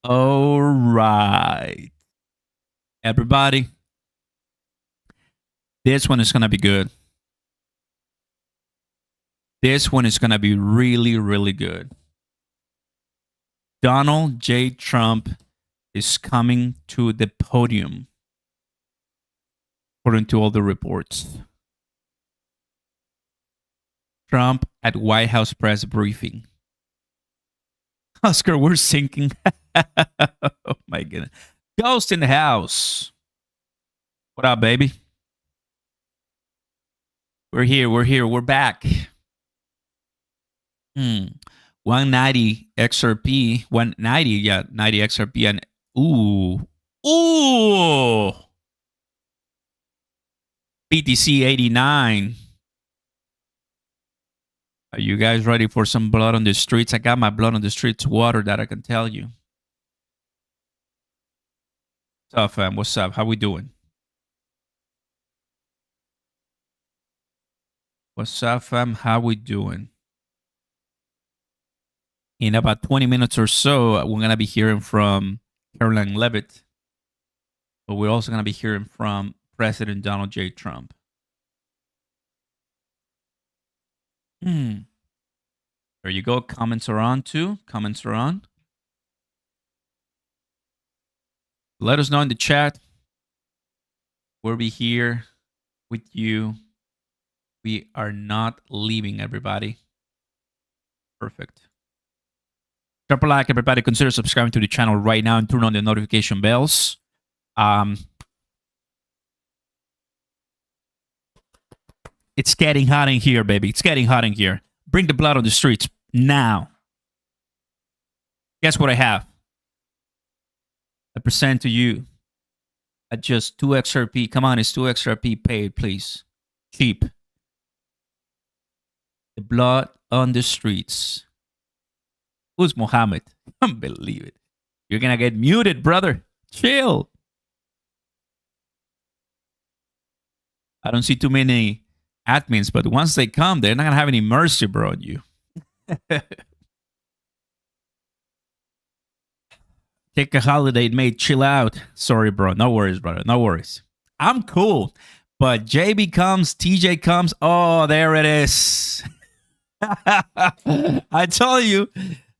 All right, everybody. This one is going to be good. This one is going to be really, really good. Donald J. Trump is coming to the podium, according to all the reports. Trump at White House press briefing. Oscar, we're sinking. Oh my goodness. Ghost in the house. What up, baby? We're here. We're back. 190 XRP. 190, yeah, 90 XRP. And ooh. BTC 89. Are you guys ready for some blood on the streets? I got my blood on the streets water, that I can tell you. What's up, fam? What's up? How we doing? What's up, fam? How we doing? In about 20 minutes or so, we're going to be hearing from Caroline Levitt. But we're also going to be hearing from President Donald J. Trump. There you go. Comments are on too. Comments are on. Let us know in the chat. We'll be here with you. We are not leaving, everybody. Perfect. Drop a like, everybody. Consider subscribing to the channel right now and turn on the notification bells. It's getting hot in here, baby. It's getting hot in here. Bring the blood on the streets now. Guess what I have? I present to you at just 2 XRP. Come on, it's 2 XRP. Pay it, please. Cheap. The blood on the streets. Who's Mohammed? Can't believe it. You're going to get muted, brother. Chill. I don't see too many admins, but once they come, they're not going to have any mercy, bro, on you. Take a holiday, mate. Chill out. Sorry, bro. No worries, brother. No worries. I'm cool. But JB comes, TJ comes. Oh, there it is. I tell you,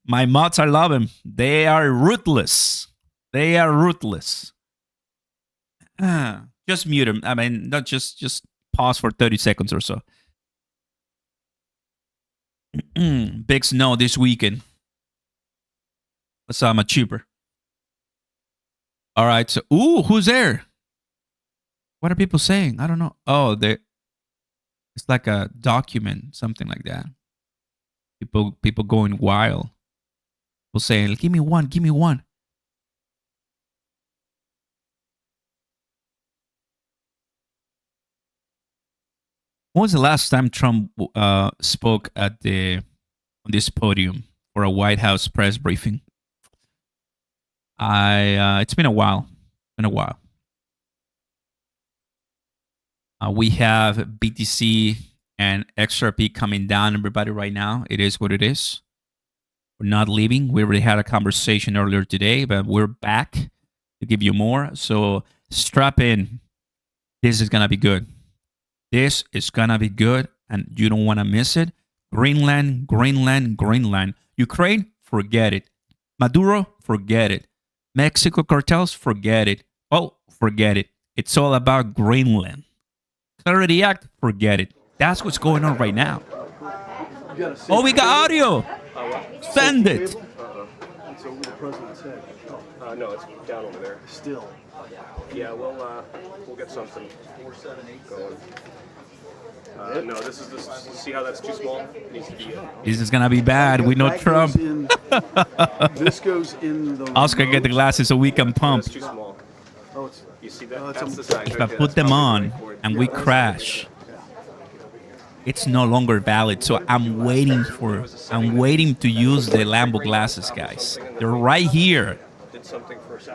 my mods, I love them. They are ruthless. They are ruthless. Just mute them. I mean, not just pause for 30 seconds or so. Big snow this weekend. What's up, my cheaper? All right. So, who's there? What are people saying? I don't know. Oh, it's like a document, something like that. People going wild. People saying, "Give me one, give me one." When was the last time Trump spoke on this podium for a White House press briefing? It's been a while. We have BTC and XRP coming down, everybody, right now. It is what it is. We're not leaving. We already had a conversation earlier today, but we're back to give you more. So strap in. This is going to be good. This is going to be good, and you don't want to miss it. Greenland. Ukraine, forget it. Maduro, forget it. Mexico cartels, forget it. Oh, forget it. It's all about Greenland. Clarity Act, forget it. That's what's going on right now. Oh, we got audio. Send it. It's over the president's head. No, it's down over there. Still. Yeah, we'll get something going. No, this is see how that's too small? It needs to be This is gonna be bad. We know Trump. This goes in the Oscar, get the glasses so we can pump. That's too small. Oh, you see that? That's the size. If I put them on and we crash, it's no longer valid. So I'm waiting to use the Lambo glasses, guys. They're right here.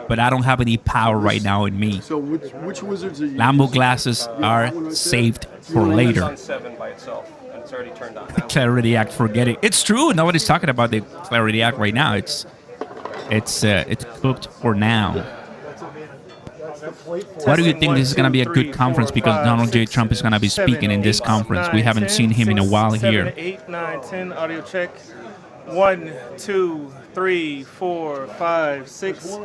But I don't have any power right now in me. So which wizards are you Lambo using? glasses are saved for later. It's on 7 by itself, and it's already turned on. Clarity Act, forget it. It's true. Nobody's talking about the Clarity Act right now. It's It's cooked for now. Why do you think this is going to be a good conference? Because Donald J. Trump is going to be speaking in this conference. We haven't seen him in a while here. 8, 9, 10, audio check. 1, 2, 3, 4, 5, 6,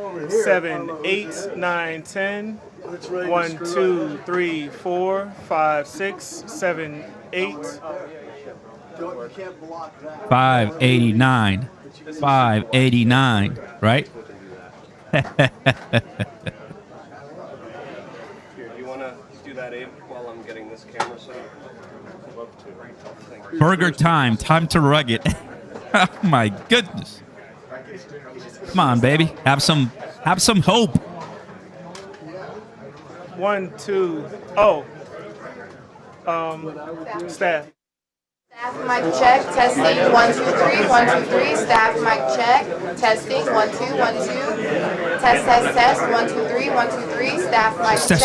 7, 8, 9, 10. 1, 2, 3, 4, 5, 6, 7, 8. 589. 589, right? Here, do you want to do that, Abe, while I'm getting this camera set up? I'd love to. Burger time. Time to rug it. Oh my goodness. Come on, baby. Have some hope. 1, 2, oh. Staff. Staff mic check, testing, 1, 2, 3, 1, 2, 3, staff mic check, testing, 1, 2, 1, 2, test, 1, 2, 3, 1, 2, 3, staff mic check,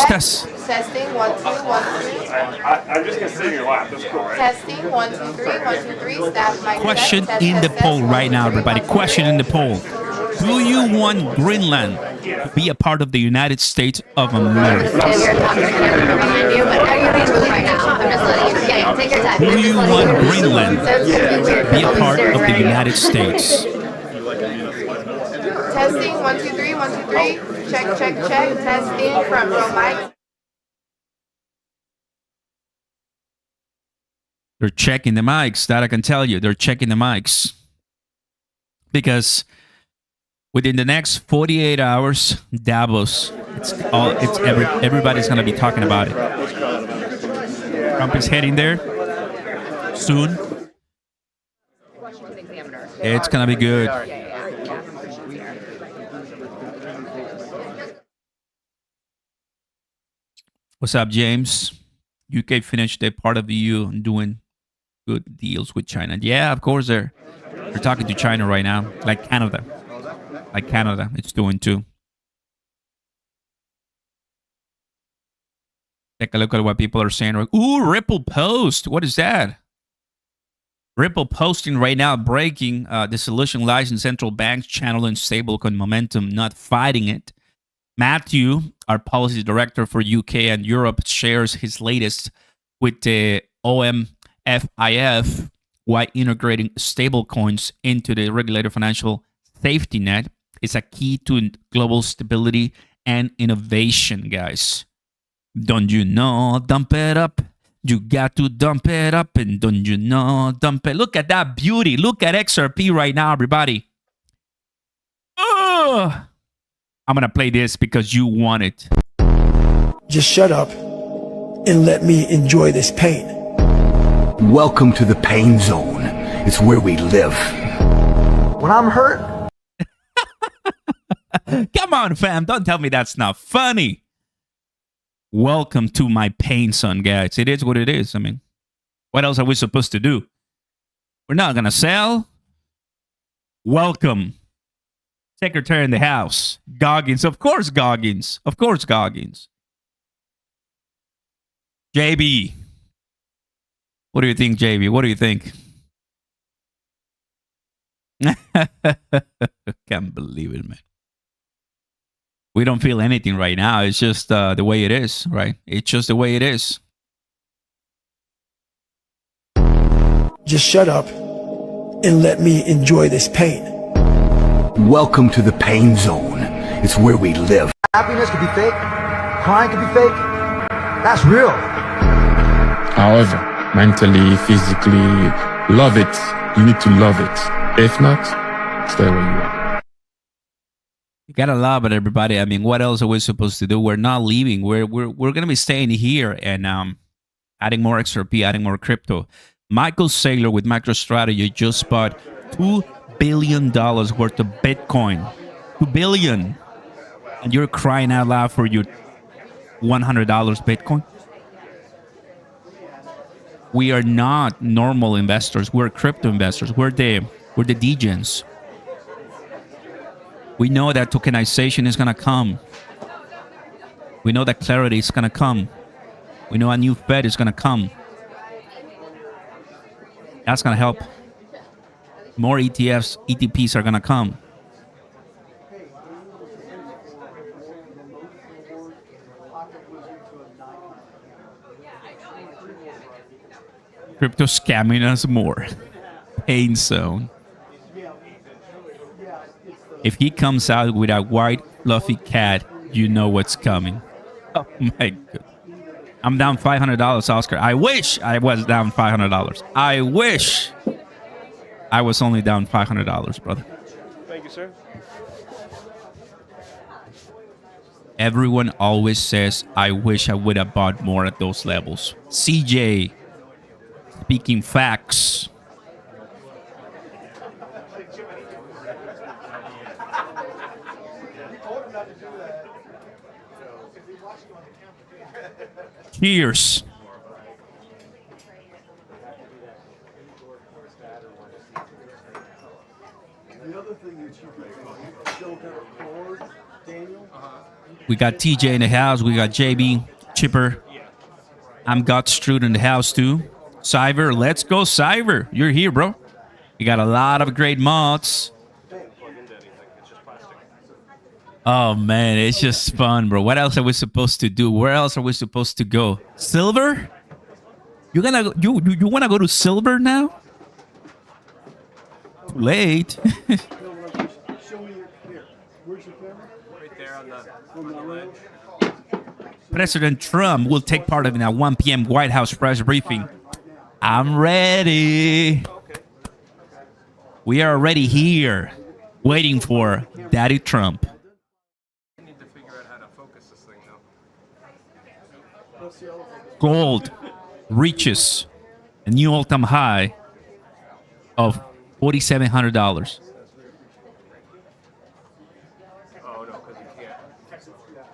testing, 1, 2, 1, 2. I'm just going to sit in your lap, that's cool, right? Testing, 1, 2, 3, 1, 2, 3, staff mic check. Question in the poll right now, everybody. Question in the poll. Do you want Greenland to be a part of the United States of America? Do you want Greenland to be a part of the United States? Testing, 1, 2, 3, 1, 2, 3, check, testing, front row mic. They're checking the mics. That I can tell you. They're checking the mics. Because within the next 48 hours, Davos, everybody's going to be talking about it. Trump is heading there soon. It's going to be good. What's up, James? UK finished their part of the EU doing good deals with China. Yeah, of course they're talking to China right now, like Canada. Like Canada, it's doing too. Take a look at what people are saying. Ooh, Ripple Post. What is that? Ripple posting right now, breaking the solution lies in central banks channeling stablecoin momentum, not fighting it. Matthew, our policy director for UK and Europe, shares his latest with the OMFIF why integrating stablecoins into the regulated financial safety net is a key to global stability and innovation, guys. Don't you know? Dump it up. You got to dump it up. And don't you know? Dump it. Look at that beauty. Look at XRP right now, everybody. Ugh. I'm going to play this because you want it. Just shut up and let me enjoy this pain. Welcome to the pain zone. It's where we live. When I'm hurt. Come on, fam. Don't tell me that's not funny. Welcome to my pain zone, guys. It is what it is. I mean, what else are we supposed to do? We're not going to sell. Welcome. Secretary in the House. Goggins. Of course, Goggins. Of course, Goggins. JB. What do you think, JB? What do you think? Can't believe it, man. We don't feel anything right now. It's just the way it is, right? It's just the way it is. Just shut up and let me enjoy this pain. Welcome to the pain zone. It's where we live. Happiness could be fake. Crying could be fake. That's real. However, mentally, physically, love it. You need to love it. If not, stay where you are. You gotta love it, everybody. I mean, what else are we supposed to do? We're not leaving. We're gonna be staying here and adding more XRP, adding more crypto. Michael Saylor with MicroStrategy just bought $2 billion worth of Bitcoin. $2 billion. And you're crying out loud for your $100 Bitcoin? We are not normal investors. We're crypto investors. We're the degens. We know that tokenization is going to come. We know that clarity is going to come. We know a new Fed is going to come. That's going to help. More ETFs, ETPs are going to come. Crypto scamming us more. Pain zone. If he comes out with a white fluffy cat, you know what's coming. Oh my god. I'm down $500, Oscar. I wish I was down $500. I wish I was only down $500, brother. Thank you, sir. Everyone always says, I wish I would have bought more at those levels. CJ, speaking facts. Cheers. We got TJ in the house. We got JB, Chipper. I'm Godstrud in the house too. Cyber, let's go Cyber. You're here, bro. We got a lot of great mods. Oh man, it's just fun, bro. What else are we supposed to do? Where else are we supposed to go? Silver? You wanna go to Silver now? Too late. President Trump will take part in a 1 p.m. White House press briefing. I'm ready. We are already here, waiting for Daddy Trump. I need to figure out how to focus this thing now. Gold reaches a new all-time high of $4,700. Oh no, because you can't.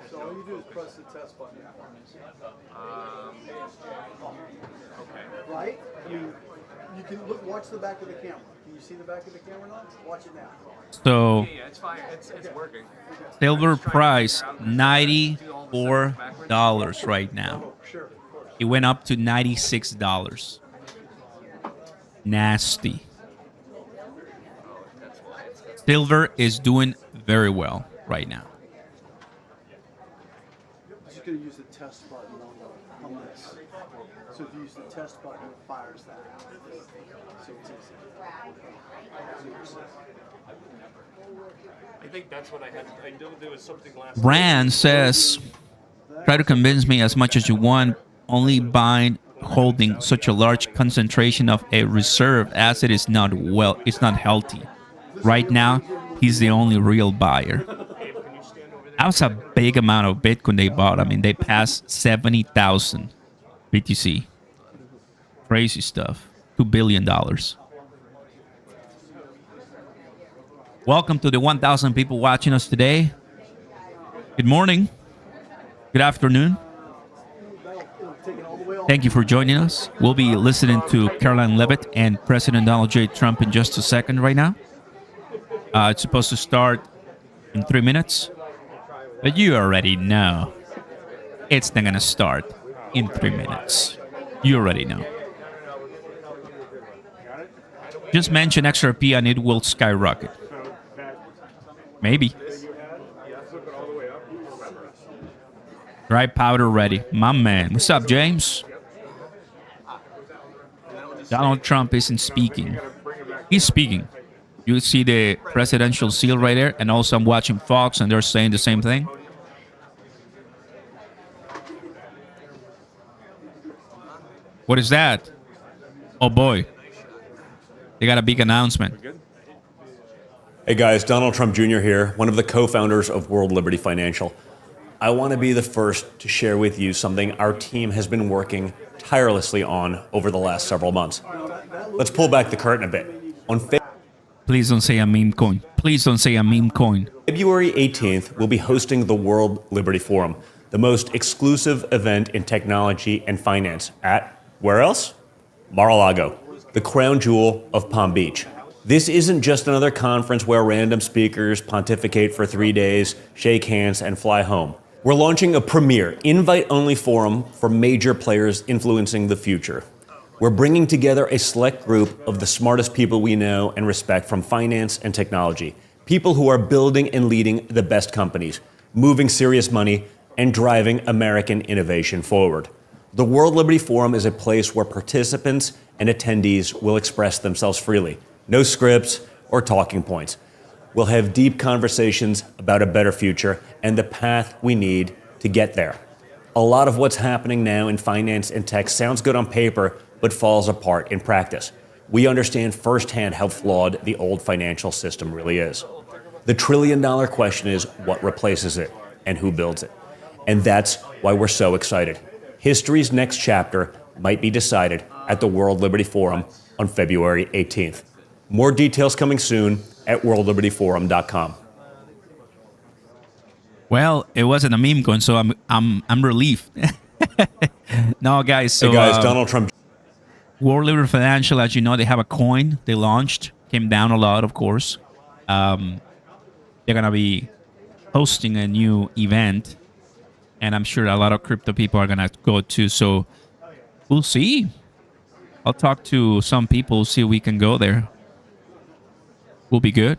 So all you do is press the test button. Okay. Right? You can look, watch the back of the camera. Can you see the back of the camera now? Watch it now. So Yeah, it's fine. It's working. silver price $94 right now. It went up to $96. Nasty. Silver is doing very well right now. I'm just going to use the test button on this. So if you use the test button, it fires that. So it's easy. I think that's what I had. I knew there was something last. Rand says, try to convince me as much as you want. Only buying holding such a large concentration of a reserve asset is not it's not healthy. Right now, he's the only real buyer. That was a big amount of Bitcoin they bought. I mean, they passed 70,000 BTC. Crazy stuff. $2 billion. Welcome to the 1,000 people watching us today. Good morning. Good afternoon. Thank you for joining us. We'll be listening to Caroline Levitt and President Donald J. Trump in just a second right now. It's supposed to start in 3 minutes. But you already know it's not going to start in 3 minutes. You already know. Just mention XRP and it will skyrocket. Maybe. Dry powder ready. My man. What's up, James? Donald Trump isn't speaking. He's speaking. You see the presidential seal right there? And also I'm watching Fox and they're saying the same thing. What is that? Oh boy. They got a big announcement. Hey guys, Donald Trump Jr. here, one of the co-founders of World Liberty Financial. I want to be the first to share with you something our team has been working tirelessly on over the last several months. Let's pull back the curtain a bit. Please don't say a meme coin. Please don't say a meme coin. February 18th, we'll be hosting the World Liberty Forum, the most exclusive event in technology and finance at, where else? Mar-a-Lago, the crown jewel of Palm Beach. This isn't just another conference where random speakers pontificate for 3 days, shake hands, and fly home. We're launching a premier, invite-only forum for major players influencing the future. We're bringing together a select group of the smartest people we know and respect from finance and technology. People who are building and leading the best companies, moving serious money, and driving American innovation forward. The World Liberty Forum is a place where participants and attendees will express themselves freely. No scripts or talking points. We'll have deep conversations about a better future and the path we need to get there. A lot of what's happening now in finance and tech sounds good on paper, but falls apart in practice. We understand firsthand how flawed the old financial system really is. The trillion-dollar question is what replaces it and who builds it. And that's why we're so excited. History's next chapter might be decided at the World Liberty Forum on February 18th. More details coming soon at worldlibertyforum.com. Well, it wasn't a meme going, so I'm relieved. No, guys. So, hey guys, Donald Trump. World Liberty Financial, as you know, they have a coin they launched. Came down a lot, of course. They're gonna be hosting a new event, and I'm sure a lot of crypto people are gonna go too. So we'll see. I'll talk to some people, see if we can go there. Will be good.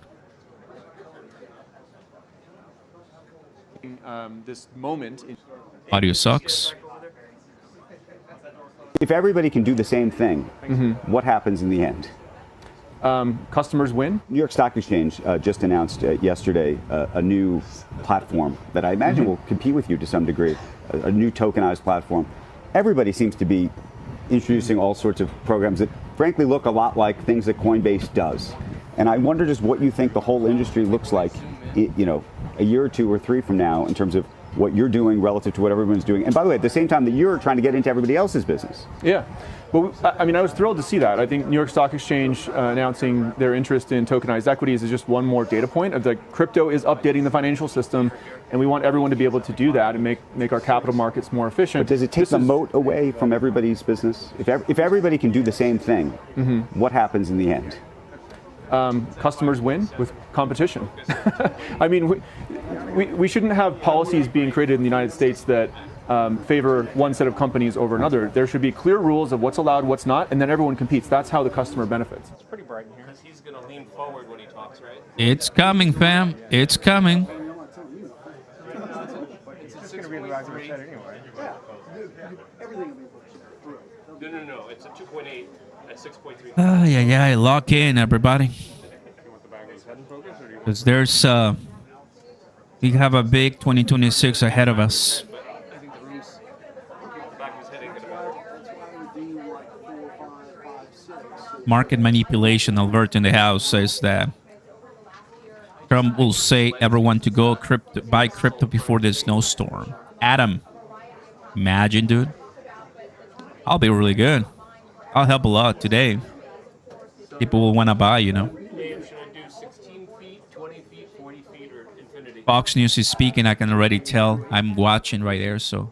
This moment. Audio sucks. If everybody can do the same thing, what happens in the end? Customers win. New York Stock Exchange just announced yesterday a new platform that I imagine will compete with you to some degree, a new tokenized platform. Everybody seems to be introducing all sorts of programs that frankly look a lot like things that Coinbase does. And I wonder just what you think the whole industry looks like, a year or two or three from now in terms of what you're doing relative to what everyone's doing. And by the way, at the same time that you're trying to get into everybody else's business. Yeah. Well, I mean, I was thrilled to see that. I think New York Stock Exchange announcing their interest in tokenized equities is just one more data point of the crypto is updating the financial system, and we want everyone to be able to do that and make our capital markets more efficient. But does it take the moat away from everybody's business? If everybody can do the same thing, what happens in the end? Customers win with competition. I mean, we shouldn't have policies being created in the United States that favor one set of companies over another. There should be clear rules of what's allowed, what's not, and then everyone competes. That's how the customer benefits. It's pretty bright in here. Because he's going to lean forward when he talks, right? It's coming, fam. It's coming. It's just going to be the back of the head anyway. No. It's a 2.8 at 6.3. Yeah. Lock in, everybody. Because there's we have a big 2026 ahead of us. Market manipulation alert in the house says that Trump will say everyone to go buy crypto before the snowstorm. Adam, imagine, dude. I'll be really good. I'll help a lot today. People will want to buy, Should I do 16 feet, 20 feet, 40 feet, or infinity? Fox News is speaking. I can already tell. I'm watching right there. So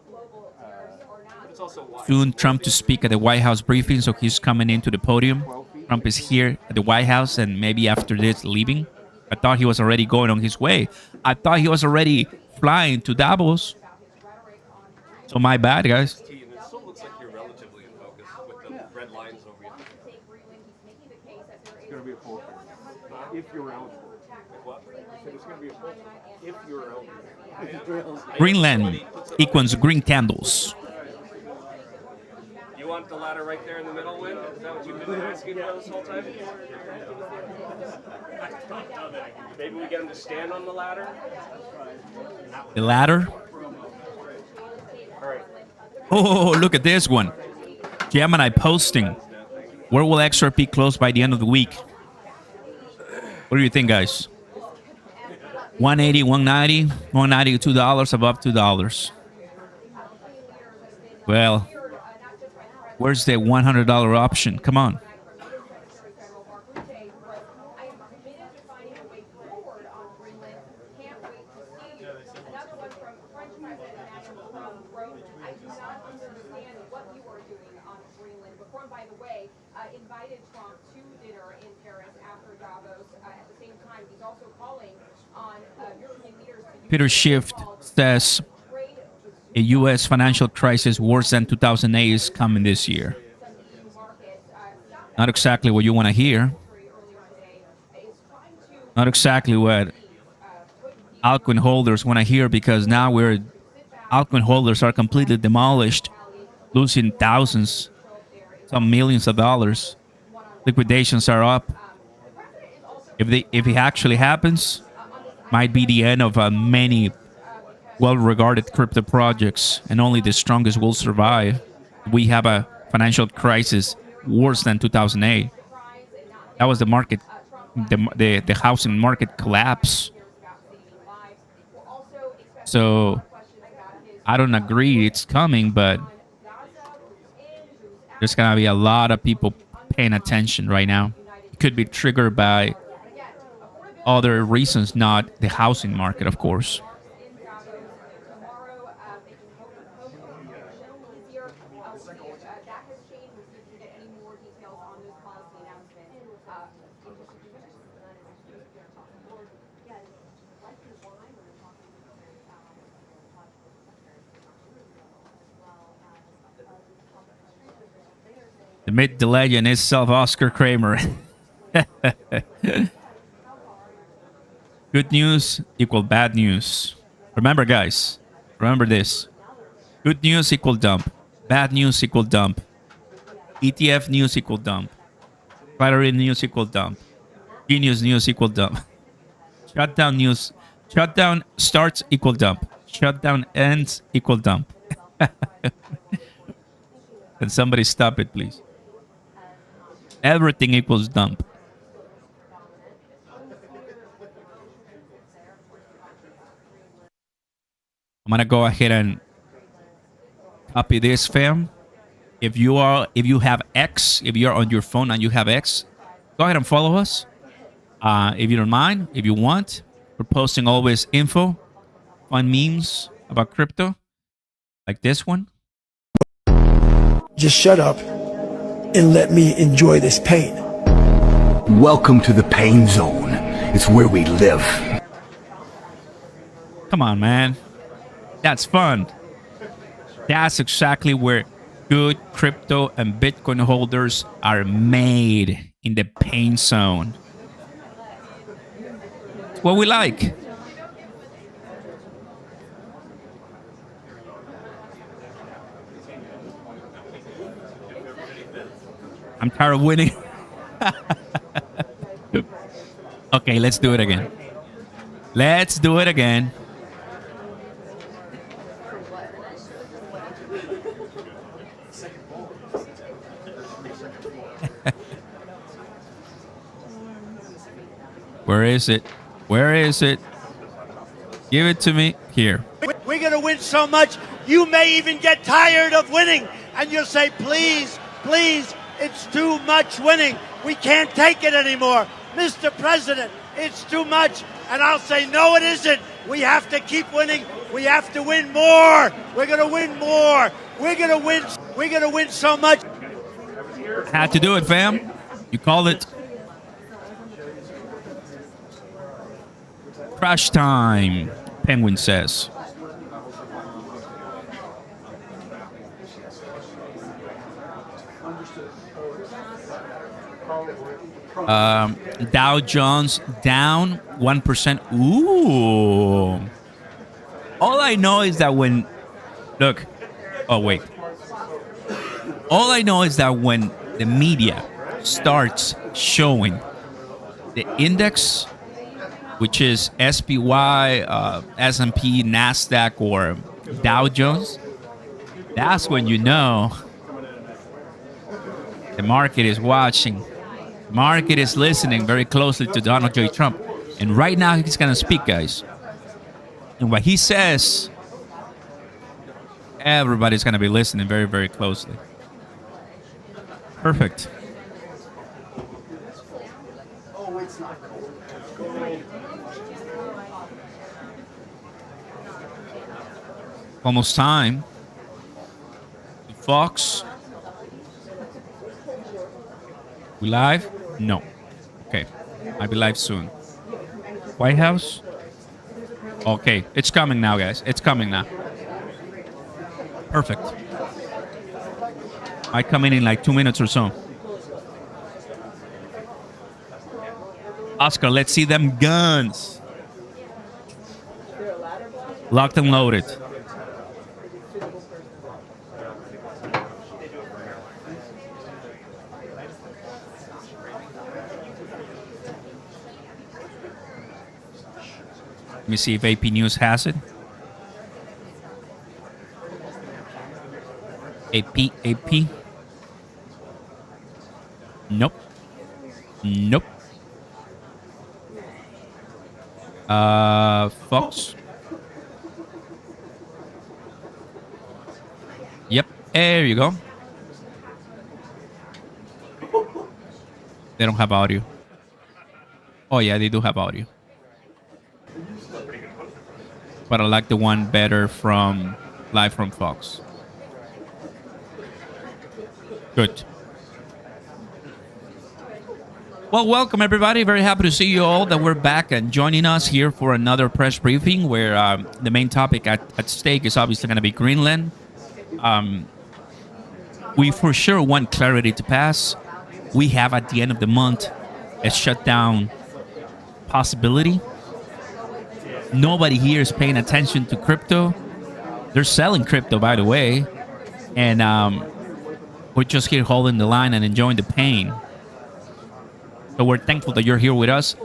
soon Trump to speak at the White House briefing. So he's coming into the podium. Trump is here at the White House and maybe after this leaving. I thought he was already going on his way. I thought he was already flying to Davos. So my bad, guys. It still looks like you're relatively in focus with the red lines over you. It's going to be a poll if you're eligible. What? It's going to be a poll if you're eligible. Greenland equals green candles. You want the ladder right there in the middle, Win? Is that what you've been asking for this whole time? Maybe we get him to stand on the ladder? The ladder? Oh, look at this one. Gemini posting. Where will XRP close by the end of the week? What do you think, guys? 180, 190, 190 to $2, above $2. Well, where's the $100 option? Come on. Invited Trump to dinner in Paris after Davos. At the same time, he's also calling on European leaders to Peter Schiff says a U.S. financial crisis worse than 2008 is coming this year. Not exactly what you want to hear. Not exactly what altcoin holders want to hear, because now we're altcoin holders are completely demolished, losing thousands, some millions of dollars. Liquidations are up. If it actually happens, might be the end of many well-regarded crypto projects, and only the strongest will survive. We have a financial crisis worse than 2008. That was the market, the housing market collapse. So I don't agree it's coming, but there's gonna be a lot of people paying attention right now. It could be triggered by other reasons, not the housing market, of course. The myth, the legend is Oscar Kramer. Good news equal bad news. Remember, guys. Remember this. Good news equal dump. Bad news equal dump. ETF news equal dump. Flattery news equal dump. Genius news equal dump. Shutdown news. Shutdown starts equal dump. Shutdown ends equal dump. Can somebody stop it, please? Everything equals dump. I'm gonna go ahead and copy this, fam. If you have X, if you're on your phone and you have X, go ahead and follow us. If you don't mind, if you want, we're posting always info, fun memes about crypto, like this one. Just shut up and let me enjoy this pain. Welcome to the pain zone. It's where we live. Come on, man. That's fun. That's exactly where good crypto and Bitcoin holders are made, in the pain zone. It's what we like. I'm tired of winning. Okay, let's do it again. Let's do it again. Where is it? Where is it? Give it to me. Here. We're going to win so much, you may even get tired of winning. And you'll say, please, please, it's too much winning. We can't take it anymore. Mr. President, it's too much. And I'll say, no, it isn't. We have to keep winning. We have to win more. We're going to win more. We're going to win. We're going to win so much. Had to do it, fam. You called it. Crash time, Penguin says. Dow Jones down 1%. Ooh. All I know is that when... Look. Oh, wait. All I know is that when the media starts showing the index, which is SPY, S&P, NASDAQ, or Dow Jones, that's when you know the market is watching. The market is listening very closely to Donald J. Trump. And right now, he's going to speak, guys. And what he says, everybody's going to be listening very, very closely. Perfect. Almost time. Fox. We live? No. Okay. I'll be live soon. White House? Okay. It's coming now, guys. It's coming now. Perfect. I come in like 2 minutes or so. Oscar, let's see them guns. Locked and loaded. Let me see if AP News has it. AP. Nope. Nope. Fox. Yep. There you go. They don't have audio. Oh yeah, they do have audio. But I like the one better from live from Fox. Good. Well, welcome everybody. Very happy to see you all that we're back and joining us here for another press briefing where the main topic at stake is obviously going to be Greenland. We for sure want clarity to pass. We have at the end of the month a shutdown possibility. Nobody here is paying attention to crypto. They're selling crypto, by the way. And we're just here holding the line and enjoying the pain. So we're thankful that you're here with us.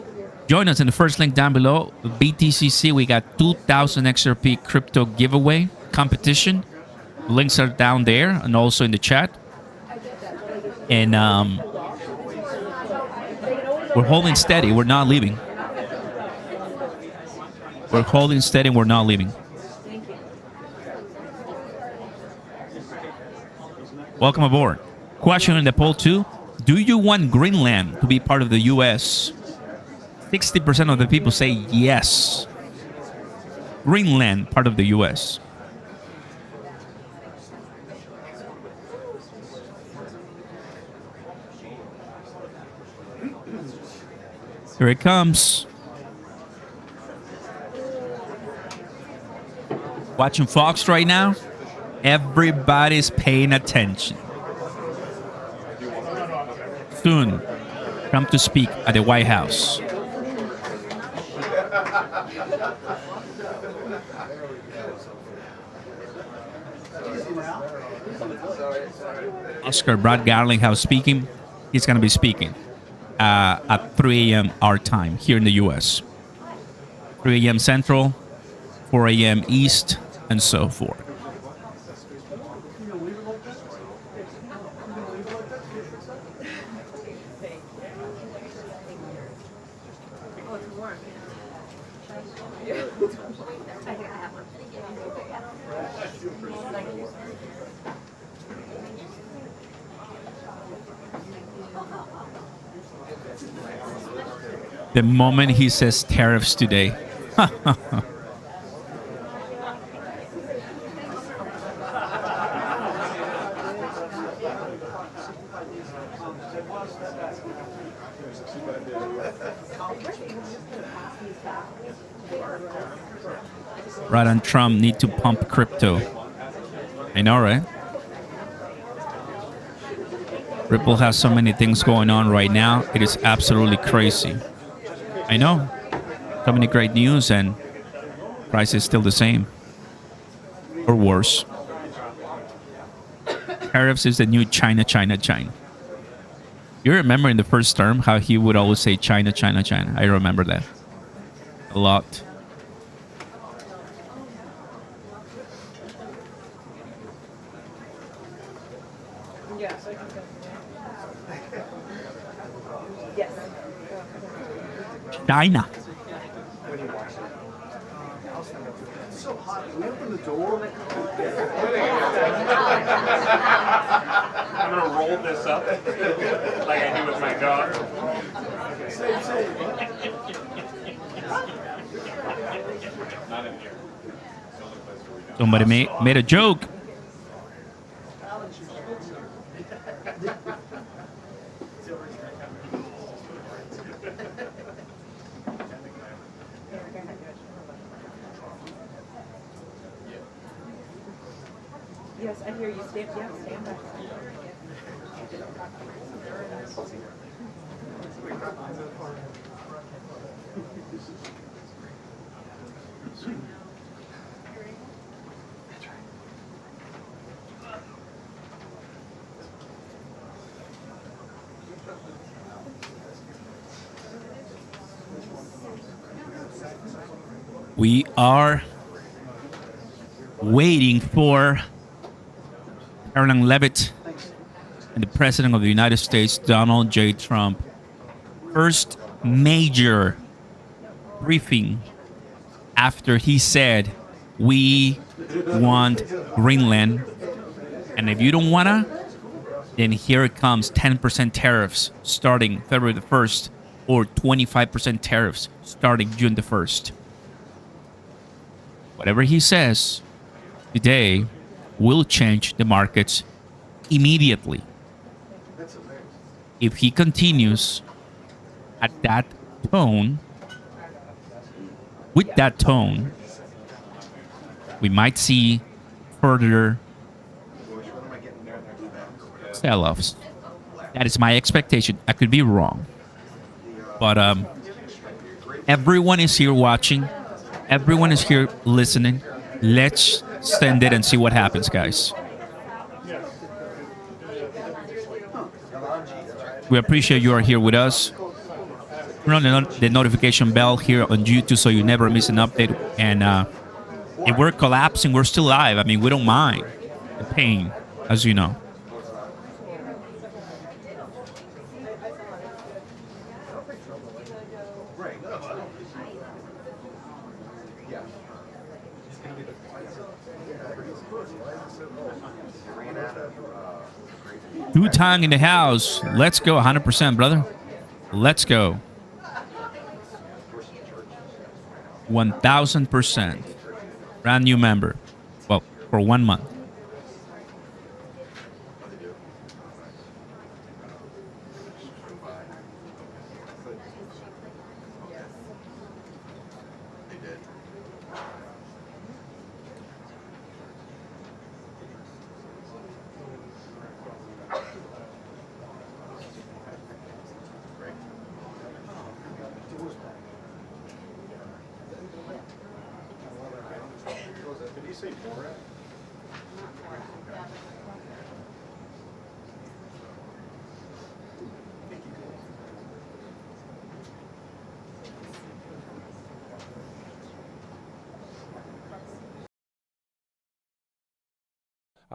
Join us in the first link down below. BTCC, we got 2,000 XRP crypto giveaway competition. Links are down there and also in the chat. And we're holding steady. We're not leaving. We're holding steady and we're not leaving. Welcome aboard. Question in the poll too. Do you want Greenland to be part of the U.S.? 60% of the people say yes. Greenland part of the U.S. Here it comes. Watching Fox right now. Everybody's paying attention. Soon, come to speak at the White House. Oscar Brad Garlinghouse speaking. He's going to be speaking at 3 a.m. our time here in the U.S. 3 a.m. Central, 4 a.m. East, and so forth. The moment he says tariffs today. Right on Trump need to pump crypto. I know, right? Ripple has so many things going on right now. It is absolutely crazy. I know. So many great news and price is still the same. Or worse. Tariffs is the new China, China, China. You remember in the first term how he would always say China, China, China. I remember that. A lot. China. So hot. Can we open the door? I'm gonna roll this up like I do with my dog. Not in here. Somebody made a joke. Yes, I hear you. Stand back. We are waiting for Caroline Leavitt and the President of the United States, Donald J. Trump. First major briefing after he said, we want Greenland. And if you don't wanna, then here it comes, 10% tariffs starting February the 1st or 25% tariffs starting June the 1st. Whatever he says today will change the markets immediately. If he continues at that tone, with that tone, we might see further sell-offs. That is my expectation. I could be wrong. But everyone is here watching. Everyone is here listening. Let's send it and see what happens, guys. We appreciate you are here with us. Turn on the notification bell here on YouTube so you never miss an update. And if we're collapsing, we're still live. I mean, we don't mind the pain, as you know. Two-Tong in the house. Let's go, 100%, brother. Let's go. 1,000%. Brand new member. Well, for 1 month.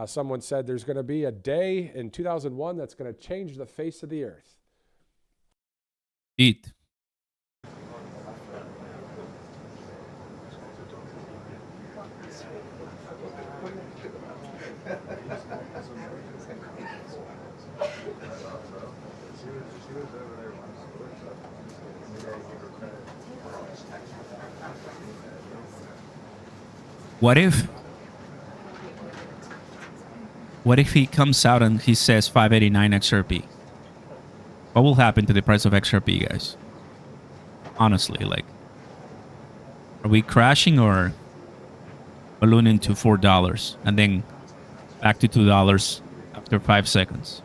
Someone said there's going to be a day in 2001 that's going to change the face of the earth. Eat. What if he comes out and he says 589 XRP? What will happen to the price of XRP, guys? Honestly, like, are we crashing or ballooning to $4 and then back to $2 after 5 seconds?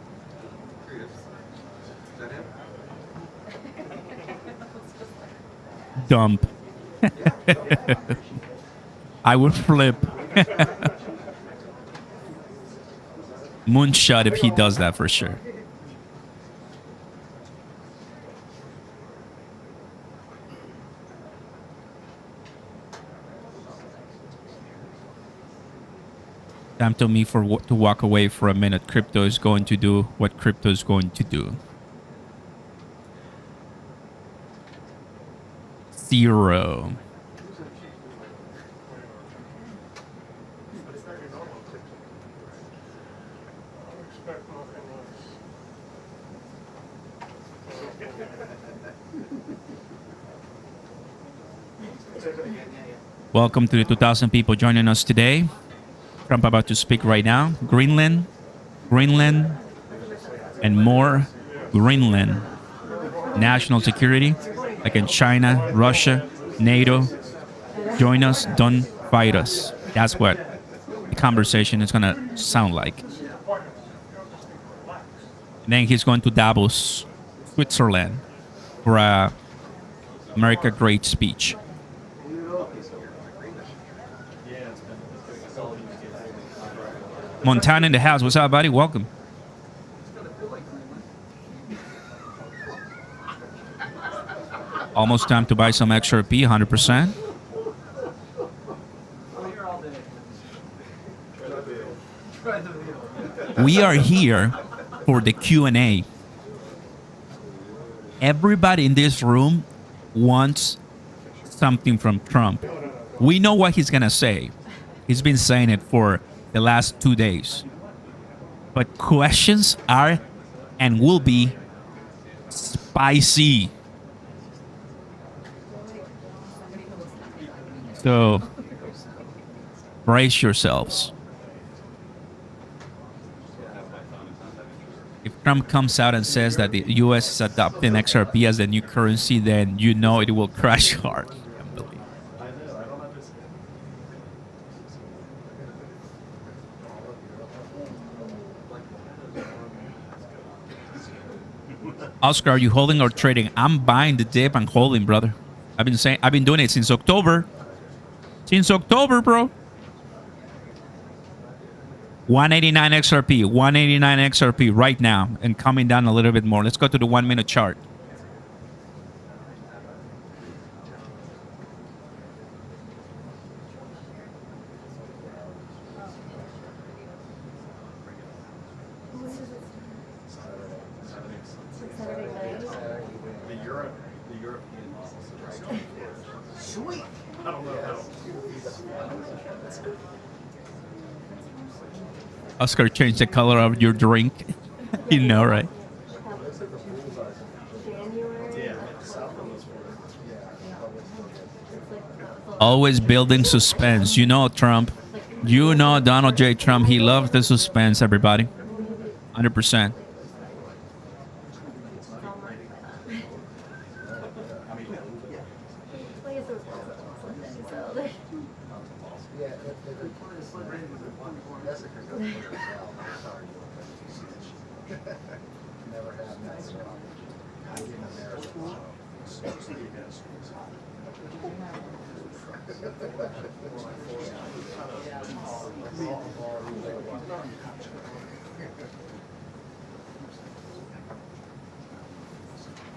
Dump. I would flip. Moonshot if he does that for sure. Time to me to walk away for a minute. Crypto is going to do what crypto is going to do. Zero. Welcome to the 2,000 people joining us today. Trump about to speak right now. Greenland, and more Greenland. National security, like in China, Russia, NATO. Join us, don't fight us. That's what the conversation is going to sound like. And then he's going to Davos, Switzerland, for a America Great speech. Montana in the house. What's up, buddy? Welcome. Almost time to buy some XRP, 100%. We are here for the Q&A. Everybody in this room wants something from Trump. We know what he's going to say. He's been saying it for the last 2 days. But questions are and will be spicy. So brace yourselves. If Trump comes out and says that the U.S. is adopting XRP as the new currency, then you know it will crash hard. Oscar, are you holding or trading? I'm buying the dip and holding, brother. I've been doing it since October. Since October, bro. 189 XRP, 189 XRP right now, and coming down a little bit more. Let's go to the 1 minute chart. Sweet. I don't know. Oscar, change the color of your drink. You know, right? Always building suspense. You know, Trump. You know, Donald J. Trump. He loves the suspense, everybody. 100%.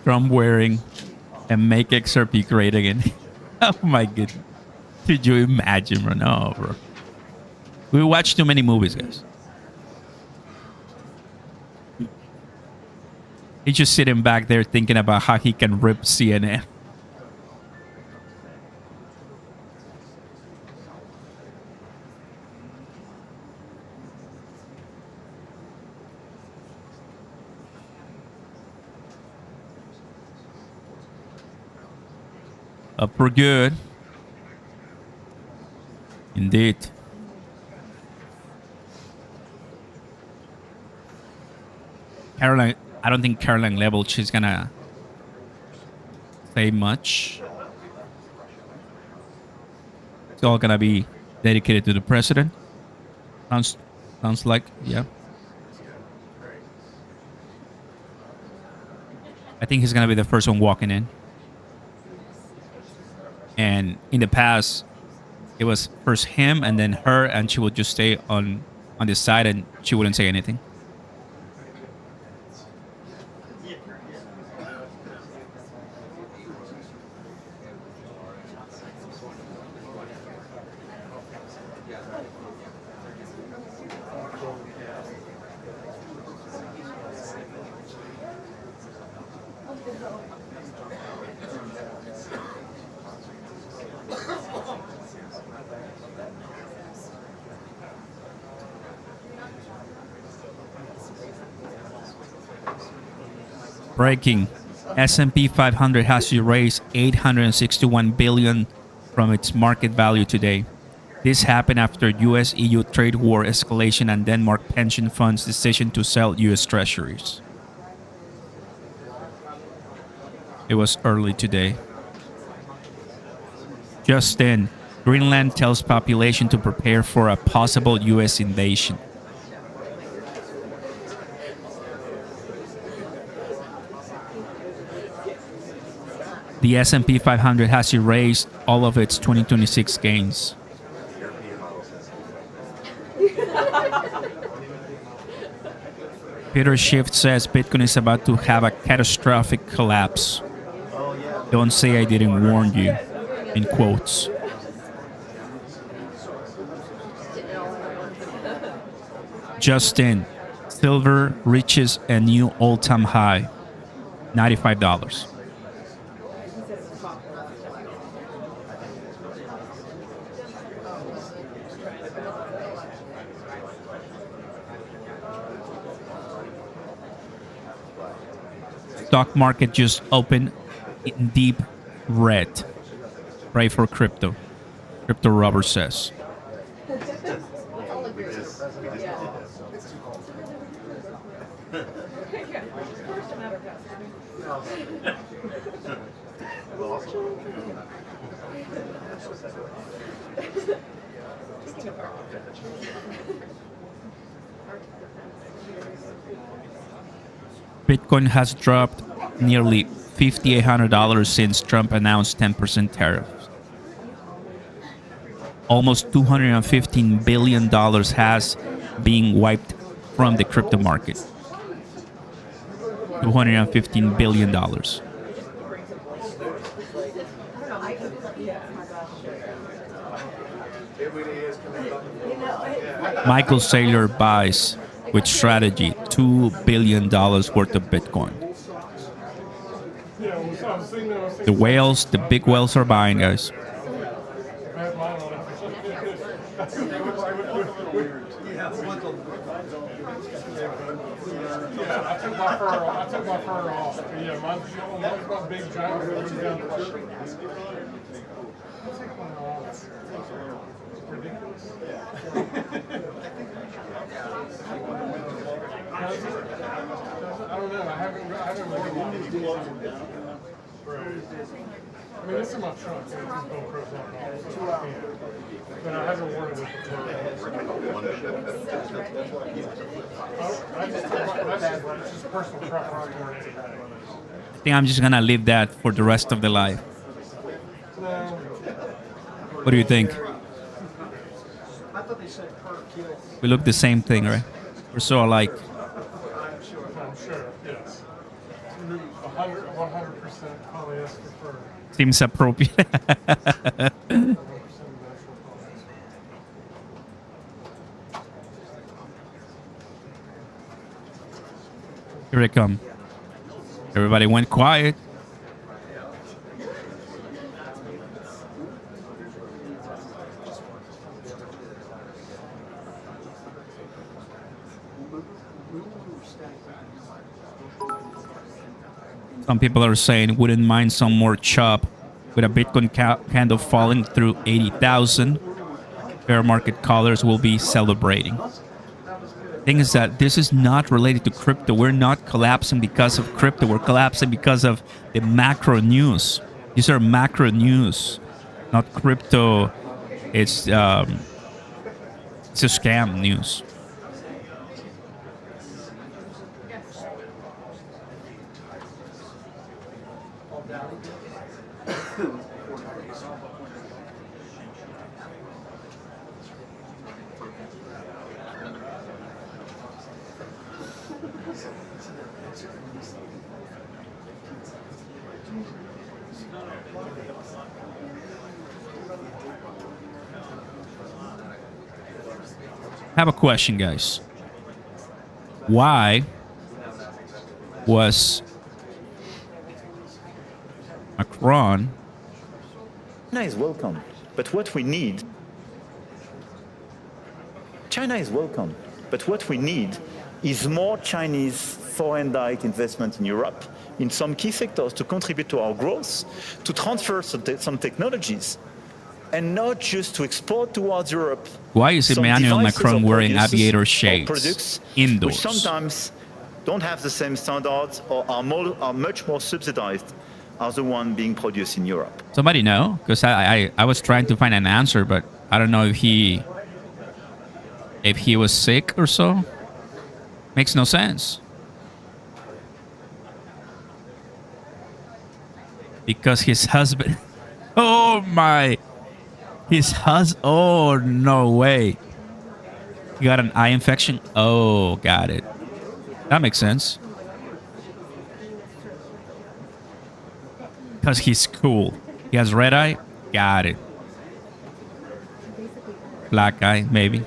Trump wearing and make XRP great again. Oh my goodness. Could you imagine, bro? No, bro. We watch too many movies, guys. He's just sitting back there thinking about how he can rip CNN. Up for good. Indeed. Caroline, I don't think Caroline Level, she's gonna say much. It's all gonna be dedicated to the president. Sounds like, yeah. I think he's gonna be the first one walking in. And in the past, it was first him and then her, and she would just stay on the side and she wouldn't say anything. Breaking. S&P 500 has to raise $861 billion from its market value today. This happened after US-EU trade war escalation and Denmark pension funds' decision to sell US treasuries. It was early today. Just then, Greenland tells population to prepare for a possible US invasion. The S&P 500 has erased all of its 2026 gains. Peter Schiff says Bitcoin is about to have a catastrophic collapse. Don't say I didn't warn you, in quotes. Just in, silver reaches a new all-time high, $95. Stock market just opened in deep red. Pray for crypto. Crypto Rubber says. Bitcoin has dropped nearly $5,800 since Trump announced 10% tariffs. Almost $215 billion has been wiped from the crypto market. $215 billion. Michael Saylor buys with strategy $2 billion worth of Bitcoin. The whales, the big whales are buying, guys. I took my fur off. Yeah, mine's got big giant rivers down the shirt. It's ridiculous. I don't know. I haven't really I mean, this is my trunk. It's just Velcro's not off. But I haven't worn it with the It's just personal preference more than anything. I think I'm just gonna leave that for the rest of the life. What do you think? We look the same thing, right? We're so alike. I'm sure, yes. 100% polyester fur. Seems appropriate. Here they come. Everybody went quiet. Some people are saying wouldn't mind some more chop with a Bitcoin candle falling through 80,000. Bear market callers will be celebrating. Thing is that this is not related to crypto. We're not collapsing because of crypto. We're collapsing because of the macro news. These are macro news, not crypto. It's a scam news. I have a question, guys. Why was Macron? China is welcome, but what we need... China is welcome, but what we need is more Chinese foreign direct investment in Europe, in some key sectors to contribute to our growth, to transfer some technologies, and not just to export towards Europe. Why is Emmanuel Macron wearing aviator shades indoors? Which sometimes don't have the same standards or are much more subsidized as the one being produced in Europe. Somebody know? Because I was trying to find an answer, but I don't know if he was sick or so. Makes no sense. Because his husband... Oh my... His husband... Oh, no way. He got an eye infection? Oh, got it. That makes sense. Because he's cool. He has red eye? Got it. Black eye, maybe.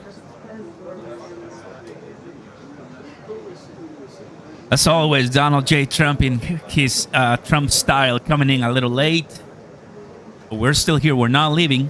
As always, Donald J. Trump in his Trump style, coming in a little late. But we're still here. We're not leaving.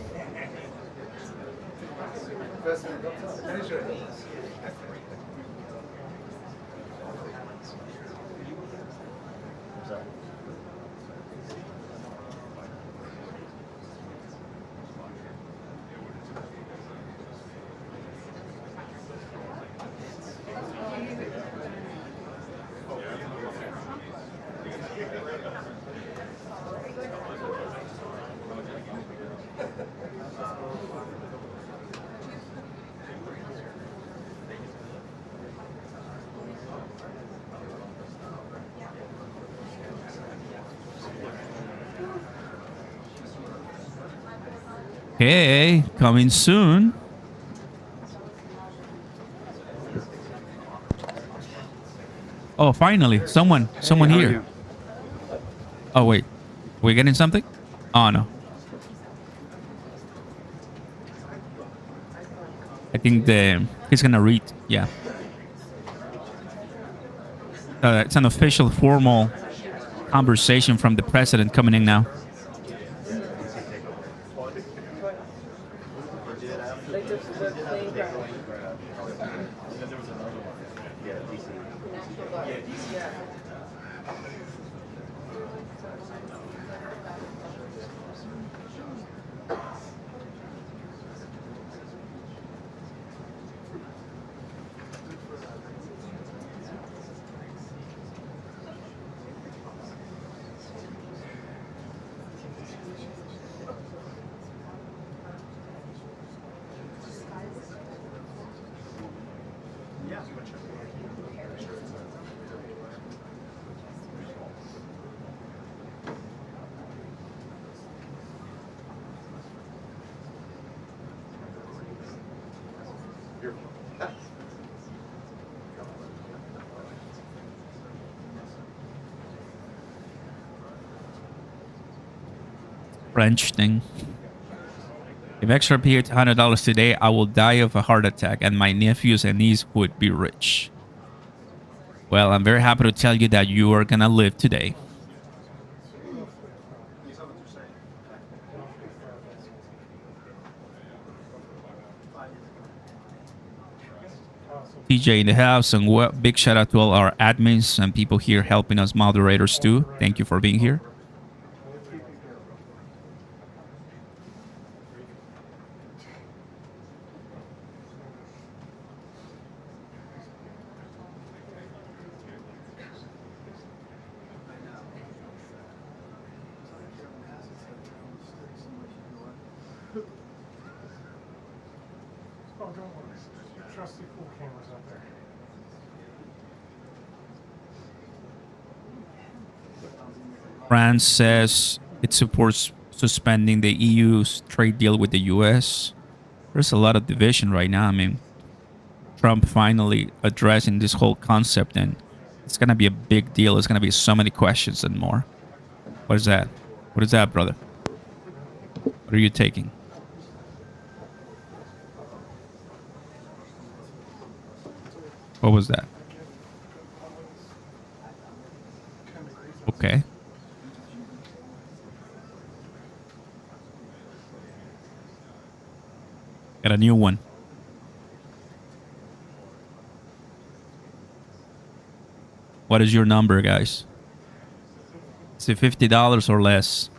Hey, coming soon. Oh, finally, someone here. Oh, wait. We getting something? Oh, no. I think he's gonna read. Yeah. It's an official, formal conversation from the president coming in now. French thing. If XRP hit $100 today, I will die of a heart attack and my nephews and niece would be rich. Well, I'm very happy to tell you that you are gonna live today. TJ in the house, and big shout out to all our admins and people here helping us, moderators too. Thank you for being here. Trusty pool cameras up there. France says it supports suspending the EU's trade deal with the US. There's a lot of division right now. I mean, Trump finally addressing this whole concept, and it's going to be a big deal. It's going to be so many questions and more. What is that? What is that, brother? What are you taking? What was that? Okay. Got a new one. What is your number, guys? Is it $50 or less?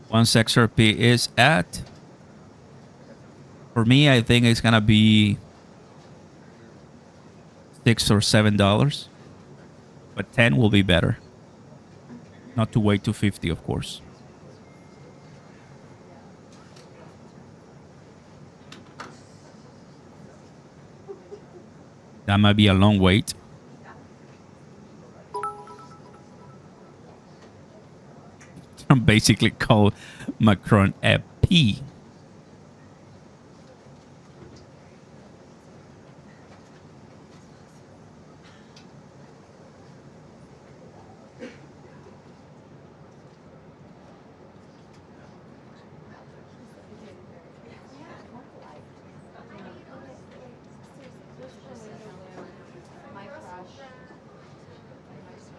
Once XRP is at... For me, I think it's gonna be $6 or $7. But 10 will be better. Not to wait to 50, of course. That might be a long wait. Trump basically called Macron a P.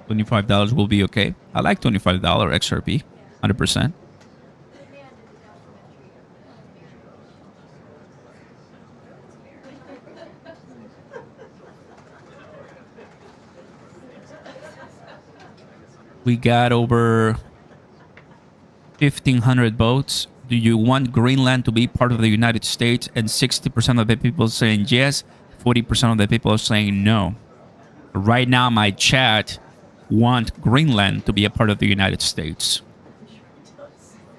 $25 will be okay. I like $25 XRP, 100%. We got over 1,500 votes. Do you want Greenland to be part of the United States? And 60% of the people saying yes, 40% of the people are saying no. Right now, my chat want Greenland to be a part of the United States.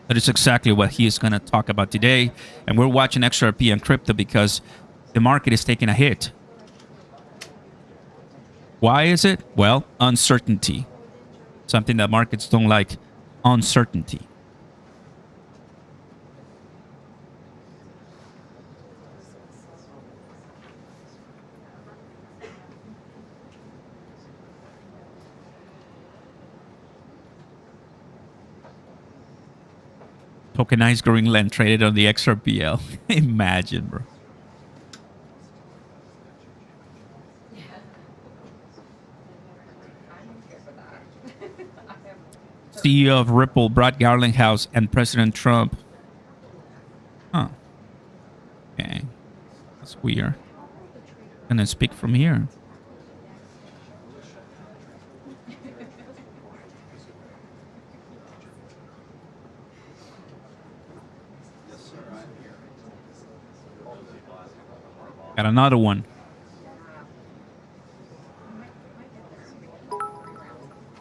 That is exactly what he is going to talk about today. And we're watching XRP and crypto because the market is taking a hit. Why is it? Well, uncertainty. Something that markets don't like, uncertainty. Tokenized Greenland traded on the XRPL. Imagine, bro. CEO of Ripple, Brad Garlinghouse, and President Trump. Huh. Okay. That's weird. And then speak from here. Got another one.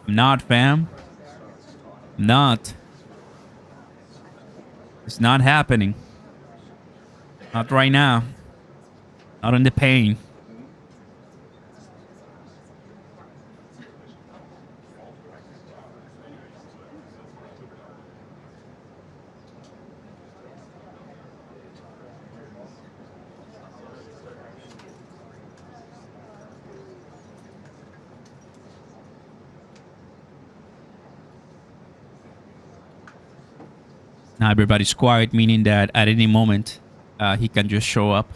I'm not, fam. Not. It's not happening. Not right now. Not in the pain. Now everybody's quiet, meaning that at any moment he can just show up.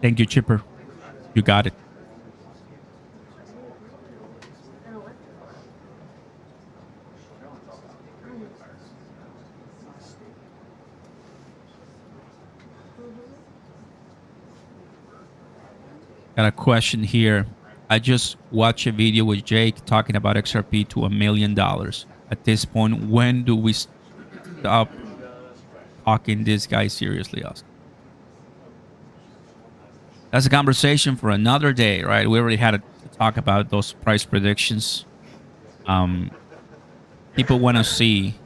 Thank you, Chipper. You got it. Got a question here. I just watched a video with Jake talking about XRP to $1 million. At this point, when do we stop talking this guy seriously? Asked. That's a conversation for another day, right? We already had a talk about those price predictions. People want to see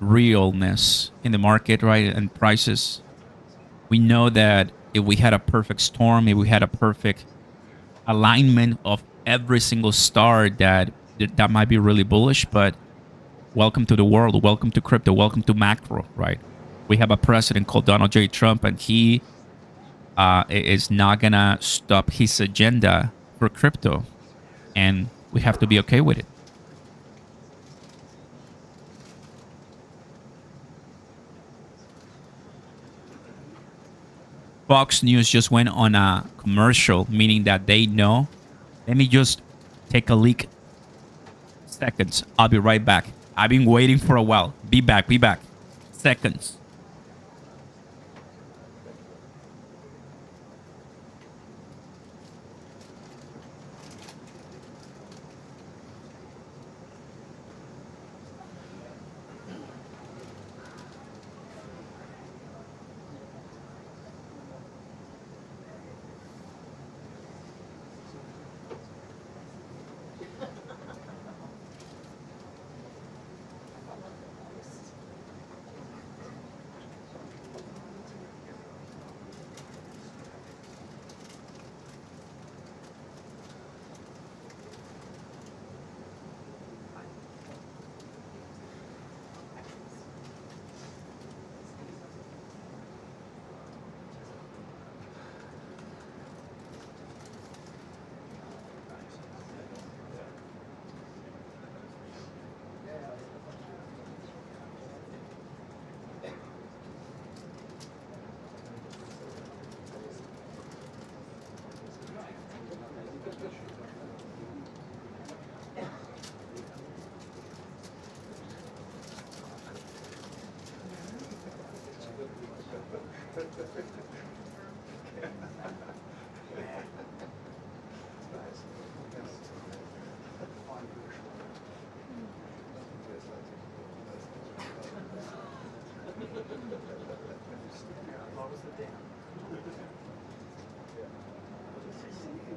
realness in the market, right? And prices. We know that if we had a perfect storm, if we had a perfect alignment of every single star, that might be really bullish. But welcome to the world. Welcome to crypto. Welcome to macro, right? We have a president called Donald J. Trump, and he is not gonna stop his agenda for crypto, and we have to be okay with it. Fox News just went on a commercial, meaning that they know. Let me just take a leak. Seconds. I'll be right back. I've been waiting for a while. Be back. Be back. Seconds.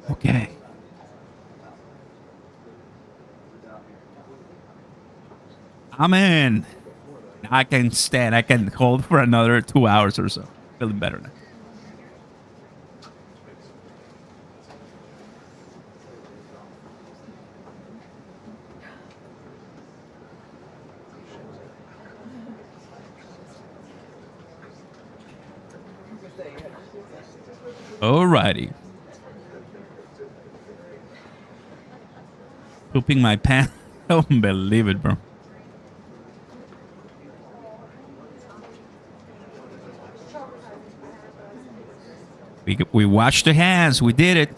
Okay. I'm in. I can stand. I can hold for another 2 hours or so. Feeling better now. Alrighty. Pooping my pants. I don't believe it, bro. We washed the hands. We did it.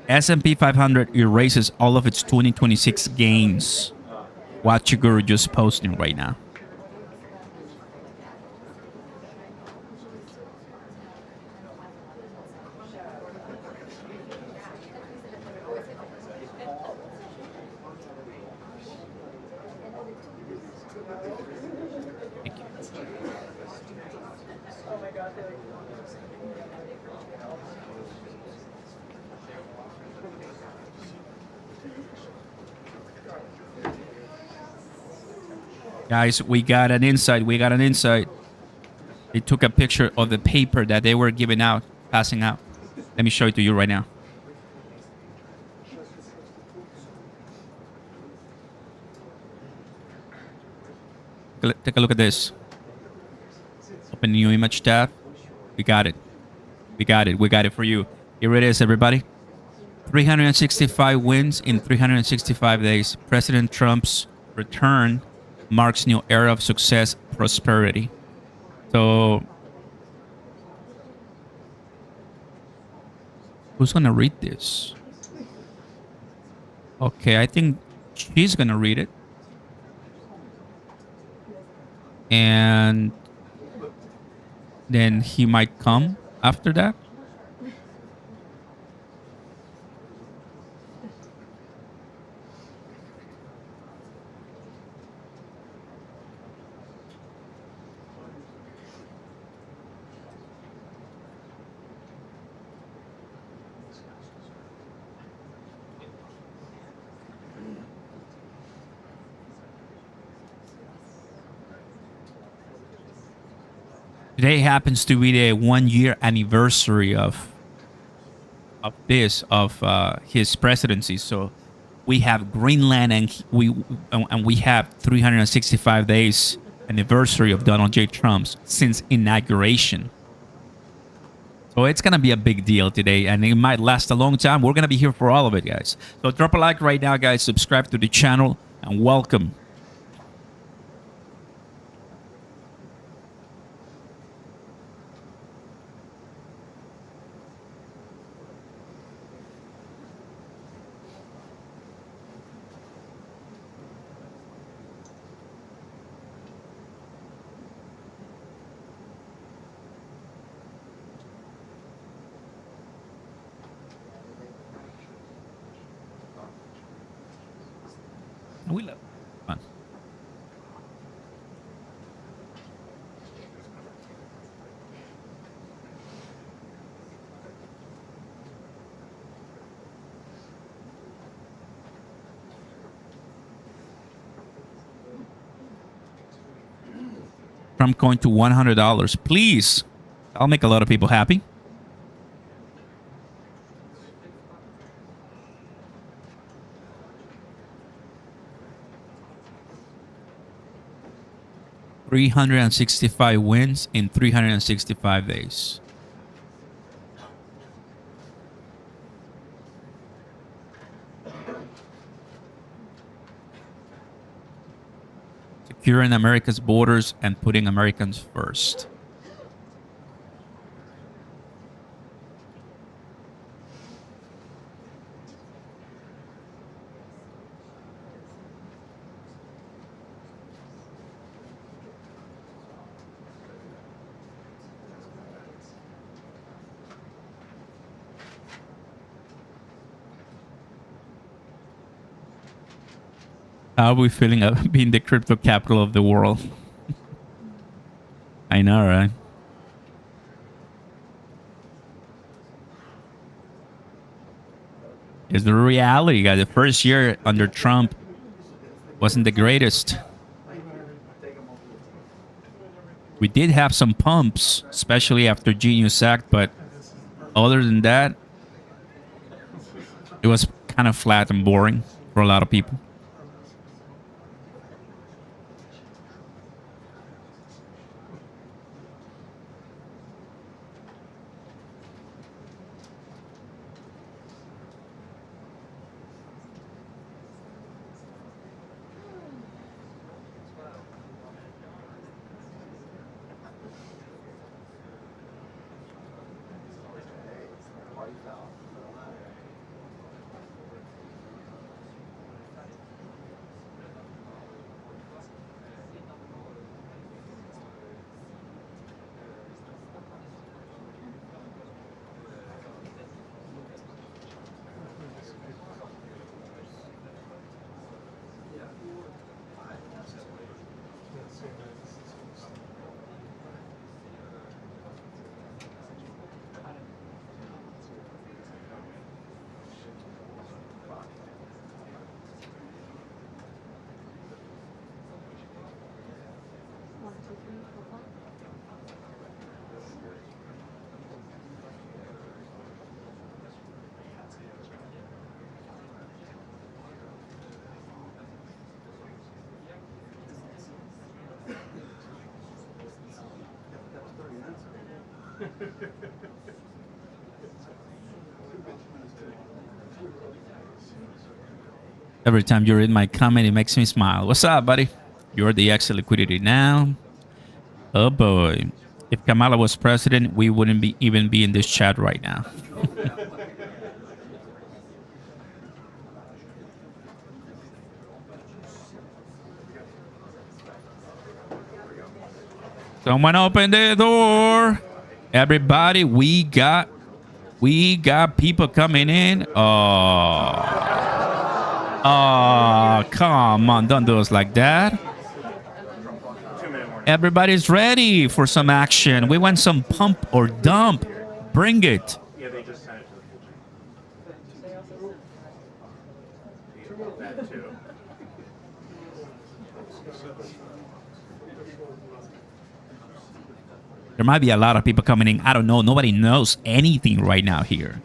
S&P 500 erases all of its 2026 gains. What Chiguru just posting right now. Guys, we got an insight. We got an insight. They took a picture of the paper that they were giving out, passing out. Let me show it to you right now. Take a look at this. Open new image tab. We got it. We got it. We got it for you. Here it is, everybody. 365 wins in 365 days. President Trump's return marks new era of success, prosperity. So, who's gonna read this? Okay, I think she's gonna read it. And then he might come after that. Today happens to be the 1-year anniversary of his presidency. So we have Greenland and we have 365 days anniversary of Donald J. Trump's since inauguration. So it's gonna be a big deal today, and it might last a long time. We're gonna be here for all of it, guys. So drop a like right now, guys. Subscribe to the channel and welcome. We love fun. Trump coin to $100. Please. I'll make a lot of people happy. $365 wins in 365 days. Securing America's borders and putting Americans first. How are we feeling about being the crypto capital of the world? I know, right? It's the reality, guys. The first year under Trump wasn't the greatest. We did have some pumps, especially after Genius Act, but other than that, it was kind of flat and boring for a lot of people. Every time you read my comment, it makes me smile. What's up, buddy? You're the X liquidity now. Oh boy. If Kamala was president, we wouldn't even be in this chat right now. Someone open the door. Everybody, we got people coming in. Oh, come on. Don't do us like that. Everybody's ready for some action. We want some pump or dump. Bring it. Yeah, they just sent it to the that too. There might be a lot of people coming in. I don't know. Nobody knows anything right now here.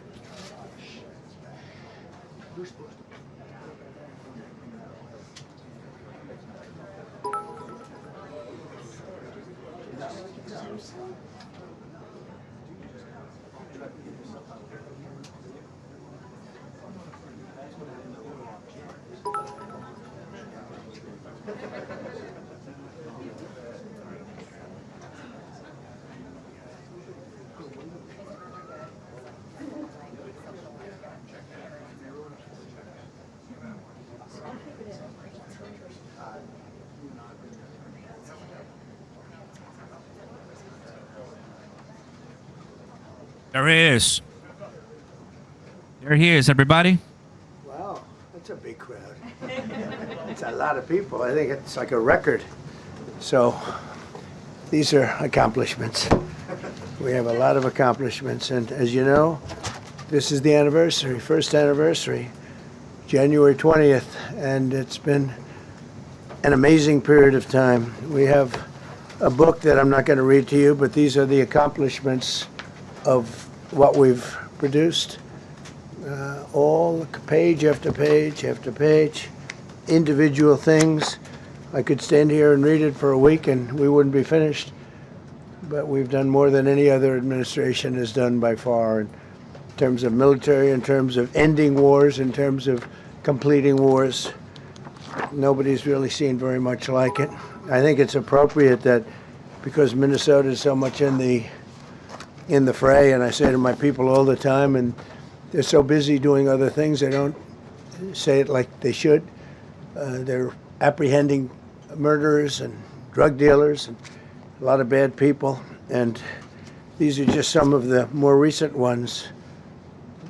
There he is. There he is, everybody. Wow, that's a big crowd. It's a lot of people. I think it's like a record. So these are accomplishments. We have a lot of accomplishments. And as you know, this is the anniversary, first anniversary, January 20th. And it's been an amazing period of time. We have a book that I'm not going to read to you, but these are the accomplishments of what we've produced. All page after page after page, individual things. I could stand here and read it for a week and we wouldn't be finished. But we've done more than any other administration has done by far in terms of military, in terms of ending wars, in terms of completing wars. Nobody's really seen very much like it. I think it's appropriate that because Minnesota is so much in the fray, and I say to my people all the time, and they're so busy doing other things, they don't say it like they should. They're apprehending murderers and drug dealers and a lot of bad people, and these are just some of the more recent ones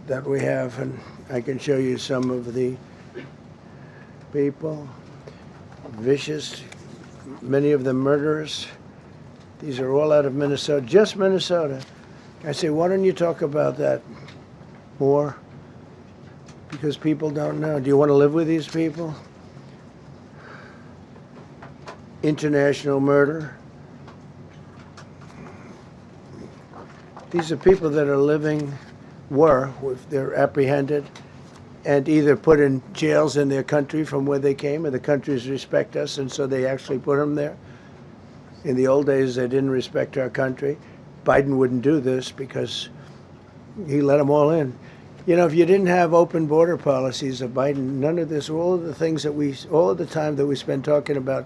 that we have, and I can show you some of the people, vicious, many of them murderers, These are all out of Minnesota, just Minnesota. I say, why don't you talk about that more? Because people don't know. Do you want to live with these people? International murder. These are people that are living, if they're apprehended and either put in jails in their country from where they came, and the countries respect us, and so they actually put them there. In the old days, they didn't respect our country. Biden wouldn't do this because he let them all in. You know, if you didn't have open border policies of Biden, none of this, all of the things that all of the time that we spend talking about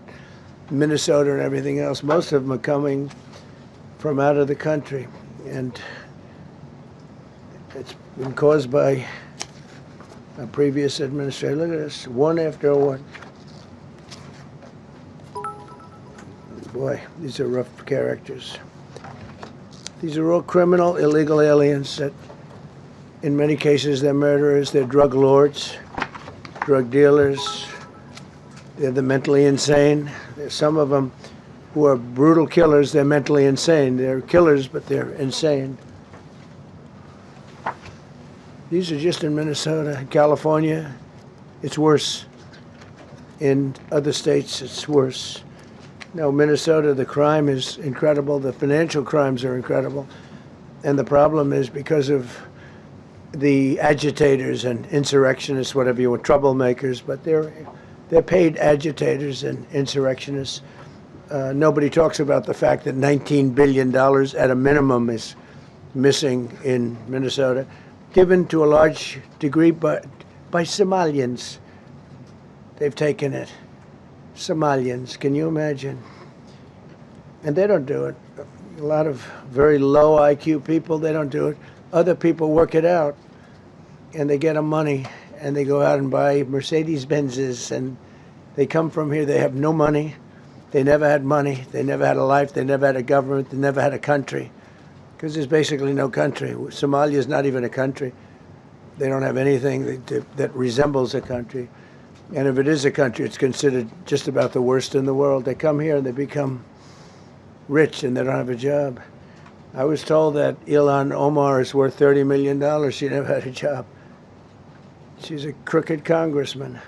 Minnesota and everything else, most of them are coming from out of the country. And it's been caused by a previous administration. Look at this, one after one. Boy, these are rough characters. These are all criminal, illegal aliens that, in many cases, they're murderers, they're drug lords, drug dealers, they're the mentally insane. There's some of them who are brutal killers, they're mentally insane. They're killers, but they're insane. These are just in Minnesota. California, it's worse. In other states, it's worse. Now, Minnesota, the crime is incredible. The financial crimes are incredible. And the problem is because of the agitators and insurrectionists, whatever you want, troublemakers, but they're paid agitators and insurrectionists. Nobody talks about the fact that $19 billion at a minimum is missing in Minnesota, given to a large degree by Somalians. They've taken it. Somalians, can you imagine? And they don't do it. A lot of very low IQ people, they don't do it. Other people work it out, and they get them money, and they go out and buy Mercedes-Benzes, and they come from here, they have no money. They never had money. They never had a life. They never had a government. They never had a country, because there's basically no country. Somalia is not even a country. They don't have anything that resembles a country. And if it is a country, it's considered just about the worst in the world. They come here and they become rich and they don't have a job. I was told that Ilhan Omar is worth $30 million. She never had a job. She's a crooked congressman.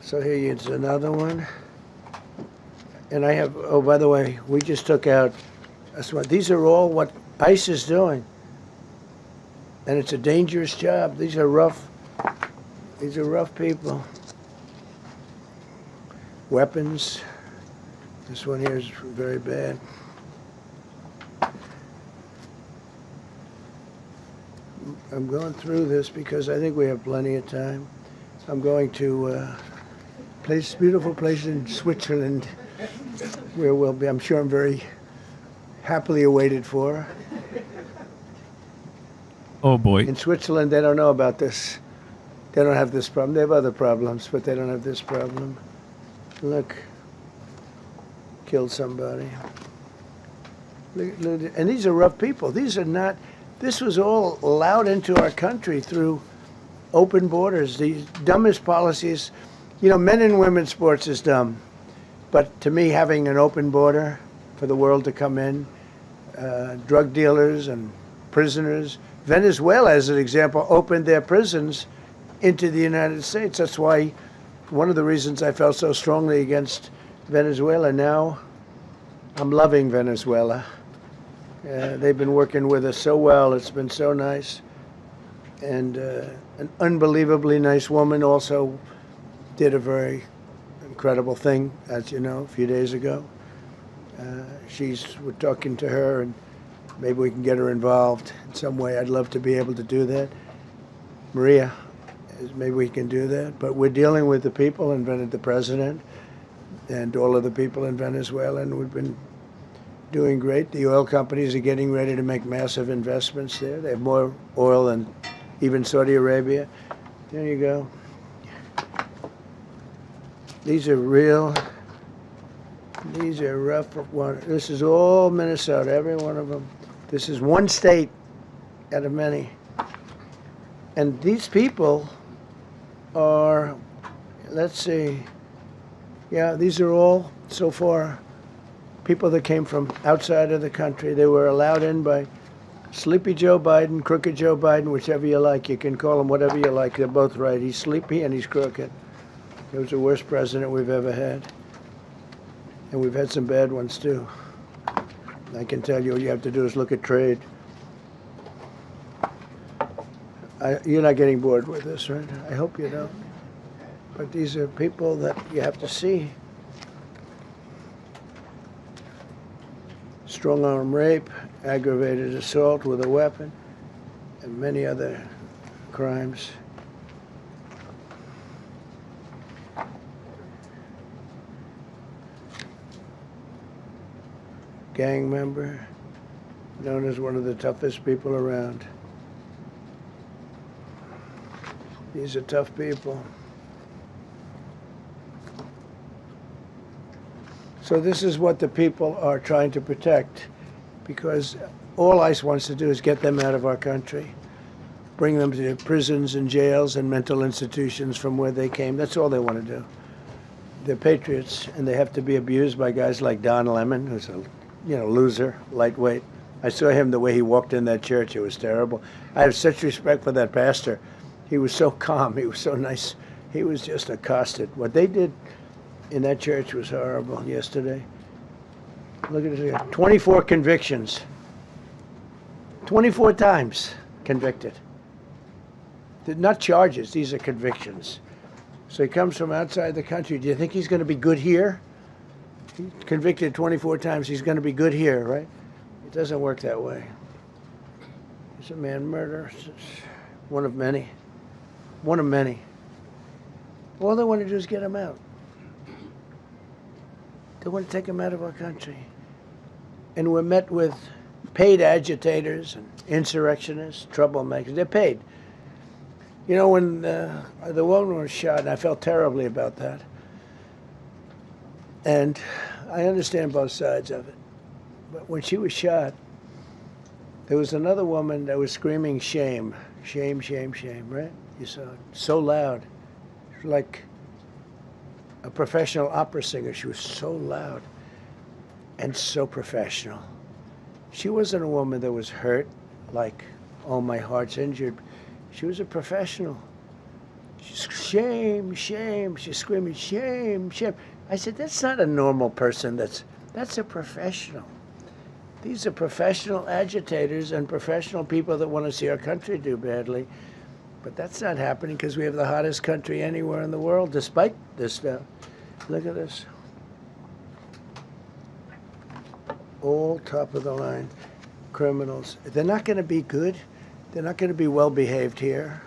So here is another one. And I have, oh, by the way, we just took out, these are all what ICE is doing. And it's a dangerous job. These are rough people. Weapons. This one here is very bad. I'm going through this because I think we have plenty of time. I'm going to beautiful place in Switzerland where we'll be, I'm sure I'm very happily awaited for. Oh boy. In Switzerland, they don't know about this. They don't have this problem. They have other problems, but they don't have this problem. Look, killed somebody. Look, and these are rough people. These are not, this was all allowed into our country through open borders. These dumbest policies, you know, men and women's sports is dumb. But to me, having an open border for the world to come in, drug dealers and prisoners, Venezuela, as an example, opened their prisons into the United States. That's why one of the reasons I felt so strongly against Venezuela. Now I'm loving Venezuela. They've been working with us so well. It's been so nice. And an unbelievably nice woman also did a very incredible thing, as you know, a few days ago. We're talking to her, and maybe we can get her involved in some way. I'd love to be able to do that. Maria, maybe we can do that. But we're dealing with the people and the president and all of the people in Venezuela, and we've been doing great. The oil companies are getting ready to make massive investments there. They have more oil than even Saudi Arabia. There you go. These are rough ones. This is all Minnesota, every one of them. This is one state out of many. And these people are, let's see, yeah, these are all, so far, people that came from outside of the country. They were allowed in by Sleepy Joe Biden, Crooked Joe Biden, whichever you like. You can call him whatever you like. They're both right. He's sleepy and he's crooked. He was the worst president we've ever had. And we've had some bad ones, too. I can tell you, all you have to do is look at trade. You're not getting bored with this, right? I hope you don't. But these are people that you have to see. Strong-arm rape, aggravated assault with a weapon, and many other crimes. Gang member, known as one of the toughest people around. These are tough people. So this is what the people are trying to protect, because all ICE wants to do is get them out of our country, bring them to prisons and jails and mental institutions from where they came. That's all they want to do. They're patriots, and they have to be abused by guys like Don Lemon, who's a loser, lightweight. I saw him the way he walked in that church. It was terrible. I have such respect for that pastor. He was so calm. He was so nice. He was just accosted. What they did in that church was horrible yesterday. Look at it here. 24 convictions. 24 times convicted. They're not charges. These are convictions. So he comes from outside the country. Do you think he's going to be good here? He's convicted 24 times. He's going to be good here, right? It doesn't work that way. He's a man murderer. One of many. One of many. All they want to do is get him out. They want to take him out of our country. And we're met with paid agitators and insurrectionists, troublemakers. They're paid. You know, when the woman was shot, and I felt terribly about that. And I understand both sides of it. But when she was shot, there was another woman that was screaming shame, shame, shame, shame, right? You saw it. So loud. Like a professional opera singer. She was so loud and so professional. She wasn't a woman that was hurt, like, oh, my heart's injured. She was a professional. She's shame, shame. She's screaming, shame, shame. I said, that's not a normal person. That's a professional. These are professional agitators and professional people that want to see our country do badly. But that's not happening because we have the hottest country anywhere in the world, despite this stuff. Look at this. All top of the line criminals. They're not going to be good. They're not going to be well behaved here.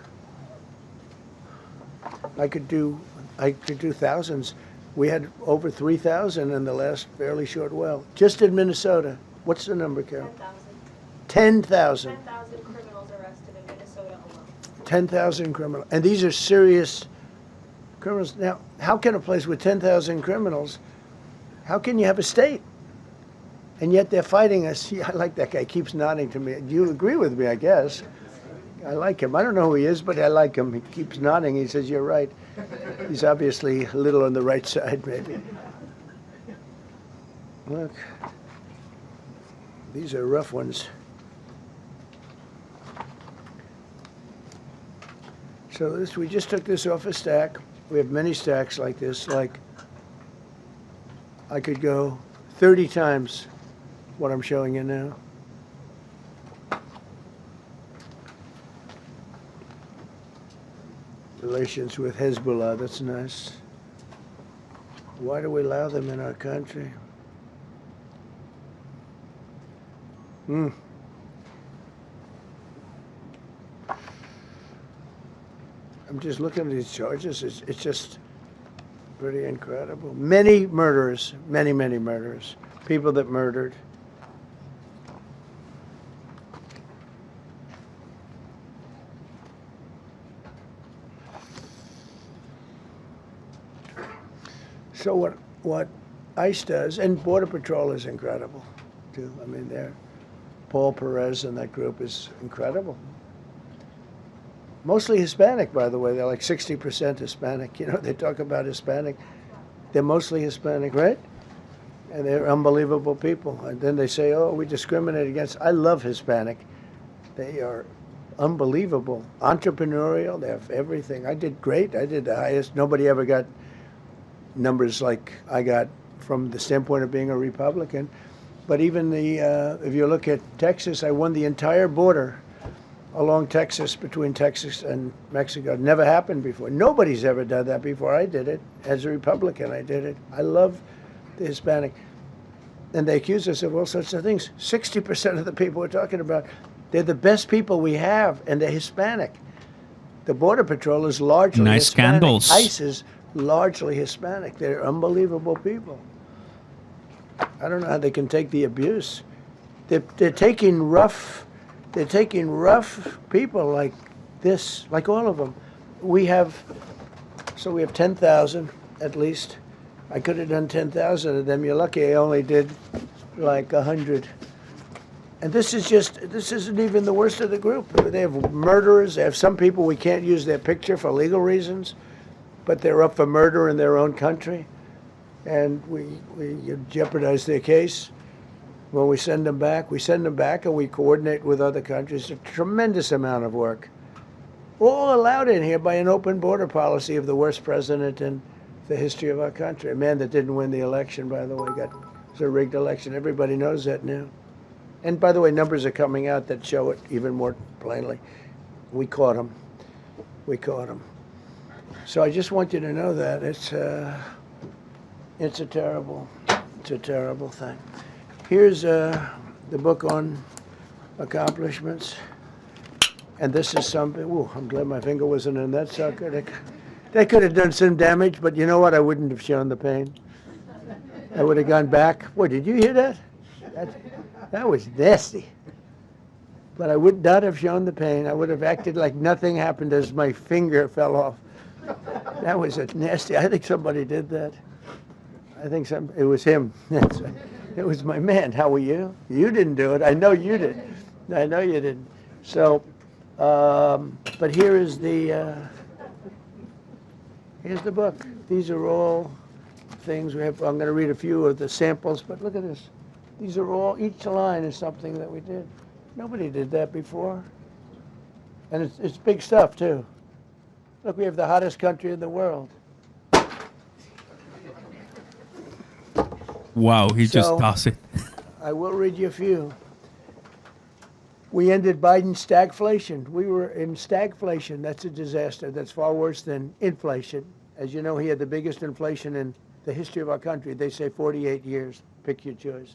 I could do thousands. We had over 3,000 in the last fairly short while. Just in Minnesota. What's the number, Carol? 10,000. 10,000 criminals arrested in Minnesota alone. 10,000 criminals. And these are serious criminals. Now, how can a place with 10,000 criminals, how can you have a state? And yet they're fighting us. Yeah, I like that guy. Keeps nodding to me. You agree with me, I guess. I like him. I don't know who he is, but I like him. He keeps nodding. He says, you're right. He's obviously a little on the right side, maybe. Look. These are rough ones. So we just took this off a stack. We have many stacks like this. Like, I could go 30 times what I'm showing you now. Relations with Hezbollah, that's nice. Why do we allow them in our country? I'm just looking at these charges. It's just pretty incredible. Many murderers, many, many murderers. People that murdered. So what ICE does, and Border Patrol is incredible, too. I mean, Paul Perez and that group is incredible. Mostly Hispanic, by the way. They're like 60% Hispanic. You know, they talk about Hispanic. They're mostly Hispanic, right? And they're unbelievable people. And then they say, oh, we discriminate against. I love Hispanic. They are unbelievable. Entrepreneurial. They have everything. I did great. I did the highest. Nobody ever got numbers like I got from the standpoint of being a Republican. But even if you look at Texas, I won the entire border along Texas, between Texas and Mexico. It never happened before. Nobody's ever done that before. I did it. As a Republican, I did it. I love the Hispanic. And they accuse us of all sorts of things. 60% of the people we're talking about, they're the best people we have, and they're Hispanic. The Border Patrol is largely nice Hispanic. scandals. ICE is largely Hispanic. They're unbelievable people. I don't know how they can take the abuse. They're taking rough people like this, like all of them. We have 10,000 at least. I could have done 10,000 of them. You're lucky I only did like 100. And this isn't even the worst of the group. They have murderers. They have some people we can't use their picture for legal reasons, but they're up for murder in their own country. And we jeopardize their case. When we send them back and we coordinate with other countries. A tremendous amount of work. All allowed in here by an open border policy of the worst president in the history of our country. A man that didn't win the election, by the way, it was a rigged election. Everybody knows that now. And by the way, numbers are coming out that show it even more plainly. We caught him. So I just want you to know that it's a terrible thing. Here's the book on accomplishments. And this is something, I'm glad my finger wasn't in that sucker. That could have done some damage, but you know what? I wouldn't have shown the pain. I would have gone back. What, did you hear that? That was nasty. But I would not have shown the pain. I would have acted like nothing happened as my finger fell off. That was a nasty. I think somebody did that. It was him. It was my man. How were you? You didn't do it. I know you did. I know you didn't. So, but here's the book. These are all things we have. I'm going to read a few of the samples, but look at this. These are all, each line is something that we did. Nobody did that before. And it's big stuff, too. Look, we have the hottest country in the world. Wow, he just tossed it. I will read you a few. We ended Biden's stagflation. We were in stagflation. That's a disaster. That's far worse than inflation. As you know, he had the biggest inflation in the history of our country. They say 48 years. Pick your choice.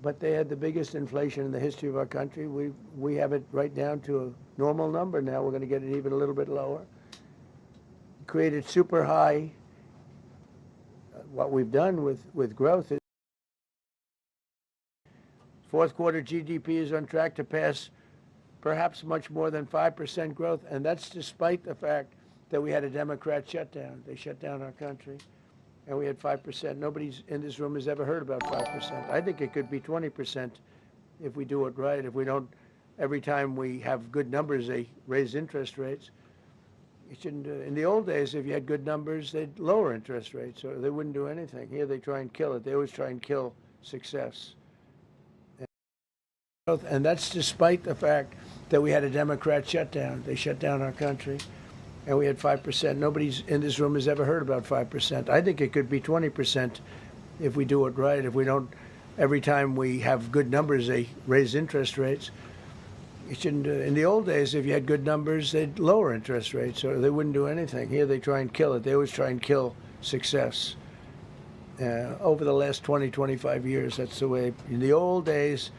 But they had the biggest inflation in the history of our country. We have it right down to a normal number now. We're going to get it even a little bit lower. Created super high. What we've done with growth is fourth quarter GDP is on track to pass perhaps much more than 5% growth, and that's despite the fact that we had a Democrat shutdown. They shut down our country, and we had 5%. Nobody in this room has ever heard about 5%. I think it could be 20% if we do it right. If we don't, every time we have good numbers, they raise interest rates. You shouldn't. In the old days, if you had good numbers, they'd lower interest rates, or they wouldn't do anything. Here, they try and kill it. They always try and kill success. And that's despite the fact that we had a Democrat shutdown. They shut down our country, and we had 5%. Nobody in this room has ever heard about 5%. I think it could be 20% if we do it right. If we don't, every time we have good numbers, they raise interest rates. You shouldn't. In the old days, if you had good numbers, they'd lower interest rates, or they wouldn't do anything. Here, they try and kill it. They always try and kill success. Over the last 20, 25 years, that's the way. In the old days,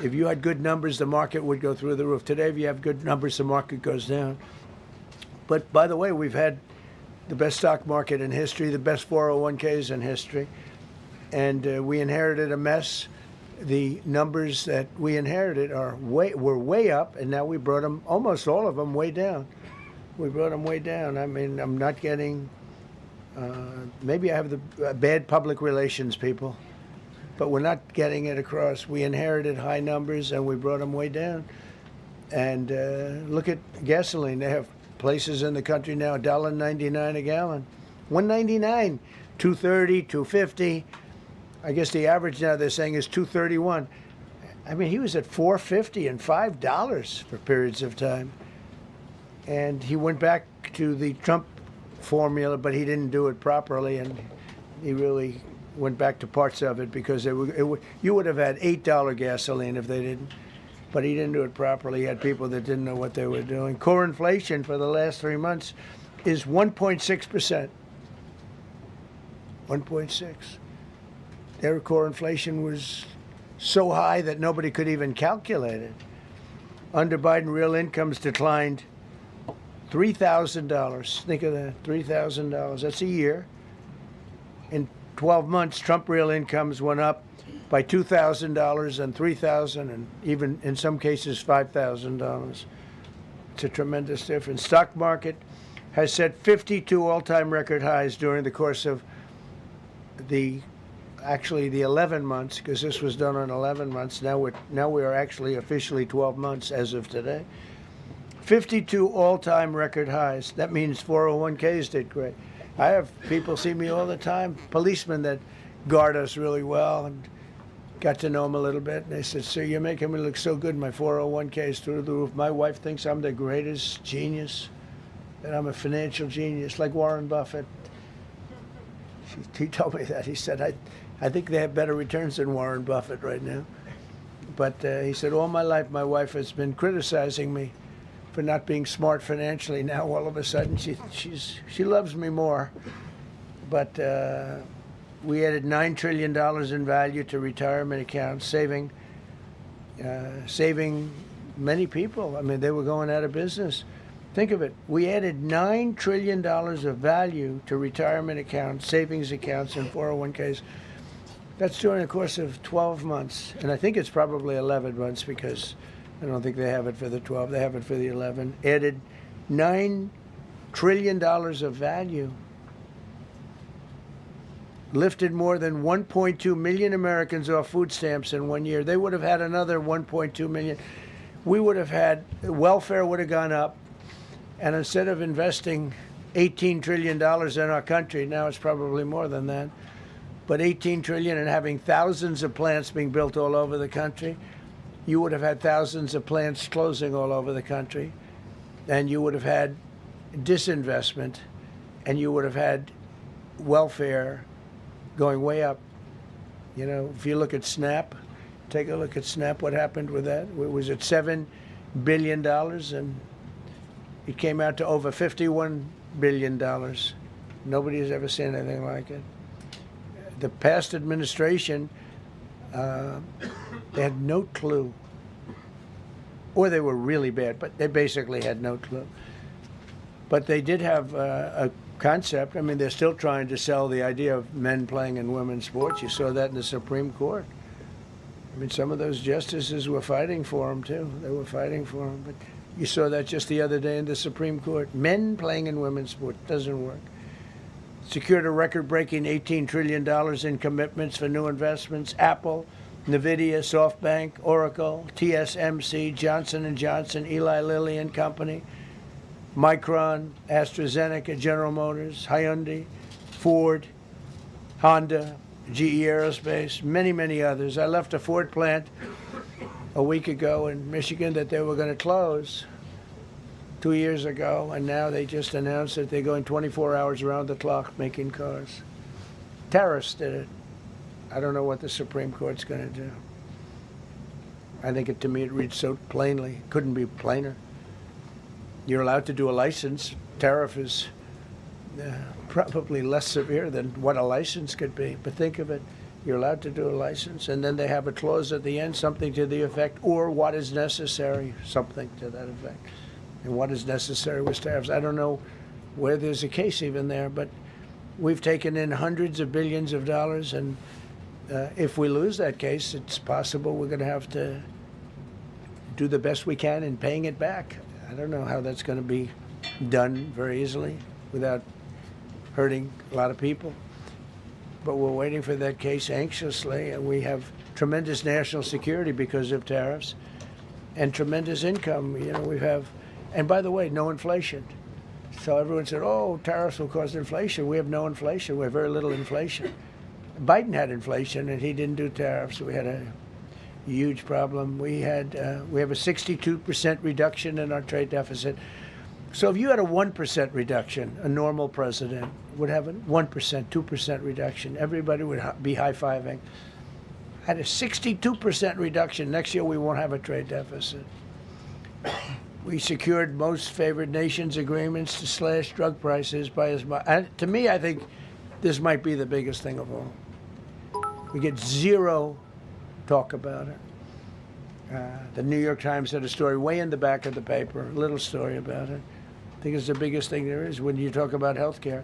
if you had good numbers, the market would go through the roof. Today, if you have good numbers, the market goes down. But by the way, we've had the best stock market in history, the best 401ks in history, and we inherited a mess. The numbers that we inherited were way up, and now we brought them, almost all of them, way down. We brought them way down. I mean, I'm not getting, maybe I have the bad public relations people, but we're not getting it across. We inherited high numbers, and we brought them way down. And look at gasoline. They have places in the country now, $1.99 a gallon. $1.99, $2.30, $2.50. I guess the average now they're saying is 231. I mean, he was at $4.50 and $5 for periods of time. And he went back to the Trump formula, but he didn't do it properly, and he really went back to parts of it because you would have had $8 gasoline if they didn't. But he didn't do it properly. He had people that didn't know what they were doing. Core inflation for the last 3 months is 1.6%. 1.6. Their core inflation was so high that nobody could even calculate it. Under Biden, real incomes declined $3,000. Think of that, $3,000. That's a year. In 12 months, Trump real incomes went up by $2,000 and $3,000 and even in some cases $5,000. It's a tremendous difference. Stock market has set 52 all-time record highs during the course of the 11 months, because this was done on 11 months. Now we are actually officially 12 months as of today. 52 all-time record highs. That means 401ks did great. I have people see me all the time, policemen that guard us really well, and got to know them a little bit. And they said, "Sir, you're making me look so good. My 401k is through the roof. My wife thinks I'm the greatest genius, that I'm a financial genius, like Warren Buffett." He told me that. He said, I think they have better returns than Warren Buffett right now. But he said, all my life my wife has been criticizing me for not being smart financially. Now all of a sudden she loves me more. But we added $9 trillion in value to retirement accounts, saving many people. I mean, they were going out of business. Think of it. We added $9 trillion of value to retirement accounts, savings accounts, and 401ks. That's during the course of 12 months. And I think it's probably 11 months because I don't think they have it for the 12. They have it for the 11. Added $9 trillion of value. Lifted more than 1.2 million Americans off food stamps in 1 year. They would have had another 1.2 million. We would have had, welfare would have gone up. And instead of investing $18 trillion in our country, now it's probably more than that, but $18 trillion and having thousands of plants being built all over the country, you would have had thousands of plants closing all over the country, and you would have had disinvestment, and you would have had welfare going way up. You know, if you look at SNAP, take a look at SNAP, what happened with that? It was at $7 billion, and it came out to over $51 billion. Nobody has ever seen anything like it. The past administration, they had no clue. Or they were really bad, but they basically had no clue. But they did have a concept. I mean, they're still trying to sell the idea of men playing in women's sports. You saw that in the Supreme Court. I mean, some of those justices were fighting for them, too. They were fighting for them. But you saw that just the other day in the Supreme Court. Men playing in women's sports doesn't work. Secured a record-breaking $18 trillion in commitments for new investments. Apple, NVIDIA, SoftBank, Oracle, TSMC, Johnson & Johnson, Eli Lilly and Company, Micron, AstraZeneca, General Motors, Hyundai, Ford, Honda, GE Aerospace, many, many others. I left a Ford plant a week ago in Michigan that they were going to close 2 years ago, and now they just announced that they're going 24 hours around the clock making cars. Tariffs did it. I don't know what the Supreme Court's going to do. I think to me it reads so plainly. Couldn't be plainer. You're allowed to do a license. Tariff is probably less severe than what a license could be. But think of it. You're allowed to do a license, and then they have a clause at the end, something to the effect, or what is necessary, something to that effect. And what is necessary was tariffs. I don't know where there's a case even there, but we've taken in hundreds of billions of dollars, and if we lose that case, it's possible we're going to have to do the best we can in paying it back. I don't know how that's going to be done very easily without hurting a lot of people. But we're waiting for that case anxiously, and we have tremendous national security because of tariffs and tremendous income. You know, we have, and by the way, no inflation. So everyone said, oh, tariffs will cause inflation. We have no inflation. We have very little inflation. Biden had inflation and he didn't do tariffs. We had a huge problem. We have a 62% reduction in our trade deficit. So if you had a 1% reduction, a normal president would have a 1%, 2% reduction. Everybody would be high-fiving. Had a 62% reduction. Next year we won't have a trade deficit. We secured most favored nations agreements to slash drug prices by as much. To me, I think this might be the biggest thing of all. We get zero talk about it. The New York Times had a story way in the back of the paper, a little story about it. I think it's the biggest thing there is when you talk about healthcare.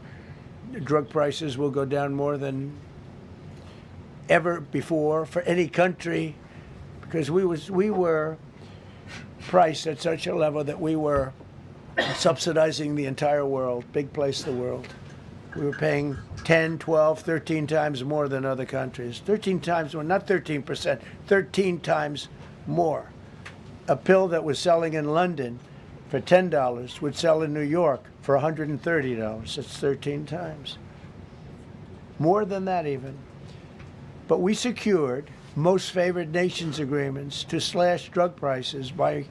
Drug prices will go down more than ever before for any country because we were priced at such a level that we were subsidizing the entire world, big place the world. We were paying 10, 12, 13 times more than other countries. 13 times more, not 13%, 13 times more. A pill that was selling in London for $10 would sell in New York for $130. That's 13 times. More than that even. But we secured most favored nations agreements to slash drug prices by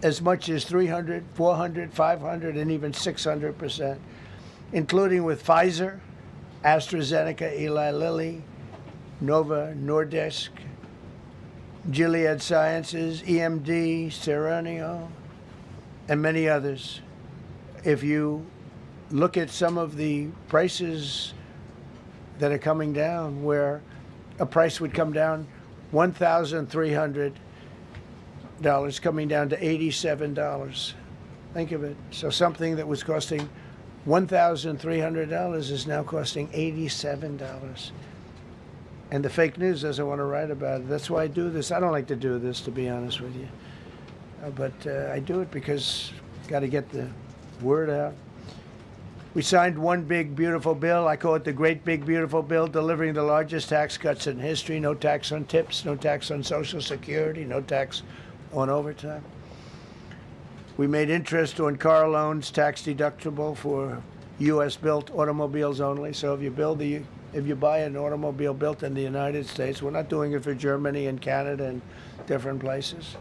as much as 300, 400, 500, and even 600%, including with Pfizer, AstraZeneca, Eli Lilly, Nova Nordisk, Gilead Sciences, EMD, Serenio, and many others. If you look at some of the prices that are coming down, where a price would come down $1,300 coming down to $87. Think of it. So something that was costing $1,300 is now costing $87. And the fake news doesn't want to write about it. That's why I do this. I don't like to do this, to be honest with you. But I do it because got to get the word out. We signed one big, beautiful bill. I call it the Great Big Beautiful Bill, delivering the largest tax cuts in history. No tax on tips, no tax on Social Security, no tax on overtime. We made interest on car loans tax deductible for U.S.-built automobiles only. So if you buy an automobile built in the United States, we're not doing it for Germany and Canada and different places.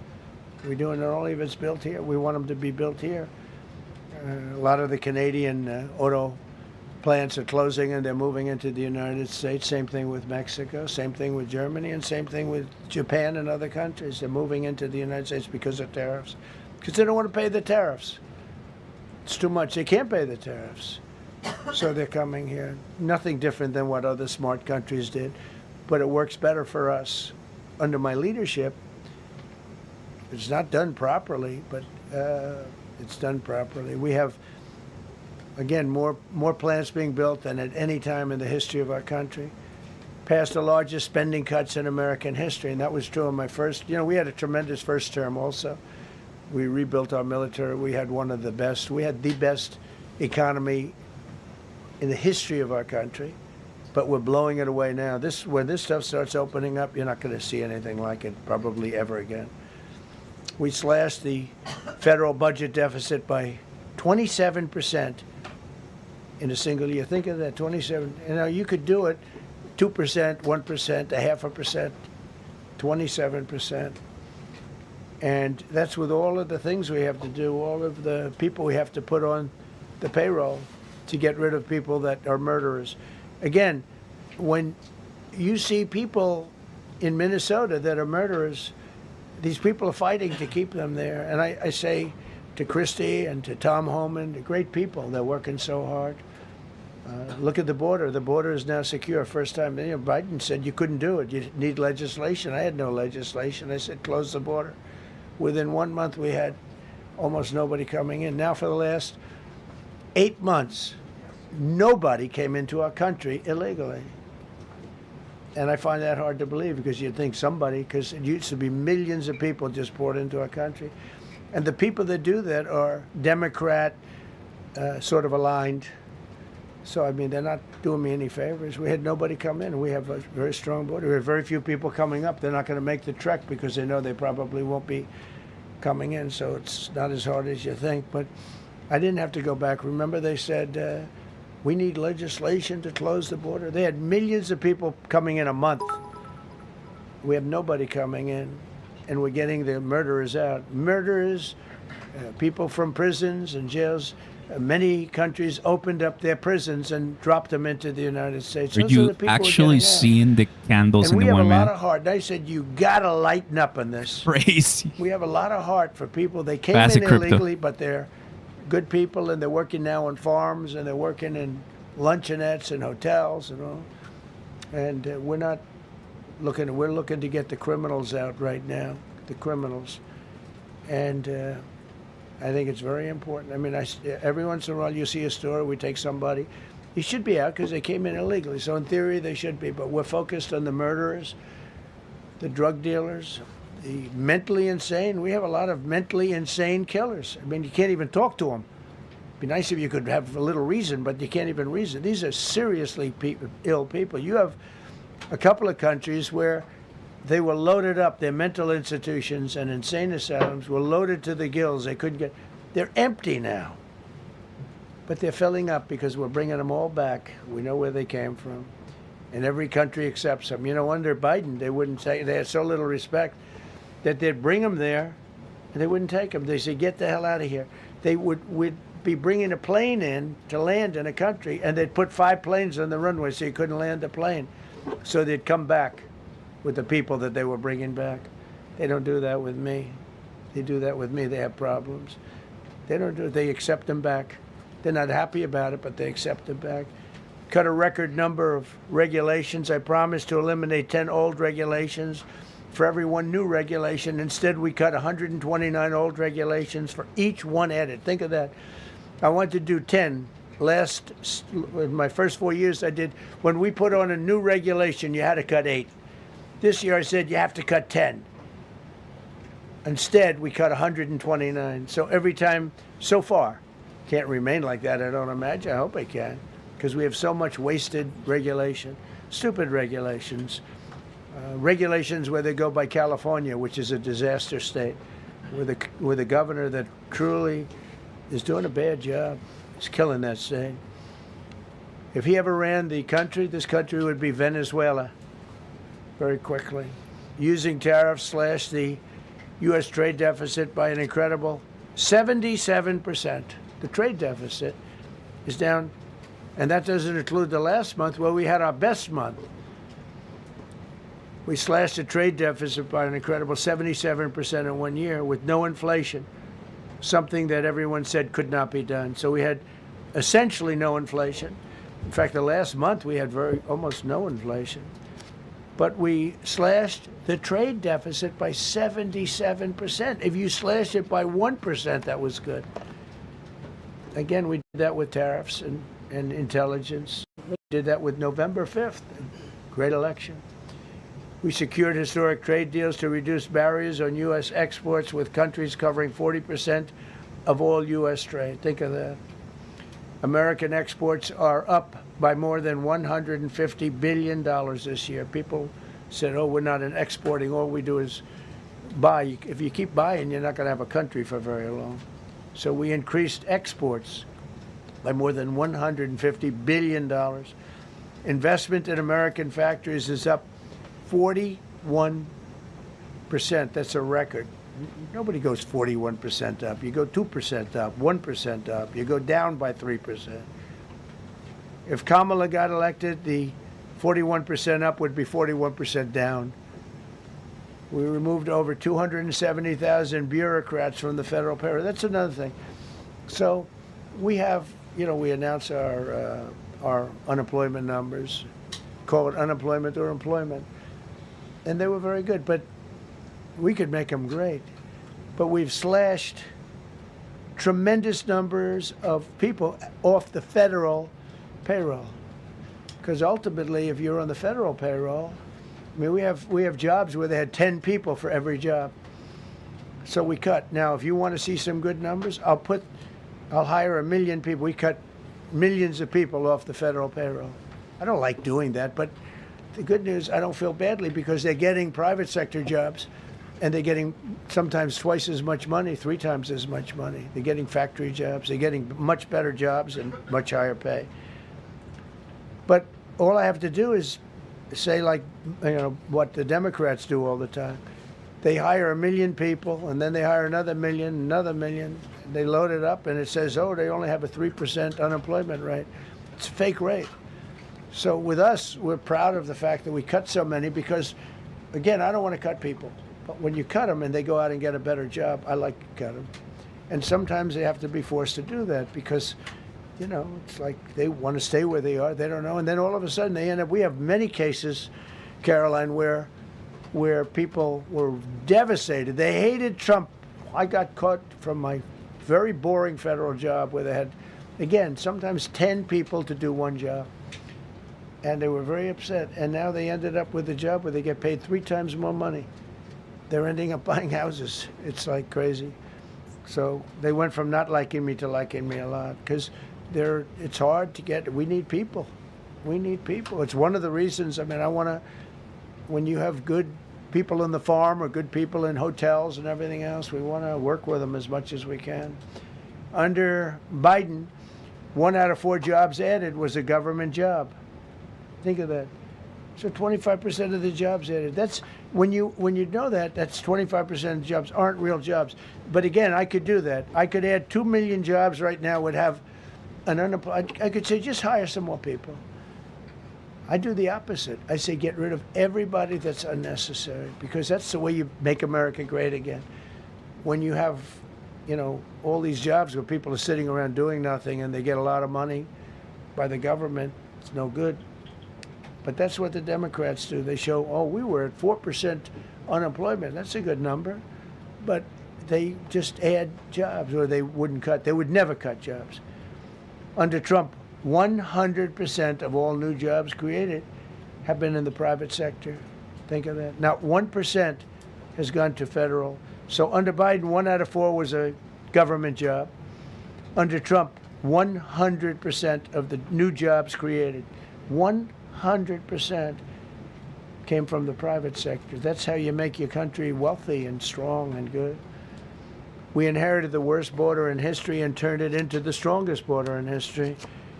We're doing it only if it's built here. We want them to be built here. A lot of the Canadian auto plants are closing and they're moving into the United States. Same thing with Mexico, same thing with Germany, and same thing with Japan and other countries. They're moving into the United States because of tariffs, because they don't want to pay the tariffs. It's too much. They can't pay the tariffs. So they're coming here. Nothing different than what other smart countries did, but it works better for us. Under my leadership, it's not done properly, but it's done properly. We have, again, more plants being built than at any time in the history of our country. Passed the largest spending cuts in American history, and that was true in my first. We had a tremendous first term also. We rebuilt our military. We had one of the best. We had the best economy in the history of our country, but we're blowing it away now. When this stuff starts opening up, you're not going to see anything like it probably ever again. We slashed the federal budget deficit by 27% in a single year. Think of that, 27. You could do it 2%, 1%, 0.5%, 27%. And that's with all of the things we have to do, all of the people we have to put on the payroll to get rid of people that are murderers. Again, when you see people in Minnesota that are murderers, these people are fighting to keep them there. And I say to Christie and to Tom Homan, they're great people. They're working so hard. Look at the border. The border is now secure. First time, Biden said you couldn't do it. You need legislation. I had no legislation. I said close the border. Within 1 month, we had almost nobody coming in. Now for the last 8 months, nobody came into our country illegally. And I find that hard to believe because you'd think somebody, because it used to be millions of people just poured into our country. And the people that do that are Democrat sort of aligned. So, they're not doing me any favors. We had nobody come in. We have a very strong border. We have very few people coming up. They're not going to make the trek because they know they probably won't be coming in. So it's not as hard as you think. But I didn't have to go back. Remember they said We need legislation to close the border. They had millions of people coming in a month. We have nobody coming in, and we're getting the murderers out. Murderers, people from prisons and jails. Many countries opened up their prisons and dropped them into the United States. Are Those you the people we're actually getting out. seeing the candles And in we the have a one lot man? of heart. And I said, you gotta lighten up on this. Crazy. We have a lot of heart for people. They came Classic in crypto. illegally, but they're good people, and they're working now on farms, and they're working in luncheonettes and hotels and all. And we're not looking. We're looking to get the criminals out right now. The criminals, and I think it's very important. I mean, every once in a while you see a story, we take somebody. He should be out because they came in illegally. So in theory they should be, but we're focused on the murderers, the drug dealers, the mentally insane. We have a lot of mentally insane killers. I mean, you can't even talk to them. It'd be nice if you could have a little reason, but you can't even reason. These are seriously ill people. You have a couple of countries where they were loaded up. Their mental institutions and insane asylums were loaded to the gills. They couldn't get. They're empty now. But they're filling up because we're bringing them all back. We know where they came from. And every country accepts them. You know, under Biden, they wouldn't take. They had so little respect that they'd bring them there, and they wouldn't take them. They say, get the hell out of here. They would be bringing a plane in to land in a country, and they'd put 5 planes on the runway so you couldn't land the plane. So they'd come back with the people that they were bringing back. They don't do that with me. They do that with me. They have problems. They don't do it. They accept them back. They're not happy about it, but they accept them back. Cut a record number of regulations. I promised to eliminate 10 old regulations for every one new regulation. Instead, we cut 129 old regulations for each one added. Think of that. I wanted to do 10. In my first 4 years, I did. When we put on a new regulation, you had to cut 8. This year, I said you have to cut 10. Instead, we cut 129. So every time, so far, can't remain like that, I don't imagine. I hope I can, because we have so much wasted regulation, stupid regulations. Regulations where they go by California, which is a disaster state, with a governor that truly is doing a bad job. He's killing that state. If he ever ran the country, this country would be Venezuela very quickly. Using tariffs slashed the U.S. trade deficit by an incredible 77%. The trade deficit is down, and that doesn't include the last month where we had our best month. We slashed the trade deficit by an incredible 77% in 1 year with no inflation, something that everyone said could not be done. So we had essentially no inflation. In fact, the last month we had almost no inflation. But we slashed the trade deficit by 77%. If you slashed it by 1%, that was good. Again, we did that with tariffs and intelligence. We did that with November 5th, great election. We secured historic trade deals to reduce barriers on U.S. exports with countries covering 40% of all U.S. trade. Think of that. American exports are up by more than $150 billion this year. People said, oh, we're not exporting. All we do is buy. If you keep buying, you're not going to have a country for very long. So we increased exports by more than $150 billion. Investment in American factories is up 41%. That's a record. Nobody goes 41% up. You go 2% up, 1% up. You go down by 3%. If Kamala got elected, the 41% up would be 41% down. We removed over 270,000 bureaucrats from the federal payroll. That's another thing. So we have, we announce our unemployment numbers, call it unemployment or employment. And they were very good, but we could make them great. But we've slashed tremendous numbers of people off the federal payroll. Because ultimately, if you're on the federal payroll, I mean, we have jobs where they had 10 people for every job. So we cut. Now, if you want to see some good numbers, I'll hire 1 million people. We cut millions of people off the federal payroll. I don't like doing that, but the good news, I don't feel badly because they're getting private sector jobs and they're getting sometimes twice as much money, 3 times as much money. They're getting factory jobs. They're getting much better jobs and much higher pay. But all I have to do is say, like, what the Democrats do all the time. They hire 1 million people, and then they hire another million. They load it up, and it says, oh, they only have a 3% unemployment rate. It's a fake rate. So with us, we're proud of the fact that we cut so many because, again, I don't want to cut people. But when you cut them and they go out and get a better job, I like to cut them. And sometimes they have to be forced to do that because, it's like they want to stay where they are. They don't know. And then all of a sudden they end up, we have many cases, Caroline, where people were devastated. They hated Trump. I got caught from my very boring federal job where they had, again, sometimes 10 people to do one job. And they were very upset. And now they ended up with a job where they get paid 3 times more money. They're ending up buying houses. It's like crazy. So they went from not liking me to liking me a lot because it's hard to get. We need people. We need people. It's one of the reasons. I mean, I want to, when you have good people on the farm or good people in hotels and everything else, we want to work with them as much as we can. Under Biden, 1 out of 4 jobs added was a government job. Think of that. So 25% of the jobs added. That's when you know that, that's 25% of the jobs aren't real jobs. But again, I could do that. I could add 2 million jobs right now, would have an unemployed. I could say just hire some more people. I do the opposite. I say get rid of everybody that's unnecessary because that's the way you make America great again. When you have, all these jobs where people are sitting around doing nothing and they get a lot of money by the government, it's no good. But that's what the Democrats do. They show, oh, we were at 4% unemployment. That's a good number. But they just add jobs, or they wouldn't cut. They would never cut jobs. Under Trump, 100% of all new jobs created have been in the private sector. Think of that. Not 1% has gone to federal. So under Biden, 1 out of 4 was a government job. Under Trump, 100% of the new jobs created, 100% came from the private sector. That's how you make your country wealthy and strong and good. We inherited the worst border in history and turned it into the strongest border in history.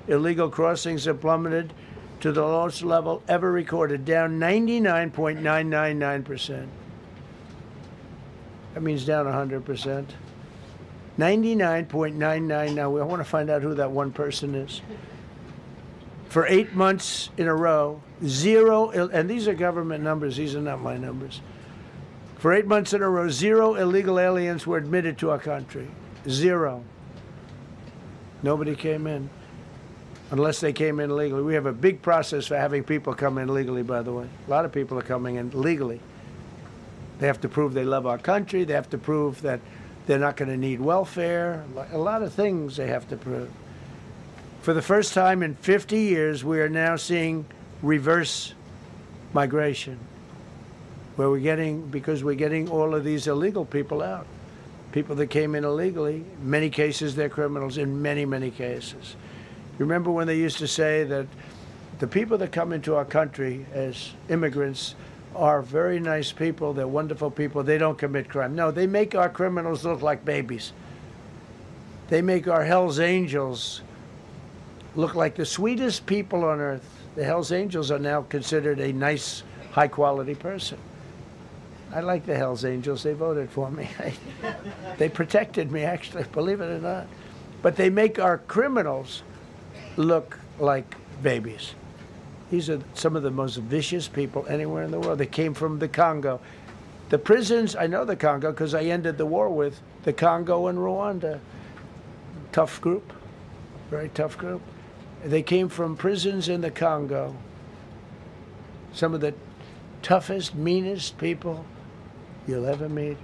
Illegal crossings have plummeted to the lowest level ever recorded, down 99.999%. That means down 100%. 99.99. Now, I want to find out who that one person is. For 8 months in a row, 0, and these are government numbers, these are not my numbers. For 8 months in a row, 0 illegal aliens were admitted to our country. 0. Nobody came in, unless they came in legally. We have a big process for having people come in legally, by the way. A lot of people are coming in legally. They have to prove they love our country. They have to prove that they're not going to need welfare. A lot of things they have to prove. For the first time in 50 years, we are now seeing reverse migration, where because we're getting all of these illegal people out. People that came in illegally, in many cases they're criminals, in many, many cases. Remember when they used to say that the people that come into our country as immigrants are very nice people, they're wonderful people, they don't commit crime. No, they make our criminals look like babies. They make our Hell's Angels look like the sweetest people on earth. The Hell's Angels are now considered a nice, high-quality person. I like the Hell's Angels. They voted for me. They protected me, actually, believe it or not. But they make our criminals look like babies. These are some of the most vicious people anywhere in the world. They came from the Congo. The prisons, I know the Congo because I ended the war with the Congo and Rwanda. Tough group, very tough group. They came from prisons in the Congo. Some of the toughest, meanest people you'll ever meet.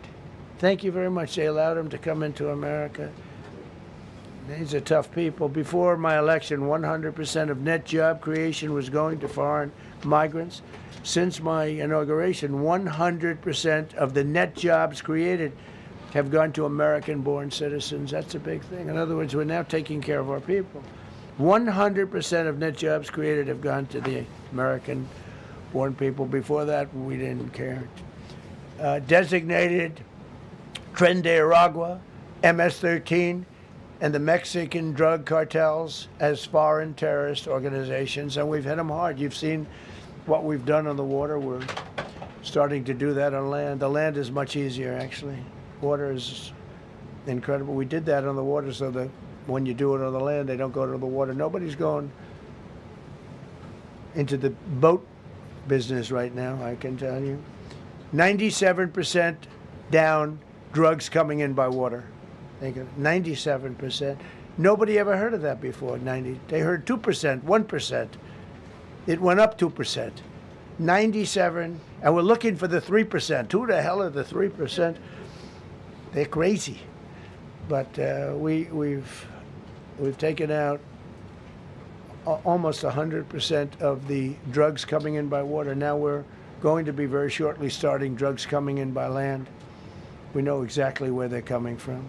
Thank you very much. They allowed them to come into America. These are tough people. Before my election, 100% of net job creation was going to foreign migrants. Since my inauguration, 100% of the net jobs created have gone to American-born citizens. That's a big thing. In other words, we're now taking care of our people. 100% of net jobs created have gone to the American-born people. Before that, we didn't care. Designated Tren de Aragua, MS-13, and the Mexican drug cartels as foreign terrorist organizations, and we've hit them hard. You've seen what we've done on the water. We're starting to do that on land. The land is much easier, actually. Water is incredible. We did that on the water so that when you do it on the land, they don't go to the water. Nobody's going into the boat business right now, I can tell you. 97% down drugs coming in by water. Think of it, 97%. Nobody ever heard of that before. They heard 2%, 1%. It went up 2%. 97, and we're looking for the 3%. Who the hell are the 3%? They're crazy. But we've taken out almost 100% of the drugs coming in by water. Now we're going to be very shortly starting drugs coming in by land. We know exactly where they're coming from.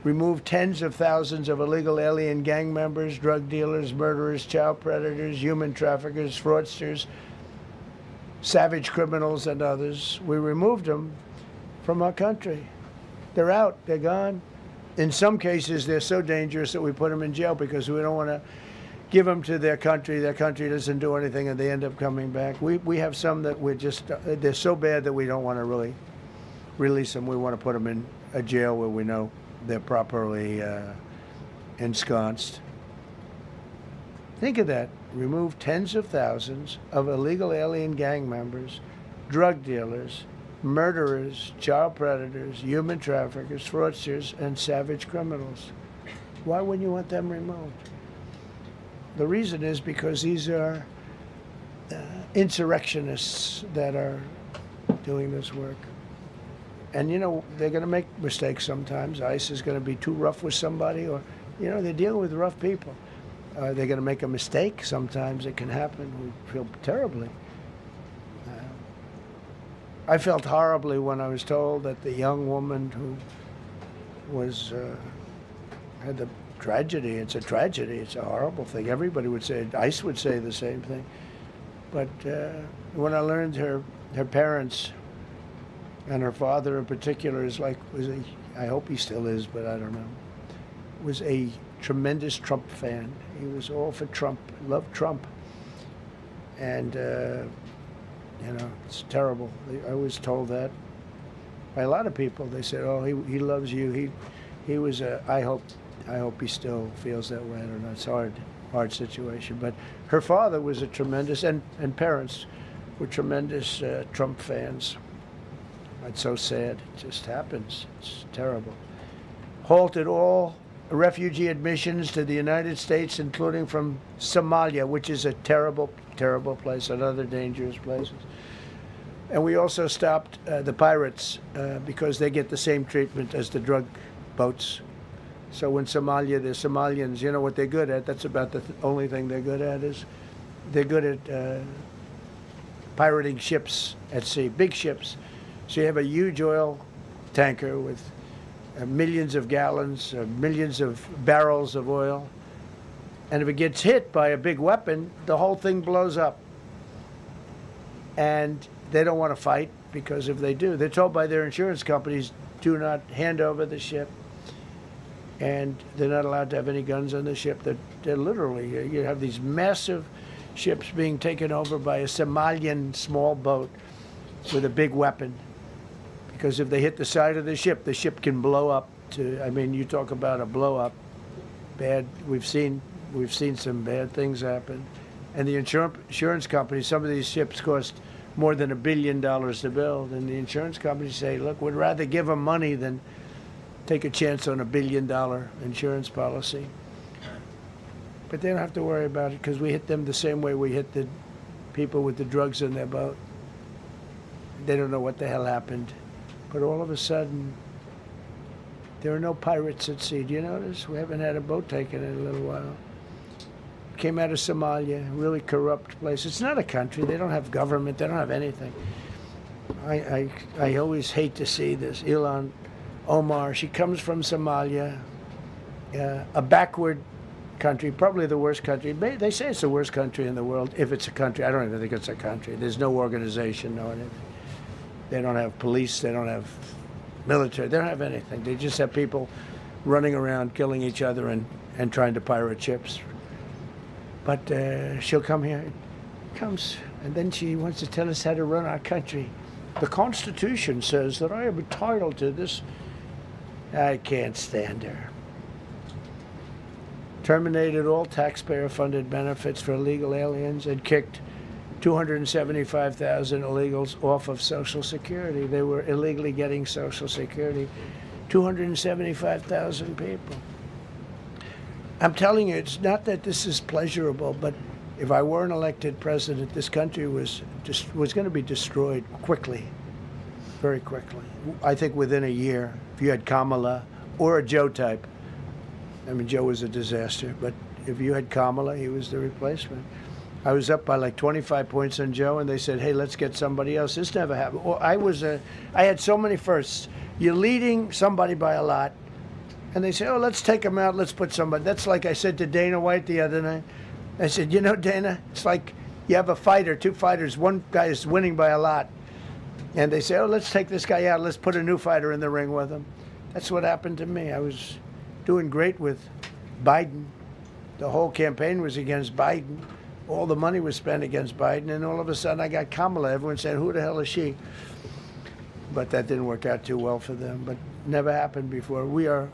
Remove tens of thousands of illegal alien gang members, drug dealers, murderers, child predators, human traffickers, fraudsters, savage criminals, and others. We removed them from our country. They're out. They're gone. In some cases, they're so dangerous that we put them in jail because we don't want to give them to their country. Their country doesn't do anything, and they end up coming back. We have some that we're just, they're so bad that we don't want to really release them. We want to put them in a jail where we know they're properly ensconced. Think of that. Remove tens of thousands of illegal alien gang members, drug dealers, murderers, child predators, human traffickers, fraudsters, and savage criminals. Why wouldn't you want them removed? The reason is because these are insurrectionists that are doing this work. And, you know, they're going to make mistakes sometimes. ICE is going to be too rough with somebody, or, you know, they're dealing with rough people. They're going to make a mistake. Sometimes it can happen. We feel terribly. I felt horribly when I was told that the young woman who was had the tragedy. It's a tragedy. It's a horrible thing. Everybody would say, ICE would say the same thing. But when I learned her parents and her father in particular I hope he still is, but I don't know, was a tremendous Trump fan. He was all for Trump, loved Trump. And, you know, it's terrible. I was told that by a lot of people. They said, oh, he loves you. He was I hope he still feels that way. I don't know. It's a hard situation. But her father was a tremendous, and parents were tremendous Trump fans. It's so sad. It just happens. It's terrible. Halted all refugee admissions to the United States, including from Somalia, which is a terrible, terrible place, and other dangerous places. And we also stopped the pirates because they get the same treatment as the drug boats. So when Somalia, the Somalians, you know what they're good at? That's about the only thing they're good at is they're good at pirating ships at sea, big ships. So you have a huge oil tanker with millions of gallons, millions of barrels of oil. And if it gets hit by a big weapon, the whole thing blows up. And they don't want to fight, because if they do, they're told by their insurance companies, do not hand over the ship. And they're not allowed to have any guns on the ship. They're literally, you have these massive ships being taken over by a Somalian small boat with a big weapon. Because if they hit the side of the ship can blow up to, I mean, you talk about a blow up. Bad, we've seen some bad things happen. And the insurance companies, some of these ships cost more than $1 billion to build. And the insurance companies say, look, we'd rather give them money than take a chance on $1 billion insurance policy. But they don't have to worry about it, because we hit them the same way we hit the people with the drugs in their boat. They don't know what the hell happened. But all of a sudden, there are no pirates at sea. Do you notice? We haven't had a boat taken in a little while. Came out of Somalia, really corrupt place. It's not a country. They don't have government. They don't have anything. I always hate to see this. Ilhan Omar, she comes from Somalia, a backward country, probably the worst country. They say it's the worst country in the world, if it's a country. I don't even think it's a country. There's no organization, no anything. They don't have police. They don't have military. They don't have anything. They just have people running around killing each other and trying to pirate ships. But she'll come here. Comes, and then she wants to tell us how to run our country. The Constitution says that I am entitled to this. I can't stand her. Terminated all taxpayer-funded benefits for illegal aliens and kicked 275,000 illegals off of Social Security. They were illegally getting Social Security. 275,000 people. I'm telling you, it's not that this is pleasurable, but if I were an elected president, this country was going to be destroyed quickly, very quickly. I think within a year, if you had Kamala or a Joe type. I mean, Joe was a disaster, but if you had Kamala, he was the replacement. I was up by like 25 points on Joe, and they said, hey, let's get somebody else. This never happened. Well, I had so many firsts. You're leading somebody by a lot, and they say, oh, let's take him out, let's put somebody. That's like I said to Dana White the other night. I said, you know, Dana, it's like you have a fighter, two fighters, one guy is winning by a lot. And they say, oh, let's take this guy out, let's put a new fighter in the ring with him. That's what happened to me. I was doing great with Biden. The whole campaign was against Biden. All the money was spent against Biden, and all of a sudden I got Kamala. Everyone said, who the hell is she? But that didn't work out too well for them, but never happened before. We are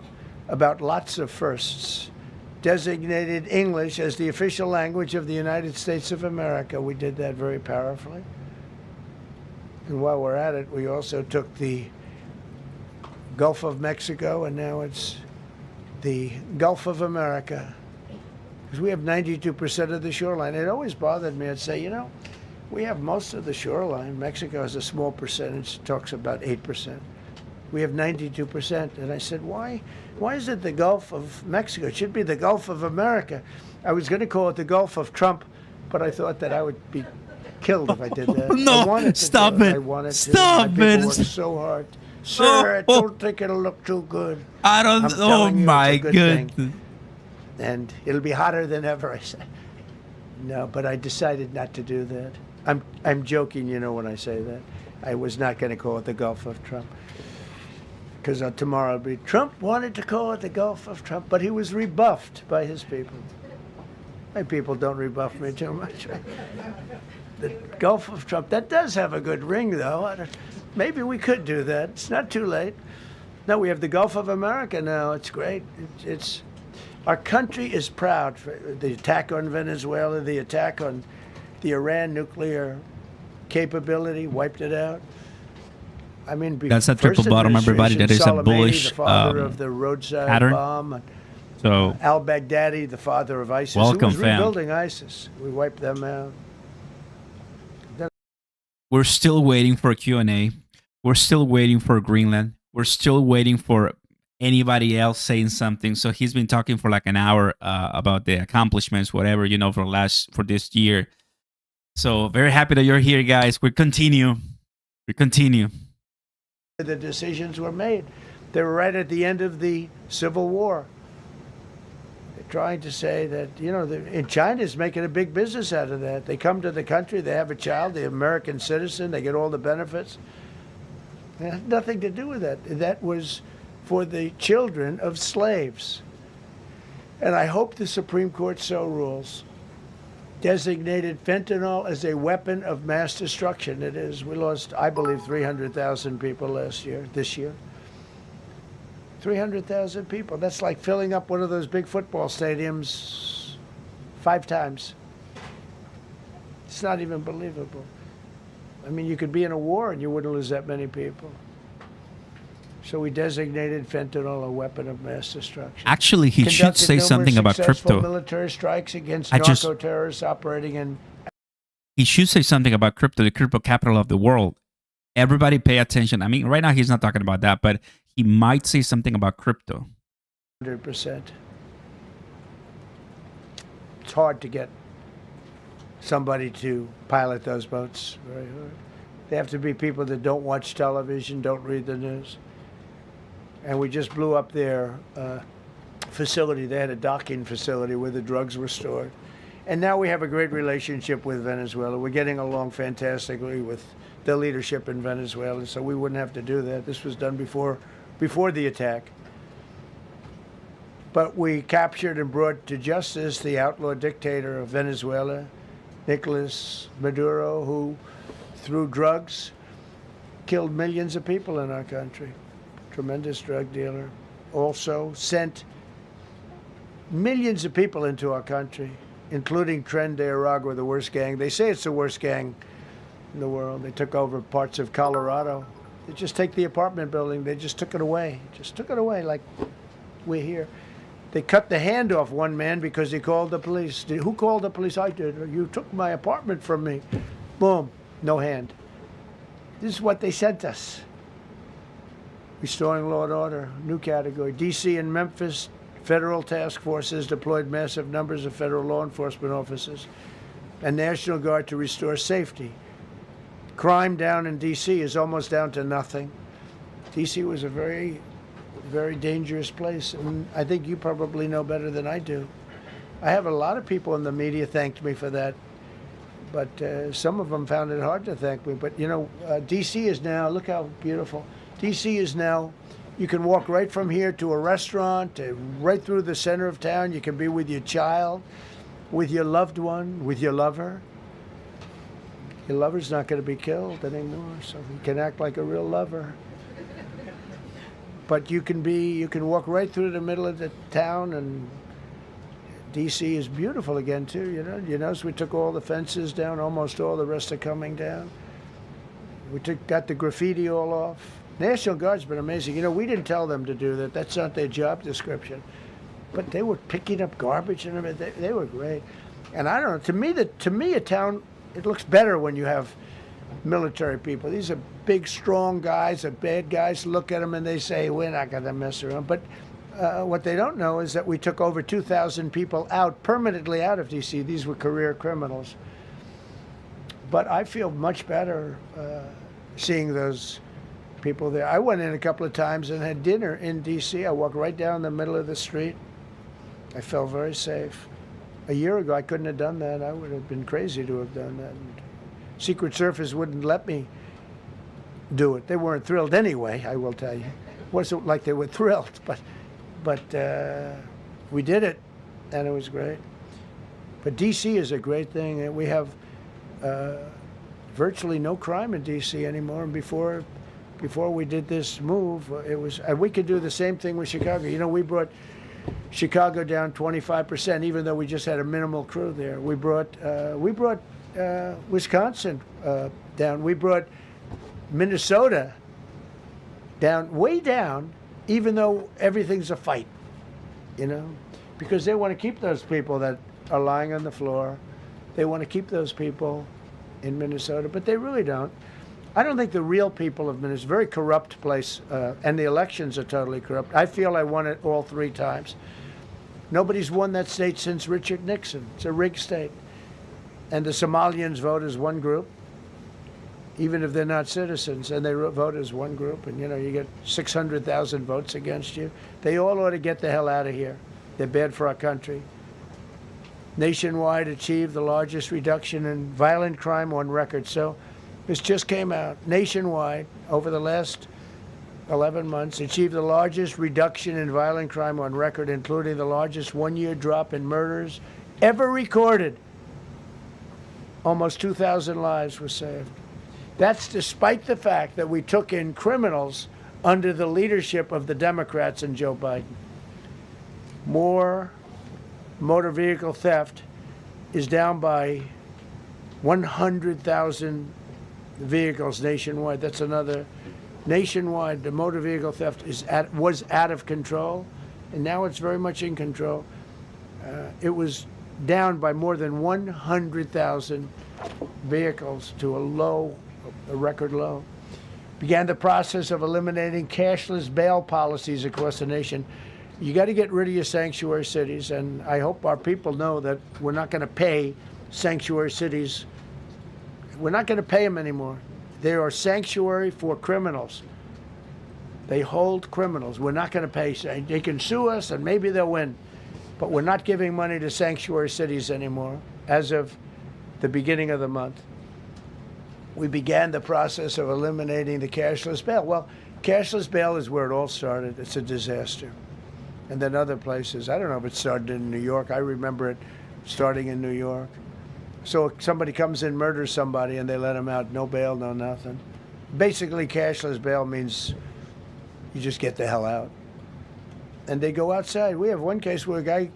about lots of firsts. Designated English as the official language of the United States of America. We did that very powerfully. And while we're at it, we also took the Gulf of Mexico, and now it's the Gulf of America. Because we have 92% of the shoreline. It always bothered me. I'd say, you know, we have most of the shoreline. Mexico has a small percentage, talks about 8%. We have 92%. And I said, why is it the Gulf of Mexico? It should be the Gulf of America. I was going to call it the Gulf of Trump, but I thought that I would be killed if I did that. No, stop it. I wanted Stop to. My it. people worked so hard. Sir, I don't think it'll look too good. I don't. I'm Oh telling you, my it's a good goodness. thing. And it'll be hotter than ever, I said. No, but I decided not to do that. I'm joking, you know, when I say that. I was not going to call it the Gulf of Trump. Because tomorrow it'll be, Trump wanted to call it the Gulf of Trump, but he was rebuffed by his people. My people don't rebuff me too much. The Gulf of Trump, that does have a good ring, though. Maybe we could do that. It's not too late. No, we have the Gulf of America now. It's great. It's our country is proud for the attack on Venezuela, the attack on the Iran nuclear capability, wiped it out. I mean, that's a triple bottom, everybody. That is a bullish the father of the roadside pattern. bomb. So al-Baghdadi, the father of ISIS, welcome, who was rebuilding ISIS. We wiped them out. We're still waiting for Q&A. We're still waiting for Greenland. We're still waiting for anybody else saying something. So he's been talking for like an hour about the accomplishments, whatever, you know, for this year. So very happy that you're here, guys. We continue. The decisions were made. They were right at the end of the Civil War. They're trying to say that, you know, in China's making a big business out of that. They come to the country, they have a child, the American citizen, they get all the benefits. It had nothing to do with that. That was for the children of slaves. And I hope the Supreme Court so rules. Designated fentanyl as a weapon of mass destruction. It is. We lost, I believe, 300,000 people this year. 300,000 people. That's like filling up one of those big football stadiums 5 times. It's not even believable. I mean, you could be in a war and you wouldn't lose that many people. So we designated fentanyl a weapon of mass destruction. Actually, he should say something about crypto. Military strikes against narco-terrorists operating in. He should say something about crypto, the crypto capital of the world. Everybody pay attention. I mean, right now he's not talking about that, but he might say something about crypto. 100%. It's hard to get somebody to pilot those boats. Very hard. They have to be people that don't watch television, don't read the news. And we just blew up their facility. They had a docking facility where the drugs were stored. And now we have a great relationship with Venezuela. We're getting along fantastically with the leadership in Venezuela, so we wouldn't have to do that. This was done before the attack. But we captured and brought to justice the outlaw dictator of Venezuela, Nicolas Maduro, who, through drugs, killed millions of people in our country. Tremendous drug dealer. Also sent millions of people into our country, including Tren de Aragua, the worst gang. They say it's the worst gang in the world. They took over parts of Colorado. They just take the apartment building. They just took it away. Just took it away like we're here. They cut the hand off one man because he called the police. Who called the police? I did. You took my apartment from me. Boom, no hand. This is what they sent us. Restoring law and order, new category. D.C. and Memphis, federal task forces deployed massive numbers of federal law enforcement officers and National Guard to restore safety. Crime down in D.C. is almost down to nothing. D.C. was a very, very dangerous place, and I think you probably know better than I do. I have a lot of people in the media thanked me for that, but some of them found it hard to thank me. But, you know, D.C. is now, look how beautiful. D.C. is now, you can walk right from here to a restaurant, right through the center of town. You can be with your child, with your loved one, with your lover. Your lover's not going to be killed anymore, so you can act like a real lover. But you can walk right through the middle of the town, and D.C. is beautiful again too. You notice we took all the fences down, almost all. The rest are coming down. We got the graffiti all off. National Guard's been amazing. You know, we didn't tell them to do that. That's not their job description. But they were picking up garbage and everything. They were great. And I don't know. To me, a town, it looks better when you have military people. These are big, strong guys, are bad guys. Look at them and they say, we're not going to mess around. But what they don't know is that we took over 2,000 people out, permanently out of D.C. These were career criminals. But I feel much better seeing those people there. I went in a couple of times and had dinner in D.C. I walked right down the middle of the street. I felt very safe. A year ago, I couldn't have done that. I would have been crazy to have done that. And Secret Service wouldn't let me do it. They weren't thrilled anyway, I will tell you. It wasn't like they were thrilled, but we did it, and it was great. But D.C. is a great thing, and we have virtually no crime in D.C. anymore. And before we did this move, it was we could do the same thing with Chicago. You know, we brought Chicago down 25%, even though we just had a minimal crew there. We brought Wisconsin down. We brought Minnesota down, way down, even though everything's a fight, you know, because they want to keep those people that are lying on the floor. They want to keep those people in Minnesota, but they really don't. I don't think the real people of Minnesota, it's a very corrupt place, and the elections are totally corrupt. I feel I won it all 3 times. Nobody's won that state since Richard Nixon. It's a rigged state. And the Somalians vote as one group, even if they're not citizens, and they vote as one group, and you know, you get 600,000 votes against you. They all ought to get the hell out of here. They're bad for our country. Nationwide achieved the largest reduction in violent crime on record. So this just came out. Nationwide, over the last 11 months, achieved the largest reduction in violent crime on record, including the largest one-year drop in murders ever recorded. Almost 2,000 lives were saved. That's despite the fact that we took in criminals under the leadership of the Democrats and Joe Biden. More motor vehicle theft is down by 100,000 vehicles nationwide. That's another. Nationwide, the motor vehicle theft was out of control, and now it's very much in control. It was down by more than 100,000 vehicles to a record low. Began the process of eliminating cashless bail policies across the nation. You got to get rid of your sanctuary cities, and I hope our people know that we're not going to pay sanctuary cities. We're not going to pay them anymore. They are sanctuary for criminals. They hold criminals. We're not going to pay. They can sue us, and maybe they'll win. But we're not giving money to sanctuary cities anymore as of the beginning of the month. We began the process of eliminating the cashless bail. Well, cashless bail is where it all started. It's a disaster. And then other places. I don't know if it started in New York. I remember it starting in New York. So if somebody comes in, murders somebody, and they let them out, no bail, no nothing. Basically, cashless bail means you just get the hell out. And they go outside. We have one case where a guy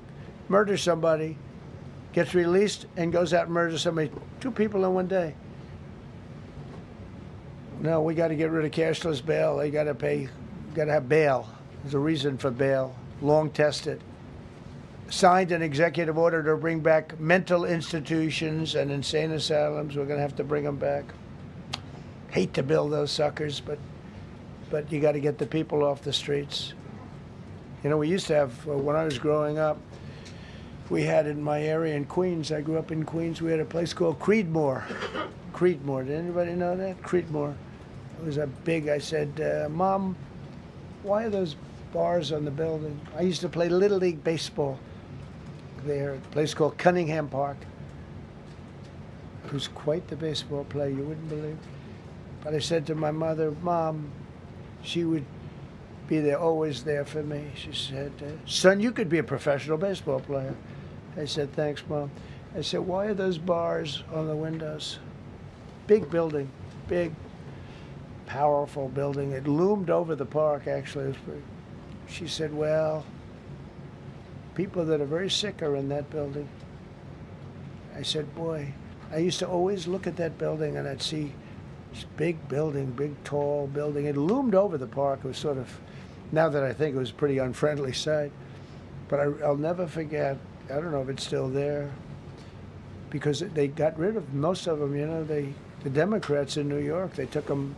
murders somebody, gets released, and goes out and murders somebody. 2 people in one day. No, we got to get rid of cashless bail. They got to pay, got to have bail. There's a reason for bail. Long tested. Signed an executive order to bring back mental institutions and insane asylums. We're going to have to bring them back. Hate to build those suckers, but you got to get the people off the streets. You know, we used to have, when I was growing up, we had in my area in Queens, I grew up in Queens, we had a place called Creedmoor. Creedmoor, did anybody know that? Creedmoor. It was a big, I said, Mom, why are those bars on the building? I used to play Little League baseball there at a place called Cunningham Park. Who's quite the baseball player, you wouldn't believe. But I said to my mother, Mom, she would be there, always there for me. She said, son, you could be a professional baseball player. I said, thanks, Mom. I said, why are those bars on the windows? Big building, big, powerful building. It loomed over the park, actually. It was pretty. She said, well, people that are very sick are in that building. I said, boy, I used to always look at that building and I'd see this big building, big, tall building. It loomed over the park. It was sort of, now that I think it was a pretty unfriendly sight. But I'll never forget, I don't know if it's still there, because they got rid of most of them, you know, the Democrats in New York, they took them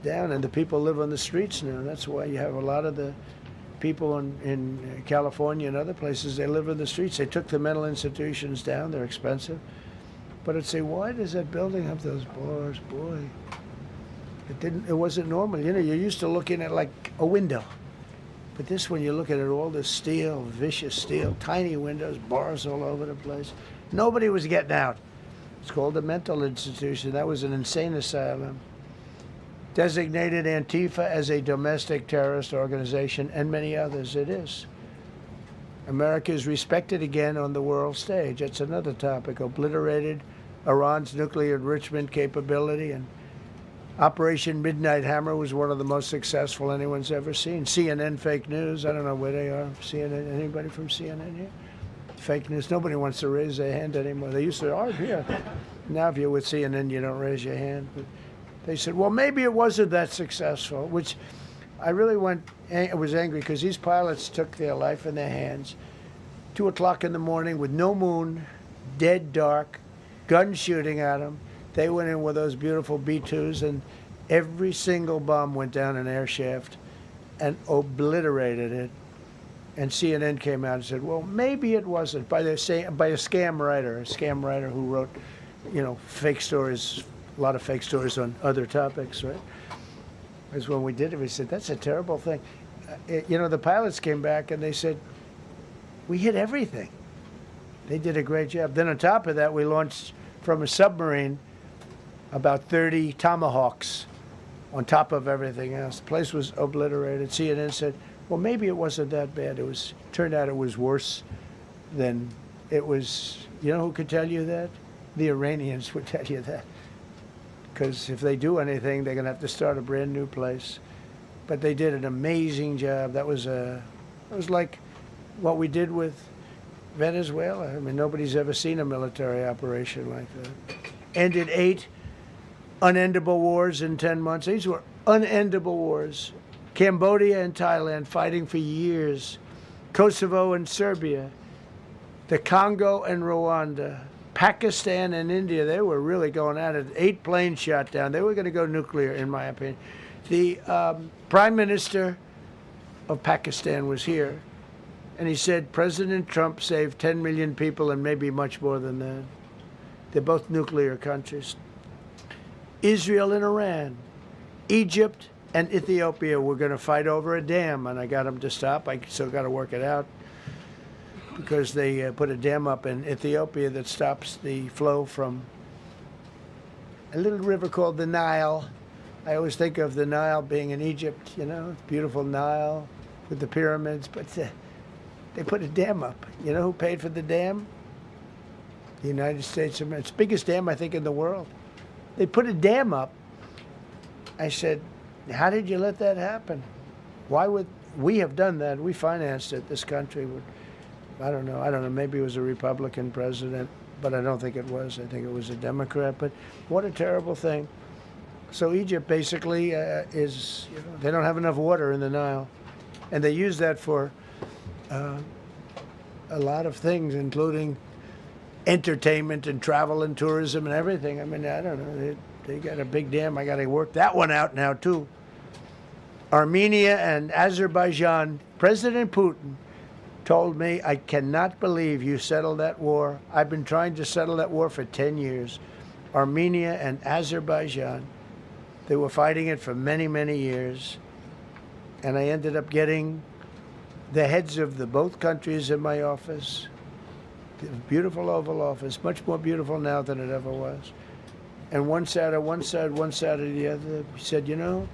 down, and the people live on the streets now. That's why you have a lot of the people in California and other places, they live in the streets. They took the mental institutions down. They're expensive. But I'd say, why does that building have those bars? Boy, it wasn't normal. You know, you're used to looking at like a window. But this one, you're looking at all this steel, vicious steel, tiny windows, bars all over the place. Nobody was getting out. It's called a mental institution. That was an insane asylum. Designated Antifa as a domestic terrorist organization, and many others. It is. America is respected again on the world stage. That's another topic. Obliterated Iran's nuclear enrichment capability, and Operation Midnight Hammer was one of the most successful anyone's ever seen. CNN fake news. I don't know where they are. CNN. Anybody from CNN here? Fake news. Nobody wants to raise their hand anymore. They used to argue here. Now, if you're with CNN, you don't raise your hand. But they said, well, maybe it wasn't that successful, which I really was angry because these pilots took their life in their hands. 2 o'clock in the morning with no moon, dead dark, guns shooting at them. They went in with those beautiful B-2s, and every single bomb went down an air shaft and obliterated it. And CNN came out and said, well, maybe it wasn't, by a scam writer who wrote, you know, fake stories, a lot of fake stories on other topics, right? Because when we did it, we said, that's a terrible thing. You know, the pilots came back and they said, we hit everything. They did a great job. Then on top of that, we launched from a submarine about 30 Tomahawks on top of everything else. The place was obliterated. CNN said, well, maybe it wasn't that bad. Turned out it was worse than it was. You know who could tell you that? The Iranians would tell you that. Because if they do anything, they're going to have to start a brand new place. But they did an amazing job. It was like what we did with Venezuela. I mean, nobody's ever seen a military operation like that. Ended 8 unendable wars in 10 months. These were unendable wars. Cambodia and Thailand fighting for years. Kosovo and Serbia. The Congo and Rwanda. Pakistan and India, they were really going at it. 8 planes shot down. They were going to go nuclear, in my opinion. The Prime Minister of Pakistan was here, and he said President Trump saved 10 million people and maybe much more than that. They're both nuclear countries. Israel and Iran. Egypt and Ethiopia were going to fight over a dam, and I got them to stop. I still got to work it out, because they put a dam up in Ethiopia that stops the flow from a little river called the Nile. I always think of the Nile being in Egypt, you know, beautiful Nile with the pyramids, but They put a dam up. You know who paid for the dam? The United States of America. It's the biggest dam, I think, in the world. They put a dam up. I said, how did you let that happen? Why would we have done that? We financed it. This country would, I don't know. Maybe it was a Republican president, but I don't think it was. I think it was a Democrat. But what a terrible thing. So Egypt basically is, they don't have enough water in the Nile. And they use that for a lot of things, including entertainment and travel and tourism and everything. I mean, I don't know. They got a big dam. I got to work that one out now, too. Armenia and Azerbaijan, President Putin told me, I cannot believe you settled that war. I've been trying to settle that war for 10 years. Armenia and Azerbaijan, they were fighting it for many, many years. And I ended up getting the heads of the both countries in my office. The beautiful Oval Office, much more beautiful now than it ever was. And one sat on one side, one sat on the other. He said, you know,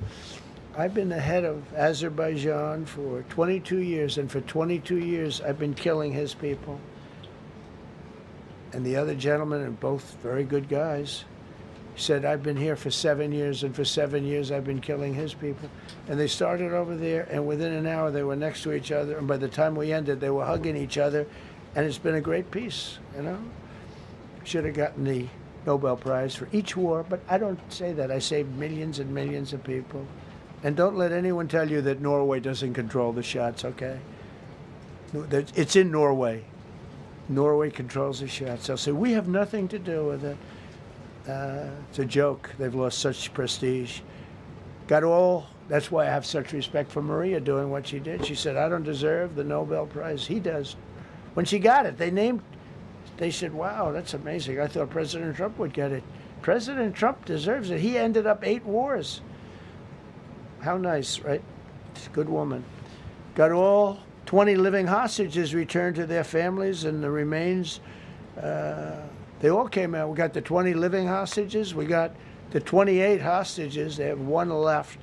I've been the head of Azerbaijan for 22 years, and for 22 years I've been killing his people. And the other gentleman, and both very good guys, said, I've been here for 7 years, and for 7 years I've been killing his people. And they started over there, and within an hour they were next to each other, and by the time we ended, they were hugging each other, and it's been a great peace, you know? Should have gotten the Nobel Prize for each war, but I don't say that. I say millions and millions of people. And don't let anyone tell you that Norway doesn't control the shots, okay? It's in Norway. Norway controls the shots. They'll say, we have nothing to do with it. It's a joke. They've lost such prestige. That's why I have such respect for Maria doing what she did. She said, I don't deserve the Nobel Prize. He does. When she got it, they said, wow, that's amazing. I thought President Trump would get it. President Trump deserves it. He ended up 8 wars. How nice, right? It's a good woman. Got all 20 living hostages returned to their families, and the remains, they all came out. We got the 20 living hostages. We got the 28 hostages. They have 1 left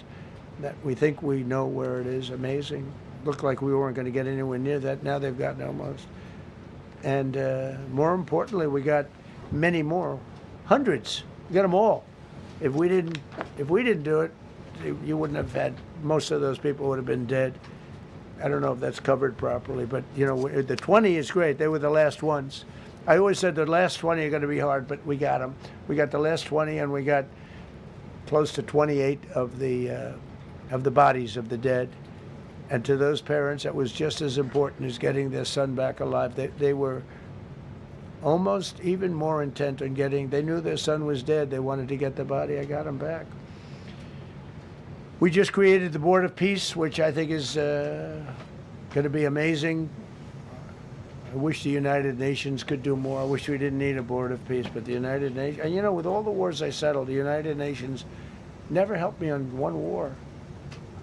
that we think we know where it is. Amazing. Looked like we weren't going to get anywhere near that. Now they've gotten almost. And more importantly, we got many more, hundreds. We got them all. If we didn't do it, you wouldn't have had, most of those people would have been dead. I don't know if that's covered properly, but you know, the 20 is great. They were the last ones. I always said the last 20 are going to be hard, but we got them. We got the last 20, and we got close to 28 of the bodies of the dead. And to those parents, that was just as important as getting their son back alive. They were almost even more intent on getting, they knew their son was dead. They wanted to get the body. I got him back. We just created the Board of Peace, which I think is going to be amazing. I wish the United Nations could do more. I wish we didn't need a Board of Peace, but the United Nations, and you know, with all the wars I settled, the United Nations never helped me on one war.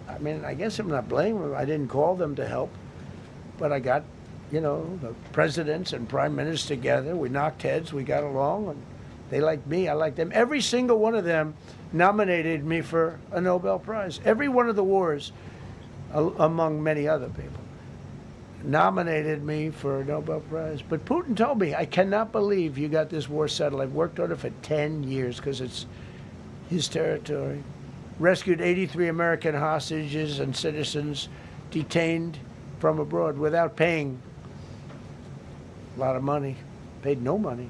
I mean, I guess I'm not blaming them. I didn't call them to help, but I got, you know, the presidents and prime ministers together. We knocked heads. We got along, and they liked me. I liked them. Every single one of them nominated me for a Nobel Prize. Every one of the wars, among many other people, nominated me for a Nobel Prize. But Putin told me, I cannot believe you got this war settled. I've worked on it for 10 years because it's his territory. Rescued 83 American hostages and citizens detained from abroad without paying a lot of money. Paid no money.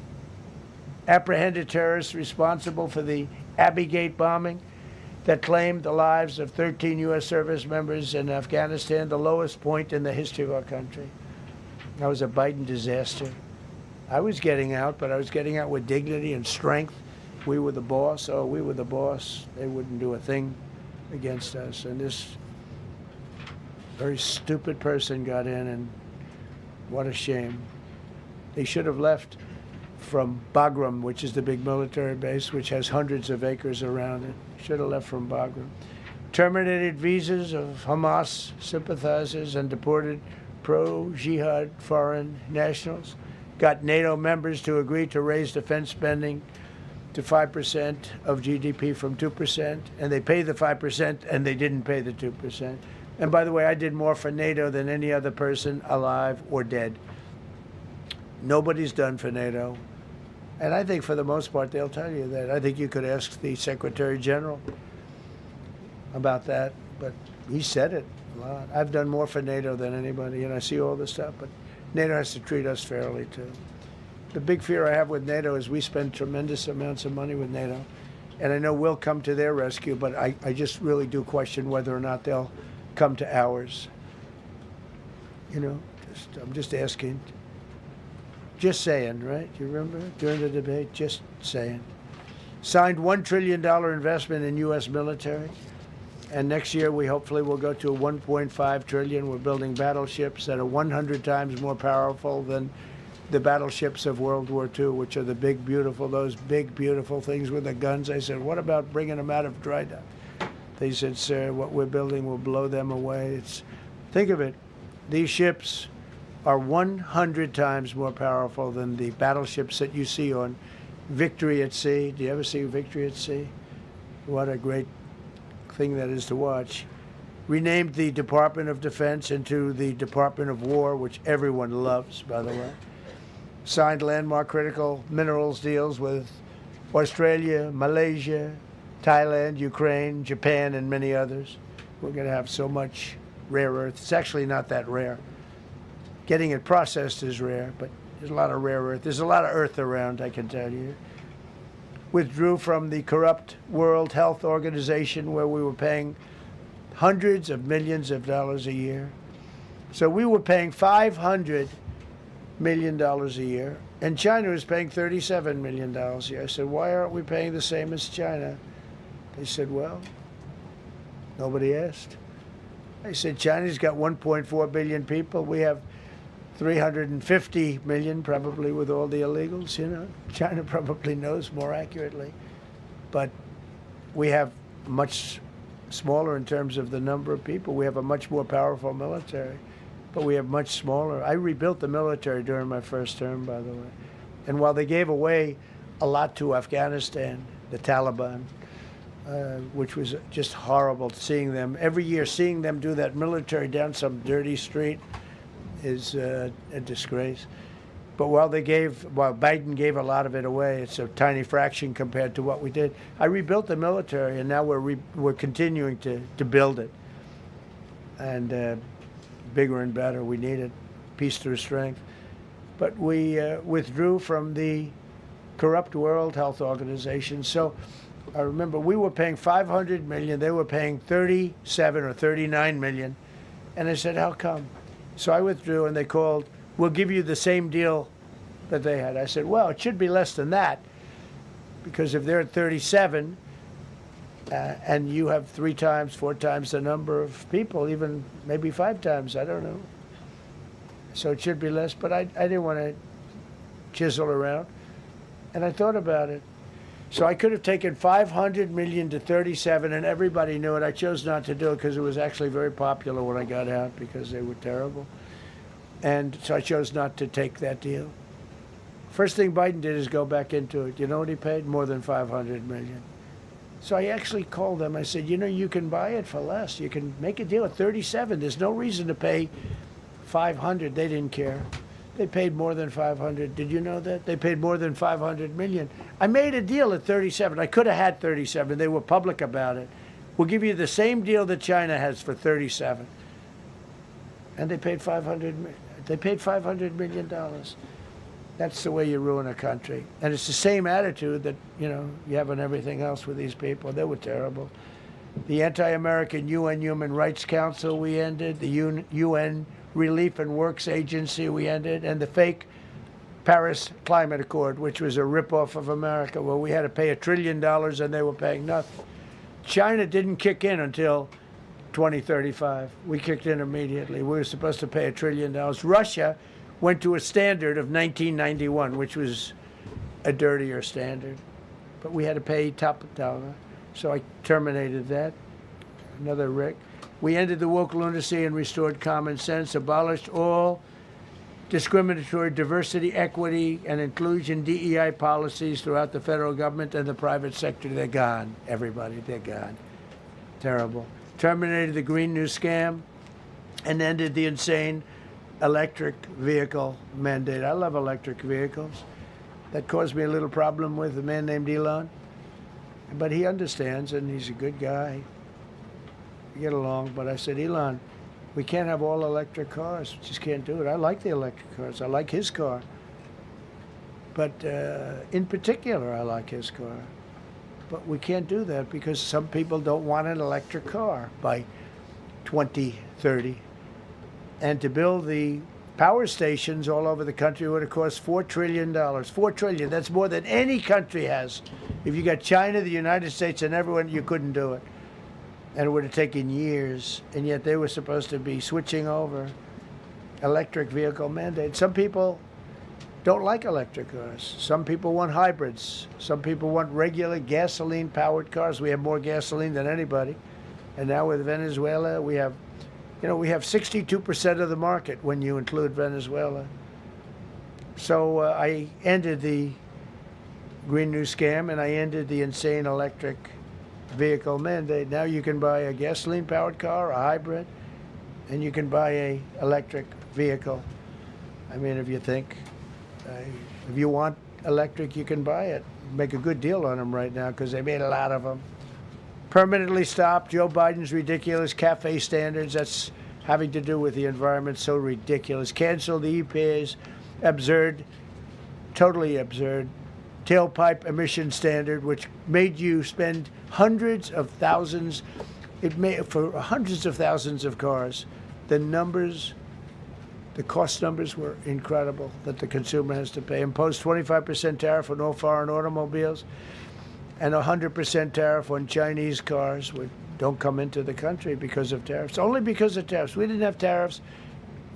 Apprehended terrorists responsible for the Abbey Gate bombing that claimed the lives of 13 U.S. service members in Afghanistan, the lowest point in the history of our country. That was a Biden disaster. I was getting out, but I was getting out with dignity and strength. We were the boss. Oh, we were the boss. They wouldn't do a thing against us. And this very stupid person got in, and what a shame. They should have left from Bagram, which is the big military base, which has hundreds of acres around it. Should have left from Bagram. Terminated visas of Hamas sympathizers and deported pro-jihad foreign nationals. Got NATO members to agree to raise defense spending to 5% of GDP from 2%, and they pay the 5%, and they didn't pay the 2%. And by the way, I did more for NATO than any other person alive or dead. Nobody's done for NATO. And I think for the most part, they'll tell you that. I think you could ask the Secretary General about that, but he said it a lot. I've done more for NATO than anybody, and I see all this stuff, but NATO has to treat us fairly, too. The big fear I have with NATO is we spend tremendous amounts of money with NATO, and I know we'll come to their rescue, but I just really do question whether or not they'll come to ours. You know, I'm just asking. Just saying, right? You remember during the debate? Just saying. Signed $1 trillion investment in U.S. military. And next year, we hopefully will go to a $1.5 trillion. We're building battleships that are 100 times more powerful than the battleships of World War II, which are the big, beautiful, those big, beautiful things with the guns. I said, what about bringing them out of dry dock? They said, sir, what we're building will blow them away. Think of it. These ships are 100 times more powerful than the battleships that you see on Victory at Sea. Do you ever see Victory at Sea? What a great thing that is to watch. Renamed the Department of Defense into the Department of War, which everyone loves, by the way. Signed landmark critical minerals deals with Australia, Malaysia, Thailand, Ukraine, Japan, and many others. We're going to have so much rare earth. It's actually not that rare. Getting it processed is rare, but there's a lot of rare earth. There's a lot of earth around, I can tell you. Withdrew from the corrupt World Health Organization where we were paying hundreds of millions of dollars a year. So we were paying $500 million a year, and China was paying $37 million a year. I said, why aren't we paying the same as China? They said, well, nobody asked. I said, China's got 1.4 billion people. We have 350 million, probably with all the illegals, you know. China probably knows more accurately. But we have much smaller in terms of the number of people. We have a much more powerful military, but we have much smaller. I rebuilt the military during my first term, by the way. And while they gave away a lot to Afghanistan, the Taliban, which was just horrible seeing them, every year seeing them do that military down some dirty street, is a disgrace. But while Biden gave a lot of it away, it's a tiny fraction compared to what we did. I rebuilt the military, and now we're continuing to build it. And bigger and better, we need it. Peace through strength. But we withdrew from the corrupt World Health Organization. So I remember we were paying $500 million. They were paying 37 or 39 million. And I said, how come? So I withdrew, and they called, we'll give you the same deal that they had. I said, well, it should be less than that, because if they're at 37 and you have 3 times, 4 times the number of people, even maybe 5 times, I don't know. So it should be less, but I didn't want to chisel around. And I thought about it. So I could have taken 500 million to 37, and everybody knew it. I chose not to do it because it was actually very popular when I got out, because they were terrible. And so I chose not to take that deal. First thing Biden did is go back into it. You know what he paid? More than 500 million. So I actually called them. I said, you know, you can buy it for less. You can make a deal at 37. There's no reason to pay 500. They didn't care. They paid more than 500. Did you know that? They paid more than 500 million. I made a deal at 37. I could have had 37. They were public about it. We'll give you the same deal that China has for 37. And they paid $500 million. That's the way you ruin a country. And it's the same attitude that, you know, you have on everything else with these people. They were terrible. The anti-American UN Human Rights Council we ended. The UN Relief and Works Agency we ended, and the fake Paris Climate Accord, which was a ripoff of America, where we had to pay $1 trillion and they were paying nothing. China didn't kick in until 2035. We kicked in immediately. We were supposed to pay $1 trillion. Russia went to a standard of 1991, which was a dirtier standard, but we had to pay top dollar. So I terminated that. Another wreck. We ended the woke lunacy and restored common sense, abolished all discriminatory diversity, equity, and inclusion DEI policies throughout the federal government and the private sector. They're gone, everybody, they're gone. Terrible. Terminated the Green New Scam, and ended the insane electric vehicle mandate. I love electric vehicles. That caused me a little problem with a man named Elon, but he understands, and he's a good guy. We get along, but I said, Elon, we can't have all electric cars. We just can't do it. I like the electric cars. I like his car. But in particular, I like his car. But we can't do that because some people don't want an electric car by 2030. And to build the power stations all over the country would have cost $4 trillion. $4 trillion, that's more than any country has. If you got China, the United States, and everyone, you couldn't do it. And it would have taken years. And yet they were supposed to be switching over electric vehicle mandate. Some people don't like electric cars. Some people want hybrids. Some people want regular gasoline-powered cars. We have more gasoline than anybody. And now with Venezuela, we have 62% of the market when you include Venezuela. So I ended the Green New Scam, and I ended the insane electric vehicle mandate. Now you can buy a gasoline-powered car, a hybrid, and you can buy a electric vehicle. I mean, if you think, if you want electric, you can buy it. Make a good deal on them right now because they made a lot of them. Permanently stop Joe Biden's ridiculous CAFE standards. That's having to do with the environment. So ridiculous. Cancel the EPA's absurd, totally absurd, tailpipe emission standard, which made you spend hundreds of thousands. It made for hundreds of thousands of cars. The numbers, the cost numbers were incredible that the consumer has to pay. Impose 25% tariff on all foreign automobiles, and 100% tariff on Chinese cars, which don't come into the country because of tariffs. Only because of tariffs. We didn't have tariffs,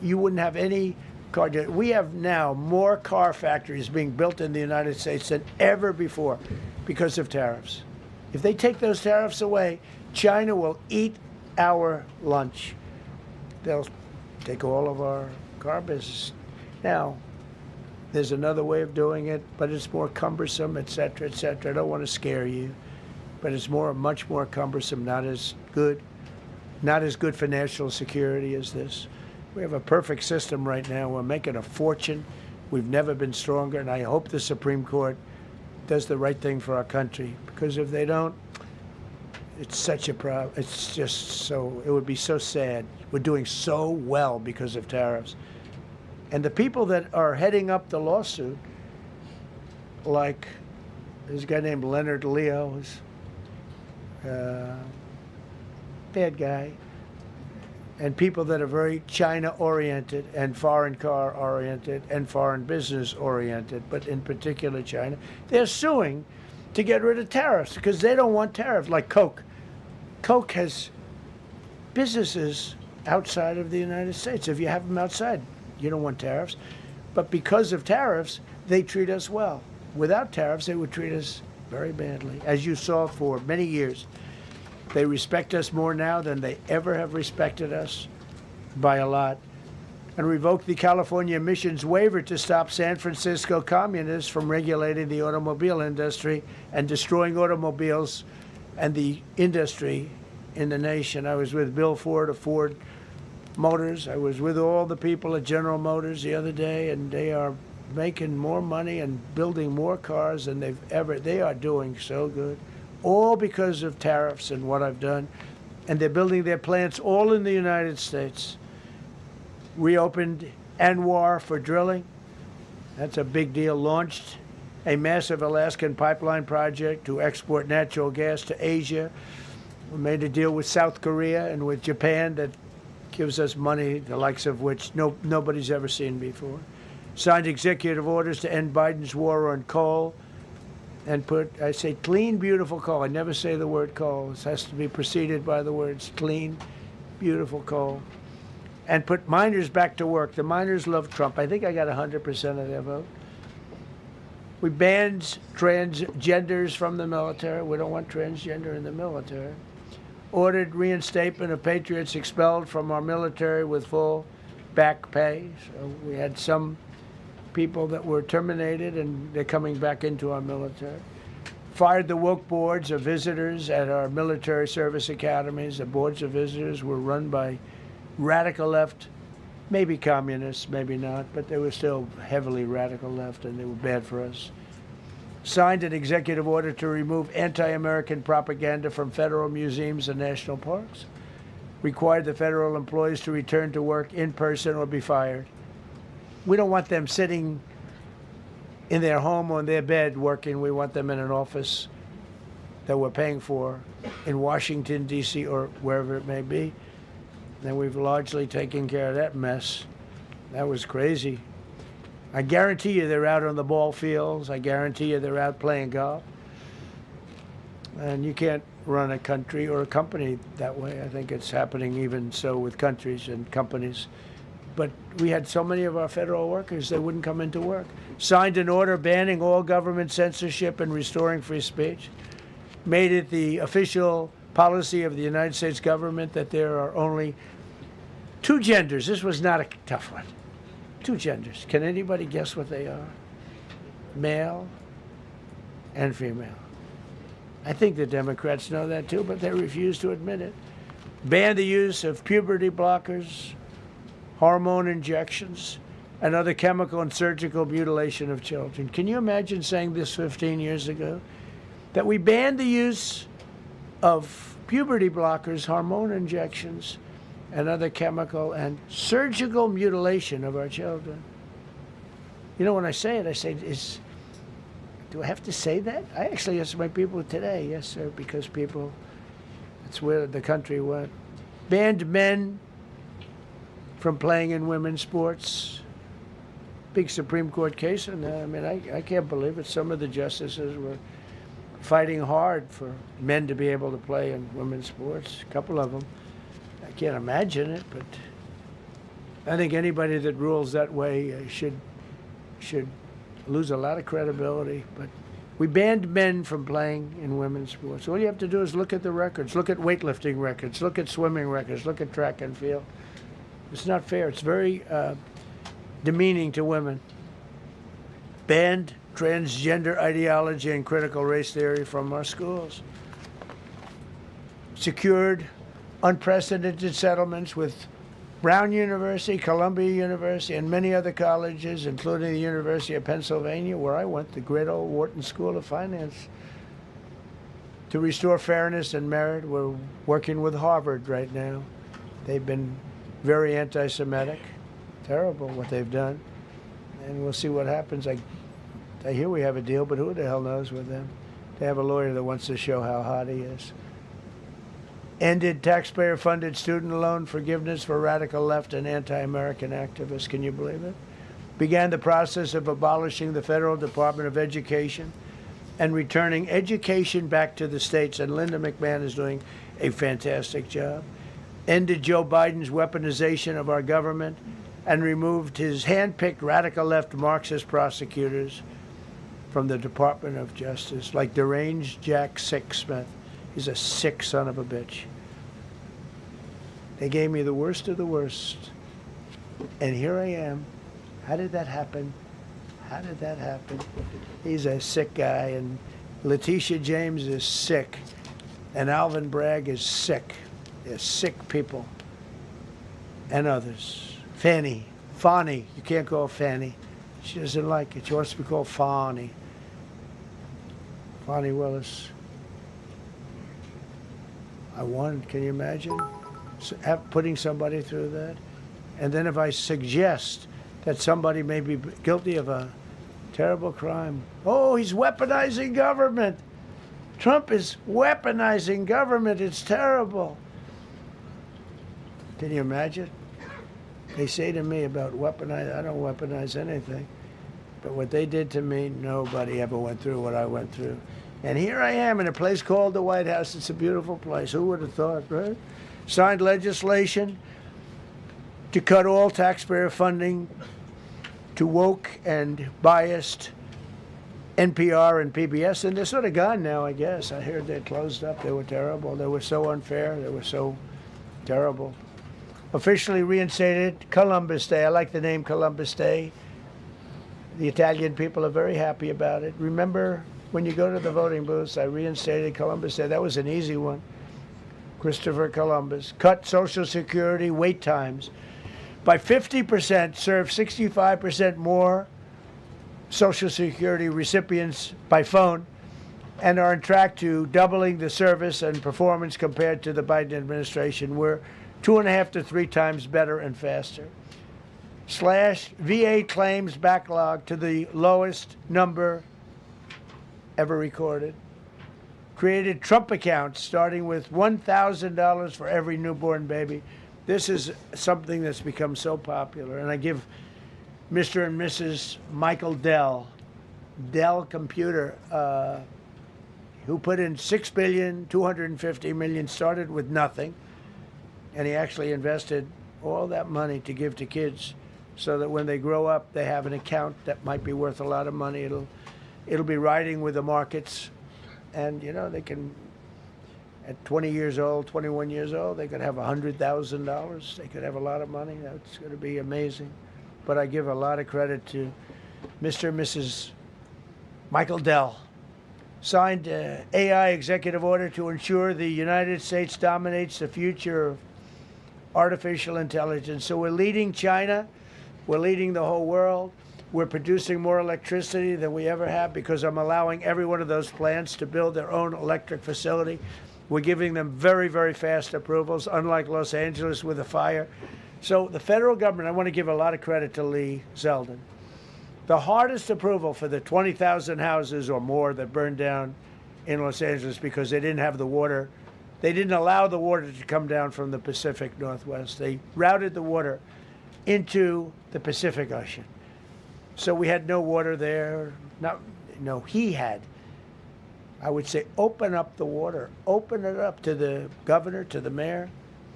you wouldn't have any car. We have now more car factories being built in the United States than ever before because of tariffs. If they take those tariffs away, China will eat our lunch. They'll take all of our car business. Now, there's another way of doing it, but it's more cumbersome, et cetera, et cetera. I don't want to scare you, but it's much more cumbersome, not as good for national security as this. We have a perfect system right now. We're making a fortune. We've never been stronger, and I hope the Supreme Court does the right thing for our country, because if they don't, it's such a problem. It's just so, it would be so sad. We're doing so well because of tariffs. And the people that are heading up the lawsuit, like there's a guy named Leonard Leo, who's bad guy, and people that are very China-oriented and foreign car-oriented and foreign business-oriented, but in particular China, they're suing to get rid of tariffs because they don't want tariffs, like Coke. Coke has businesses outside of the United States. If you have them outside, you don't want tariffs. But because of tariffs, they treat us well. Without tariffs, they would treat us very badly. As you saw for many years, they respect us more now than they ever have respected us, by a lot. And revoked the California emissions waiver to stop San Francisco communists from regulating the automobile industry and destroying automobiles and the industry in the nation. I was with Bill Ford of Ford Motors. I was with all the people at General Motors the other day, and they are making more money and building more cars than they are doing so good, all because of tariffs and what I've done. And they're building their plants all in the United States. Reopened Anwar for drilling. That's a big deal. Launched a massive Alaskan pipeline project to export natural gas to Asia. We made a deal with South Korea and with Japan that gives us money, the likes of which nobody's ever seen before. Signed executive orders to end Biden's war on coal and I say clean, beautiful coal. I never say the word coal. It has to be preceded by the words clean, beautiful coal. And put miners back to work. The miners love Trump. I think I got 100% of their vote. We banned transgenders from the military. We don't want transgender in the military. Ordered reinstatement of patriots expelled from our military with full back pay. So we had some people that were terminated, and they're coming back into our military. Fired the woke boards of visitors at our military service academies. The boards of visitors were run by radical left, maybe communists, maybe not, but they were still heavily radical left, and they were bad for us. Signed an executive order to remove anti-American propaganda from federal museums and national parks. Required the federal employees to return to work in person or be fired. We don't want them sitting in their home or in their bed working. We want them in an office that we're paying for in Washington, D.C. or wherever it may be. And we've largely taken care of that mess. That was crazy. I guarantee you they're out on the ball fields. I guarantee you they're out playing golf. And you can't run a country or a company that way. I think it's happening even so with countries and companies. But we had so many of our federal workers that wouldn't come into work. Signed an order banning all government censorship and restoring free speech. Made it the official policy of the United States government that there are only 2 genders. This was not a tough one. 2 genders. Can anybody guess what they are? Male and female. I think the Democrats know that too, but they refuse to admit it. Ban the use of puberty blockers, hormone injections, and other chemical and surgical mutilation of children. Can you imagine saying this 15 years ago? That we banned the use of puberty blockers, hormone injections, and other chemical and surgical mutilation of our children. You know, when I say it, I say, do I have to say that? I actually asked my people today, yes, sir, because people, that's where the country went. Banned men from playing in women's sports. Big Supreme Court case on that. I mean, I can't believe it. Some of the justices were fighting hard for men to be able to play in women's sports. A couple of them. I can't imagine it, but I think anybody that rules that way should lose a lot of credibility. But we banned men from playing in women's sports. All you have to do is look at the records. Look at weightlifting records. Look at swimming records. Look at track and field. It's not fair. It's very demeaning to women. Banned transgender ideology and critical race theory from our schools. Secured unprecedented settlements with Brown University, Columbia University, and many other colleges, including the University of Pennsylvania, where I went, the great old Wharton School of Finance. To restore fairness and merit, we're working with Harvard right now. They've been very anti-Semitic. Terrible what they've done. And we'll see what happens. I hear we have a deal, but who the hell knows with them? They have a lawyer that wants to show how hot he is. Ended taxpayer-funded student loan forgiveness for radical left and anti-American activists. Can you believe it? Began the process of abolishing the Federal Department of Education and returning education back to the states. And Linda McMahon is doing a fantastic job. Ended Joe Biden's weaponization of our government and removed his hand-picked radical left Marxist prosecutors from the Department of Justice, like deranged Jack Smith. He's a sick son of a bitch. They gave me the worst of the worst. And here I am. How did that happen? How did that happen? He's a sick guy, and Letitia James is sick, and Alvin Bragg is sick. They're sick people. And others. Fani, you can't call her Fanny. She doesn't like it. She wants to be called Fani. Fani Willis. I won. Can you imagine putting somebody through that? And then if I suggest that somebody may be guilty of a terrible crime, oh, he's weaponizing government. Trump is weaponizing government. It's terrible. Can you imagine? They say to me about weaponize, I don't weaponize anything. But what they did to me, nobody ever went through what I went through. And here I am in a place called the White House. It's a beautiful place. Who would have thought, right? Signed legislation to cut all taxpayer funding to woke and biased NPR and PBS. And they're sort of gone now, I guess. I heard they closed up. They were terrible. They were so unfair. They were so terrible. Officially reinstated Columbus Day. I like the name Columbus Day. The Italian people are very happy about it. Remember, when you go to the voting booths, I reinstated Columbus Day. That was an easy one. Christopher Columbus, cut Social Security wait times by 50%, serve 65% more Social Security recipients by phone, and are on track to doubling the service and performance compared to the Biden administration. We're 2.5 to 3 times better and faster. Slash VA claims backlog to the lowest number ever recorded. Created Trump accounts starting with $1,000 for every newborn baby. This is something that's become so popular. And I give Mr. and Mrs. Michael Dell Computer, who put in $6.25 billion, started with nothing. And he actually invested all that money to give to kids so that when they grow up, they have an account that might be worth a lot of money. It'll be riding with the markets. And, you know, they can, at 20 years old, 21 years old, they could have $100,000. They could have a lot of money. That's going to be amazing. But I give a lot of credit to Mr. and Mrs. Michael Dell. Signed AI executive order to ensure the United States dominates the future of artificial intelligence. So we're leading China. We're leading the whole world. We're producing more electricity than we ever have because I'm allowing every one of those plants to build their own electric facility. We're giving them very, very fast approvals, unlike Los Angeles with a fire. So the federal government, I want to give a lot of credit to Lee Zeldin. The hardest approval for the 20,000 houses or more that burned down in Los Angeles because they didn't have the water. They didn't allow the water to come down from the Pacific Northwest. They routed the water into the Pacific Ocean. So we had no water there. No, he had. I would say open up the water. Open it up to the governor, to the mayor.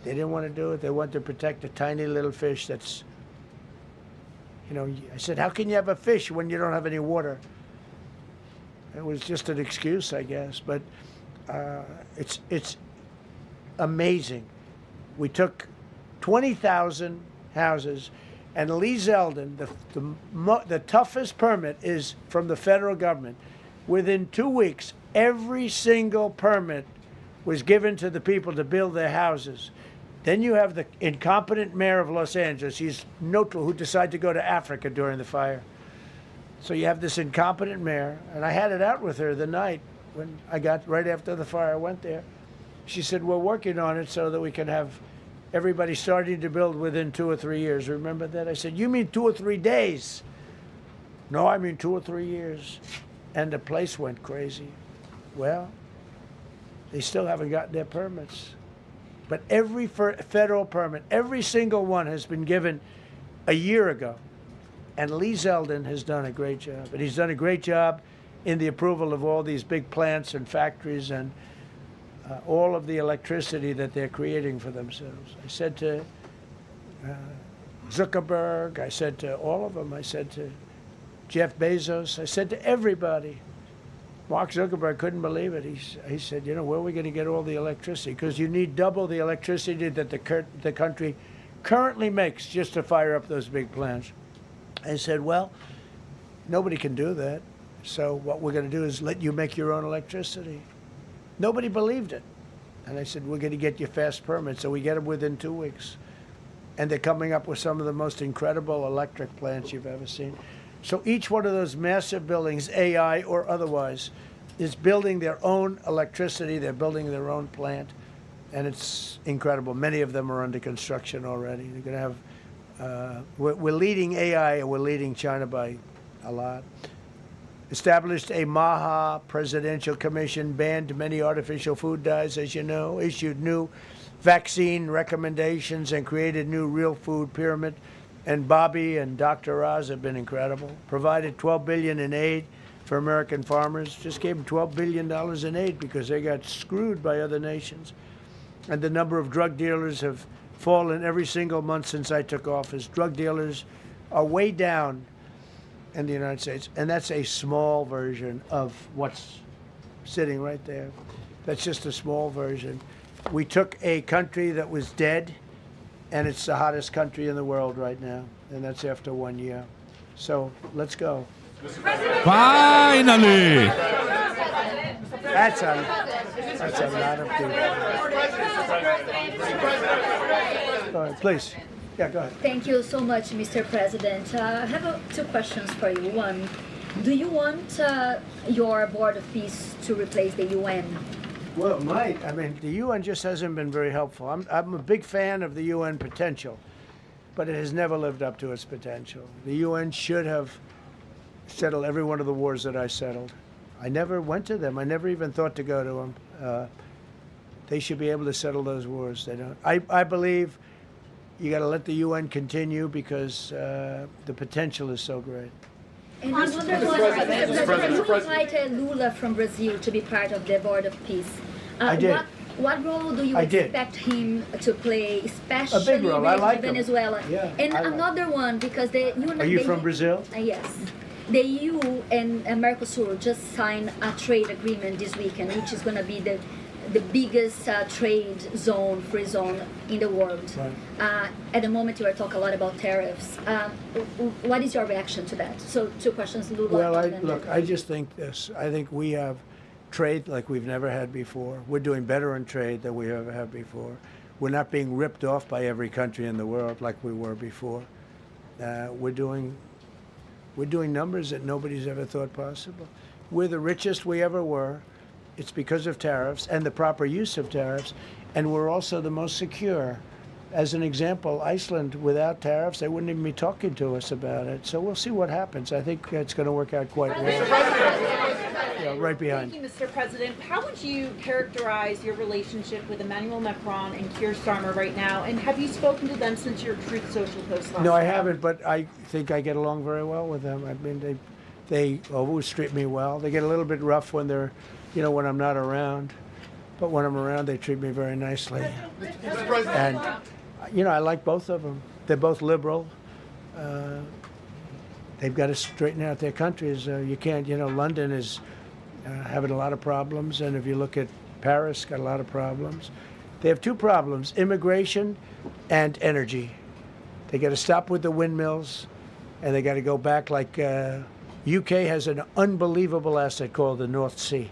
They didn't want to do it. They wanted to protect a tiny little fish that's, you know, I said, how can you have a fish when you don't have any water? It was just an excuse, I guess. But it's amazing. We took 20,000 houses. And Lee Zeldin, the toughest permit is from the federal government. Within 2 weeks, every single permit was given to the people to build their houses. Then you have the incompetent mayor of Los Angeles. He's neutral, who decided to go to Africa during the fire. So you have this incompetent mayor. And I had it out with her the night when I got, right after the fire, I went there. She said, we're working on it so that we can have everybody starting to build within 2 or 3 years. Remember that? I said, you mean 2 or 3 days? No, I mean 2 or 3 years. And the place went crazy. Well, they still haven't gotten their permits. But every federal permit, every single one has been given a year ago. And Lee Zeldin has done a great job. And he's done a great job in the approval of all these big plants and factories and all of the electricity that they're creating for themselves. I said to Zuckerberg, I said to all of them, I said to Jeff Bezos, I said to everybody. Mark Zuckerberg couldn't believe it. He said, you know, where are we going to get all the electricity? Because you need double the electricity that the country currently makes just to fire up those big plants. I said, well, nobody can do that. So what we're going to do is let you make your own electricity. Nobody believed it. And I said, we're going to get you fast permits. So we get them within 2 weeks. And they're coming up with some of the most incredible electric plants you've ever seen. So each one of those massive buildings, AI or otherwise, is building their own electricity. They're building their own plant. And it's incredible. Many of them are under construction already. They're going to have, we're leading AI and we're leading China by a lot. Established a MAHA presidential commission, banned many artificial food dyes, as you know, issued new vaccine recommendations, and created new real food pyramid. And Bobby and Dr. Oz have been incredible. Provided $12 billion in aid for American farmers. Just gave them $12 billion in aid because they got screwed by other nations. And the number of drug dealers have fallen every single month since I took office. Drug dealers are way down in the United States, and that's a small version of what's sitting right there. That's just a small version. We took a country that was dead, and it's the hottest country in the world right now, and that's after 1 year. So let's go. Finally! That's That's a lot of people. All right, please. Yeah, go ahead. Thank you so much, Mr. President. I have two questions for you. One, do you want your Board of Peace to replace the UN? Well, it might. I mean, the UN just hasn't been very helpful. I'm a big fan of the UN potential, but it has never lived up to its potential. The UN should have settled every one of the wars that I settled. I never went to them. I never even thought to go to them. They should be able to settle those wars. They don't. I believe you got to let the UN continue because the potential is so great. And I wonder, Mr. President, you invited Lula from Brazil to be part of the Board of Peace. I did. What role do you expect him to play, especially A big role. I like him. Venezuela? Yeah, and I like another one, because the Are you from Brazil? Yes. The EU and Mercosur just signed a trade agreement this weekend, which is going to be the biggest trade zone, free zone in the world. Right. At the moment, you are talking a lot about tariffs. What is your reaction to that? So, two questions, Lula. Well, look, I just think this. I think we have trade like we've never had before. We're doing better in trade than we ever have before. We're not being ripped off by every country in the world like we were before. We're doing numbers that nobody's ever thought possible. We're the richest we ever were. It's because of tariffs and the proper use of tariffs, and we're also the most secure. As an example, Iceland, without tariffs, they wouldn't even be talking to us about it. So we'll see what happens. I think it's going to work out quite well. Yeah, right behind. Thank you, Mr. President. How would you characterize your relationship with Emmanuel Macron and Keir Starmer right now? And have you spoken to them since your Truth Social post last No, I night? haven't, but I think I get along very well with them. I mean, they always treat me well. They get a little bit rough when they're, when I'm not around. But when I'm around, they treat me very nicely. And, I like both of them. They're both liberal. They've got to straighten out their countries. You can't, London is having a lot of problems. And if you look at Paris, got a lot of problems. They have two problems, immigration and energy. They got to stop with the windmills, and they got to go back like UK has an unbelievable asset called the North Sea.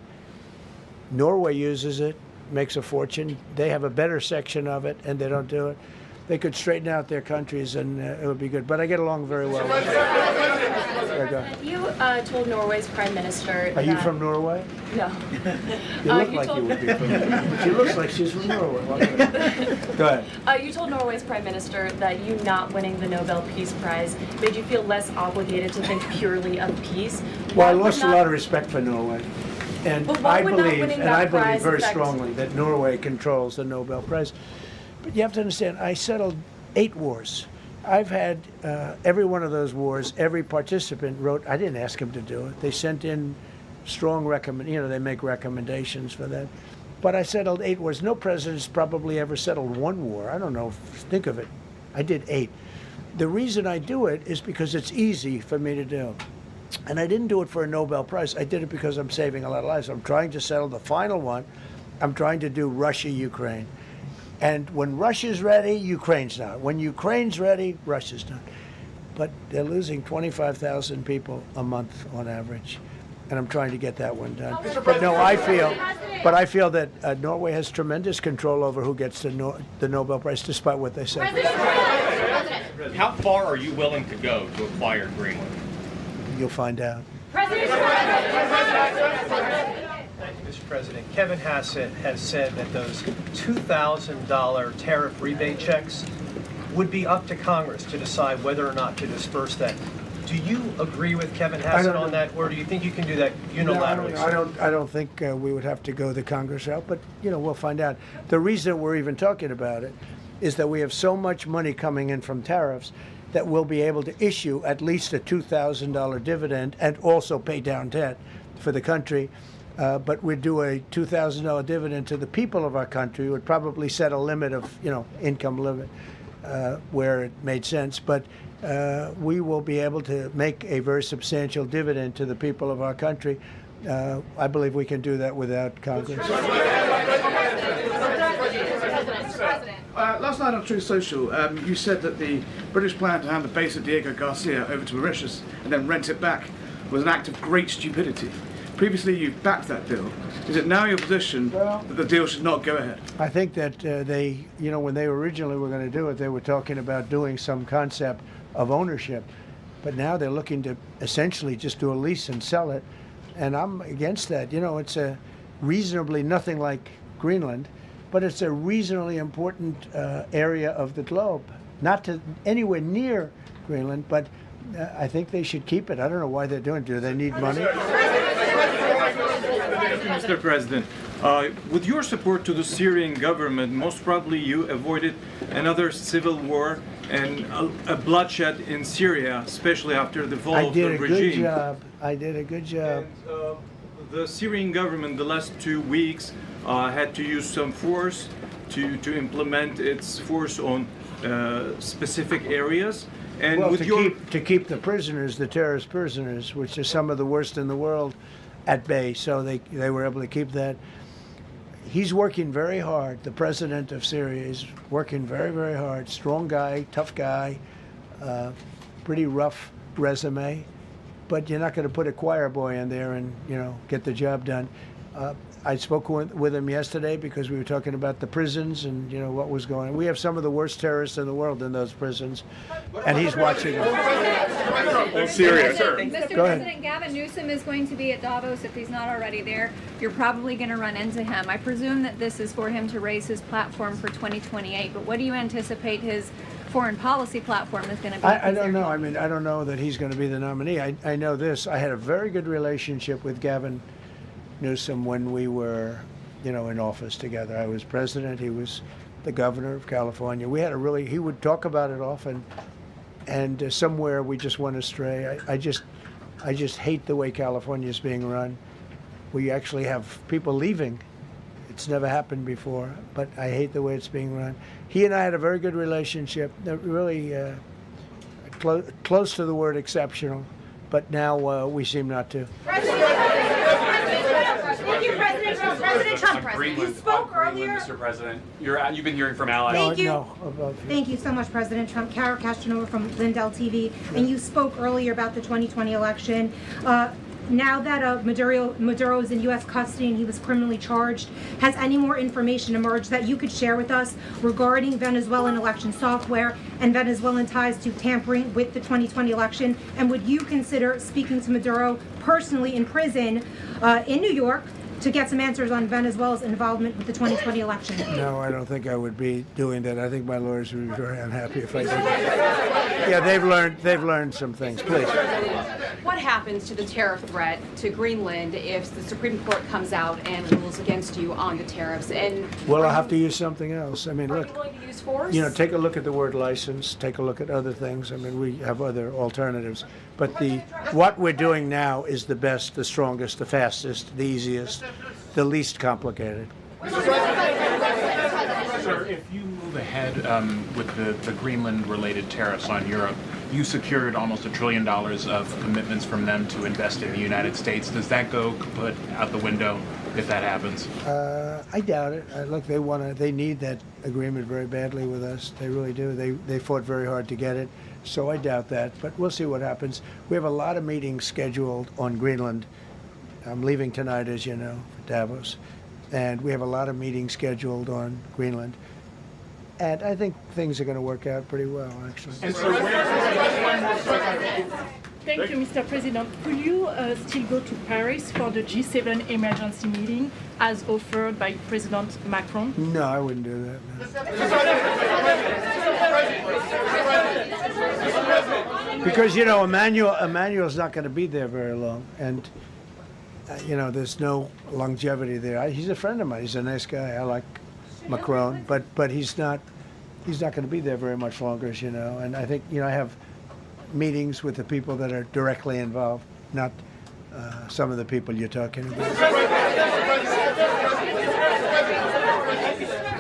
Norway uses it, makes a fortune. They have a better section of it, and they don't do it. They could straighten out their countries, and it would be good. But I get along very well with them. You told Norway's prime minister. Are you from Norway? No. You look like you would be from Norway. She looks like she's from Norway. Go ahead. You told Norway's prime minister that you not winning the Nobel Peace Prize made you feel less obligated to think purely of peace. Well, I lost a lot of respect for Norway. And I believe very strongly that Norway controls the Nobel Prize. But you have to understand, I settled 8 wars. I've had every one of those wars, every participant wrote, I didn't ask him to do it. They sent in strong they make recommendations for that. But I settled 8 wars. No president's probably ever settled 1 war. I don't know, think of it. I did 8. The reason I do it is because it's easy for me to do. And I didn't do it for a Nobel Prize. I did it because I'm saving a lot of lives. I'm trying to settle the final one. I'm trying to do Russia-Ukraine. And when Russia's ready, Ukraine's not. When Ukraine's ready, Russia's not. But they're losing 25,000 people a month on average. And I'm trying to get that one done. But no, I feel that Norway has tremendous control over who gets the Nobel Prize, despite what they say. How far are you willing to go to acquire Greenland? You'll find out. Mr. President, Kevin Hassett has said that those $2,000 tariff rebate checks would be up to Congress to decide whether or not to disperse that. Do you agree with Kevin Hassett on that, or do you think you can do that unilaterally? No, I don't think we would have to go the Congress route, but we'll find out. The reason we're even talking about it is that we have so much money coming in from tariffs that we'll be able to issue at least a $2,000 dividend and also pay down debt for the country. But we'd do a $2,000 dividend to the people of our country. We would probably set a limit of, income limit where it made sense. But we will be able to make a very substantial dividend to the people of our country. I believe we can do that without Congress. Last night on Truth Social, you said that the British plan to hand the base of Diego Garcia over to Mauritius and then rent it back was an act of great stupidity. Previously, you've backed that deal. Is it now your position that the deal should not go ahead? I think that they, when they originally were going to do it, they were talking about doing some concept of ownership. But now they're looking to essentially just do a lease and sell it. And I'm against that. It's a reasonably nothing like Greenland, but it's a reasonably important area of the globe. Not to anywhere near Greenland, but I think they should keep it. I don't know why they're doing it. Do they need money? Mr. President, with your support to the Syrian government, most probably you avoided another civil war and a bloodshed in Syria, especially after the fall of the regime. I did a good job. And, the Syrian government, the last 2 weeks, had to use some force to implement its force on specific areas. And well, with to keep the prisoners, the terrorist prisoners, which are some of the worst in the world, at bay. So they were able to keep that. He's working very hard. The president of Syria is working very, very hard. Strong guy, tough guy, pretty rough resume. But you're not going to put a choir boy in there and, get the job done. I spoke with him yesterday because we were talking about the prisons and, what was going on. We have some of the worst terrorists in the world in those prisons, and he's watching them. Syria. Go Mr. ahead. President, Gavin Newsom is going to be at Davos if he's not already there. You're probably going to run into him. I presume that this is for him to raise his platform for 2028, but what do you anticipate his foreign policy platform is going to be? I don't know. I mean, I don't know that he's going to be the nominee. I know this. I had a very good relationship with Gavin Newsom when we were, in office together. I was president. He was the governor of California. We had he would talk about it often, and somewhere we just went astray. I just hate the way California is being run. We actually have people leaving. It's never happened before, but I hate the way it's being run. He and I had a very good relationship, really close to the word exceptional, but now we seem not to. Thank you, President Trump. President Trump, you spoke earlier. Mr. President, you've been hearing from allies. Thank you. Thank you so much, President Trump. Kara Castanova from Lindell TV. And you spoke earlier about the 2020 election. Now that Maduro is in U.S. custody and he was criminally charged, has any more information emerged that you could share with us regarding Venezuelan election software and Venezuelan ties to tampering with the 2020 election? And would you consider speaking to Maduro personally in prison in New York to get some answers on Venezuela's involvement with the 2020 election? No, I don't think I would be doing that. I think my lawyers would be very unhappy if I did. Yeah, they've learned some things. Please. What happens to the tariff threat to Greenland if the Supreme Court comes out and rules against you on the tariffs? And well, I'll have to use something else. I mean, look. Are you willing to use force? Take a look at the word license. Take a look at other things. I mean, we have other alternatives. But what we're doing now is the best, the strongest, the fastest, the easiest, the least complicated. Sir, if you move ahead with the Greenland-related tariffs on Europe, you secured almost $1 trillion of commitments from them to invest in the United States. Does that go kaput out the window if that happens? I doubt it. Look, they need that agreement very badly with us. They really do. They fought very hard to get it. So I doubt that, but we'll see what happens. We have a lot of meetings scheduled on Greenland. I'm leaving tonight, as you know, for Davos. And we have a lot of meetings scheduled on Greenland. And I think things are going to work out pretty well, actually. And so Thank you, Mr. President. Could you still go to Paris for the G7 emergency meeting as offered by President Macron? No, I wouldn't do that. No. Because, Emmanuel's not going to be there very long. And, there's no longevity there. He's a friend of mine. He's a nice guy. I like Macron. But he's not going to be there very much longer, as you know. And I think, I have meetings with the people that are directly involved, not some of the people you're talking about.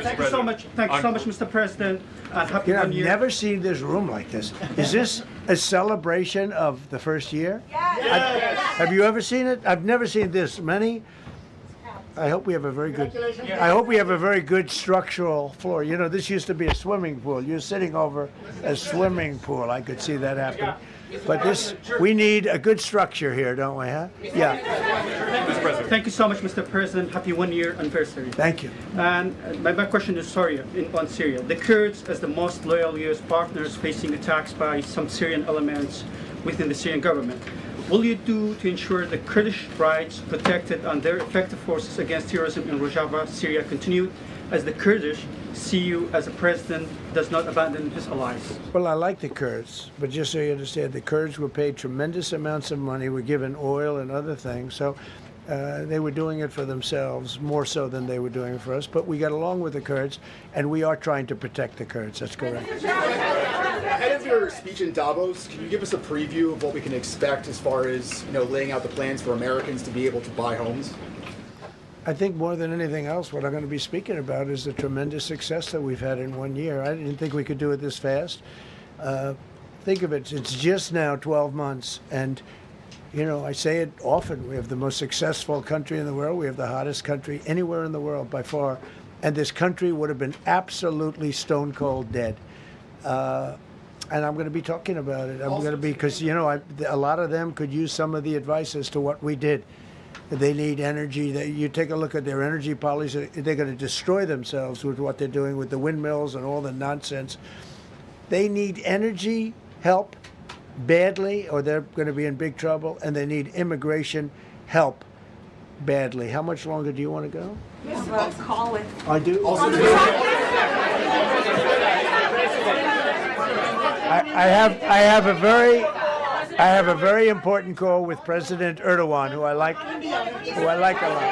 Thank you so much. Thank you so much, Mr. President. Happy I've New Year. never seen this room like this. Is this a celebration of the first year? Yes. Have you ever seen it? I've never seen this many. I hope we have a very good structural floor. This used to be a swimming pool. You're sitting over a swimming pool. I could see that happen. But we need a good structure here, don't we, huh? Yeah. Mr. President. Thank you so much, Mr. President. Happy 1-year anniversary. Thank you. And my question is on Syria. The Kurds, as the most loyal U.S. partners, facing attacks by some Syrian elements within the Syrian government. Will you do to ensure the Kurdish rights protected and their effective forces against terrorism in Rojava, Syria continue, as the Kurdish see you as a president does not abandon his allies? Well, I like the Kurds, but just so you understand, the Kurds were paid tremendous amounts of money, were given oil and other things, so they were doing it for themselves, more so than they were doing it for us, but we got along with the Kurds, and we are trying to protect the Kurds, that's correct. Ahead of your speech in Davos, can you give us a preview of what we can expect as far as, laying out the plans for Americans to be able to buy homes? I think more than anything else, what I'm going to be speaking about is the tremendous success that we've had in 1 year. I didn't think we could do it this fast. Think of it, it's just now 12 months, and I say it often, we have the most successful country in the world, we have the hottest country anywhere in the world by far, and this country would have been absolutely stone cold dead. And I'm going to be talking about it. I'm going to be, because, a lot of them could use some of the advice as to what we did. They need energy. You take a look at their energy policy, they're going to destroy themselves with what they're doing with the windmills and all the nonsense. They need energy help badly, or they're going to be in big trouble, and they need immigration help badly. How much longer do you want to go? Call it. I do. I have a very important call with President Erdogan, who I like a lot.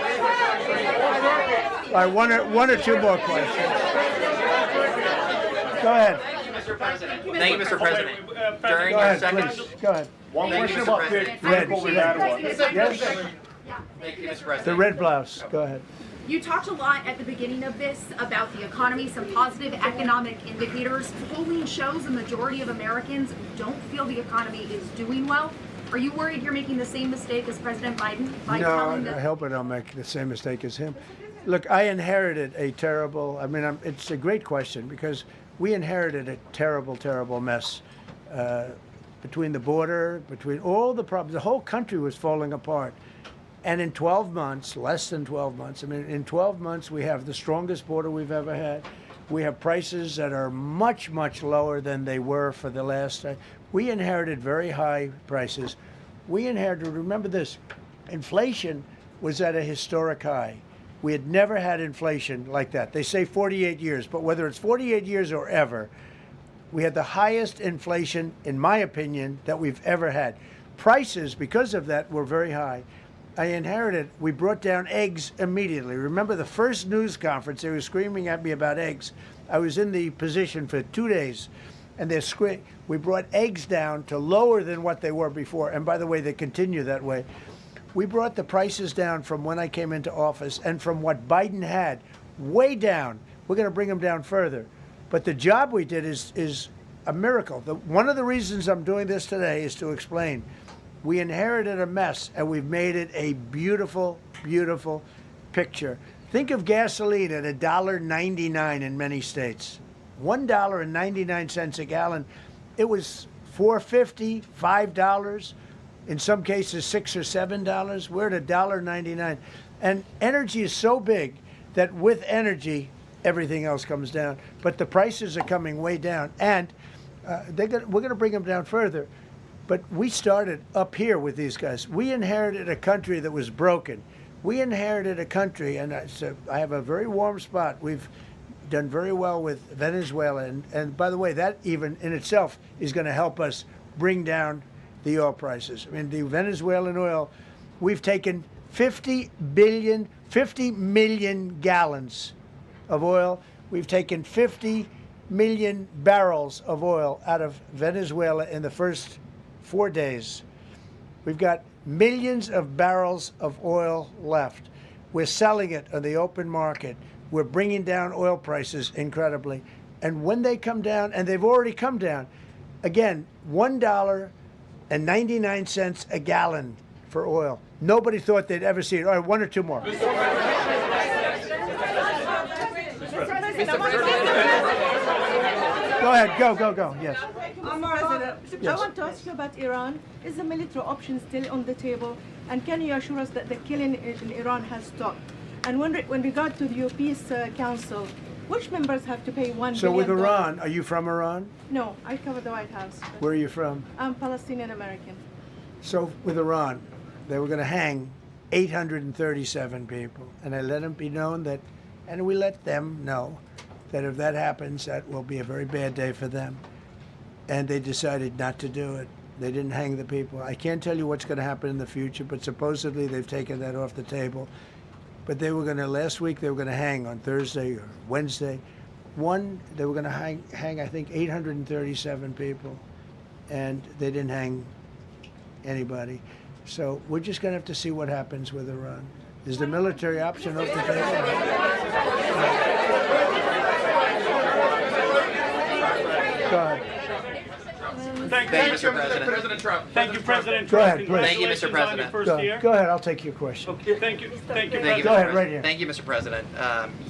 All right, one or two more questions. Go ahead. Mr. President. Thank you, Mr. President. During Go your ahead, second. please. Go ahead. One Thank question you, Mr. about the President. critical one. Yes. Thank you, Mr. President. The red blouse. Go ahead. You talked a lot at the beginning of this about the economy, some positive economic indicators. Polling shows a majority of Americans don't feel the economy is doing well. Are you worried you're making the same mistake as President Biden by telling No, them? I hope I don't make the same mistake as him. Look, I inherited a terrible, it's a great question, because we inherited a terrible, terrible mess between the border, between all the problems. The whole country was falling apart. And in 12 months, less than 12 months, in 12 months, we have the strongest border we've ever had. We have prices that are much, much lower than they were for the last time. We inherited very high prices. We inherited, remember this, inflation was at a historic high. We had never had inflation like that. They say 48 years, but whether it's 48 years or ever, we had the highest inflation, in my opinion, that we've ever had. Prices, because of that, were very high. I inherited, we brought down eggs immediately. Remember the first news conference, they were screaming at me about eggs. I was in the position for 2 days, and we brought eggs down to lower than what they were before. And by the way, they continue that way. We brought the prices down from when I came into office and from what Biden had, way down. We're going to bring them down further. But the job we did is a miracle. One of the reasons I'm doing this today is to explain. We inherited a mess, and we've made it a beautiful, beautiful picture. Think of gasoline at $1.99 in many states. $1.99 a gallon. It was $4.50, $5, in some cases $6 or $7. We're at $1.99. And energy is so big that with energy, everything else comes down. But the prices are coming way down, and we're going to bring them down further. But we started up here with these guys. We inherited a country that was broken. We inherited a country, and I have a very warm spot. We've done very well with Venezuela. And by the way, that even in itself is going to help us bring down the oil prices. The Venezuelan oil, we've taken 50 million gallons of oil. We've taken 50 million barrels of oil out of Venezuela in the first 4 days. We've got millions of barrels of oil left. We're selling it on the open market. We're bringing down oil prices incredibly. And when they come down, and they've already come down, again, $1.99 a gallon for oil. Nobody thought they'd ever see it. All right, one or two more. Go ahead, go. Yes. I want to ask you about Iran. Is the military option still on the table? And can you assure us that the killing in Iran has stopped? And when regard to the Peace Council, which members have to pay $1 billion? So with Iran, are you from Iran? No, I cover the White House. Where are you from? I'm Palestinian American. So with Iran, they were going to hang 837 people, and I let them be known that, and we let them know that if that happens, that will be a very bad day for them. And they decided not to do it. They didn't hang the people. I can't tell you what's going to happen in the future, but supposedly they've taken that off the table. But they were going to, last week, they were going to hang on Thursday or Wednesday. They were going to hang, I think, 837 people, and they didn't hang anybody. So we're just going to have to see what happens with Iran. Is the military option off the table? Go ahead. Thank you, Mr. President. President Trump. Thank you, President Go Trump. ahead, please. Thank you, Mr. President. Go ahead, I'll take your question. Okay, thank you. Thank you, Thank you, Go Mr. ahead, President. right here. Thank you, Mr. President.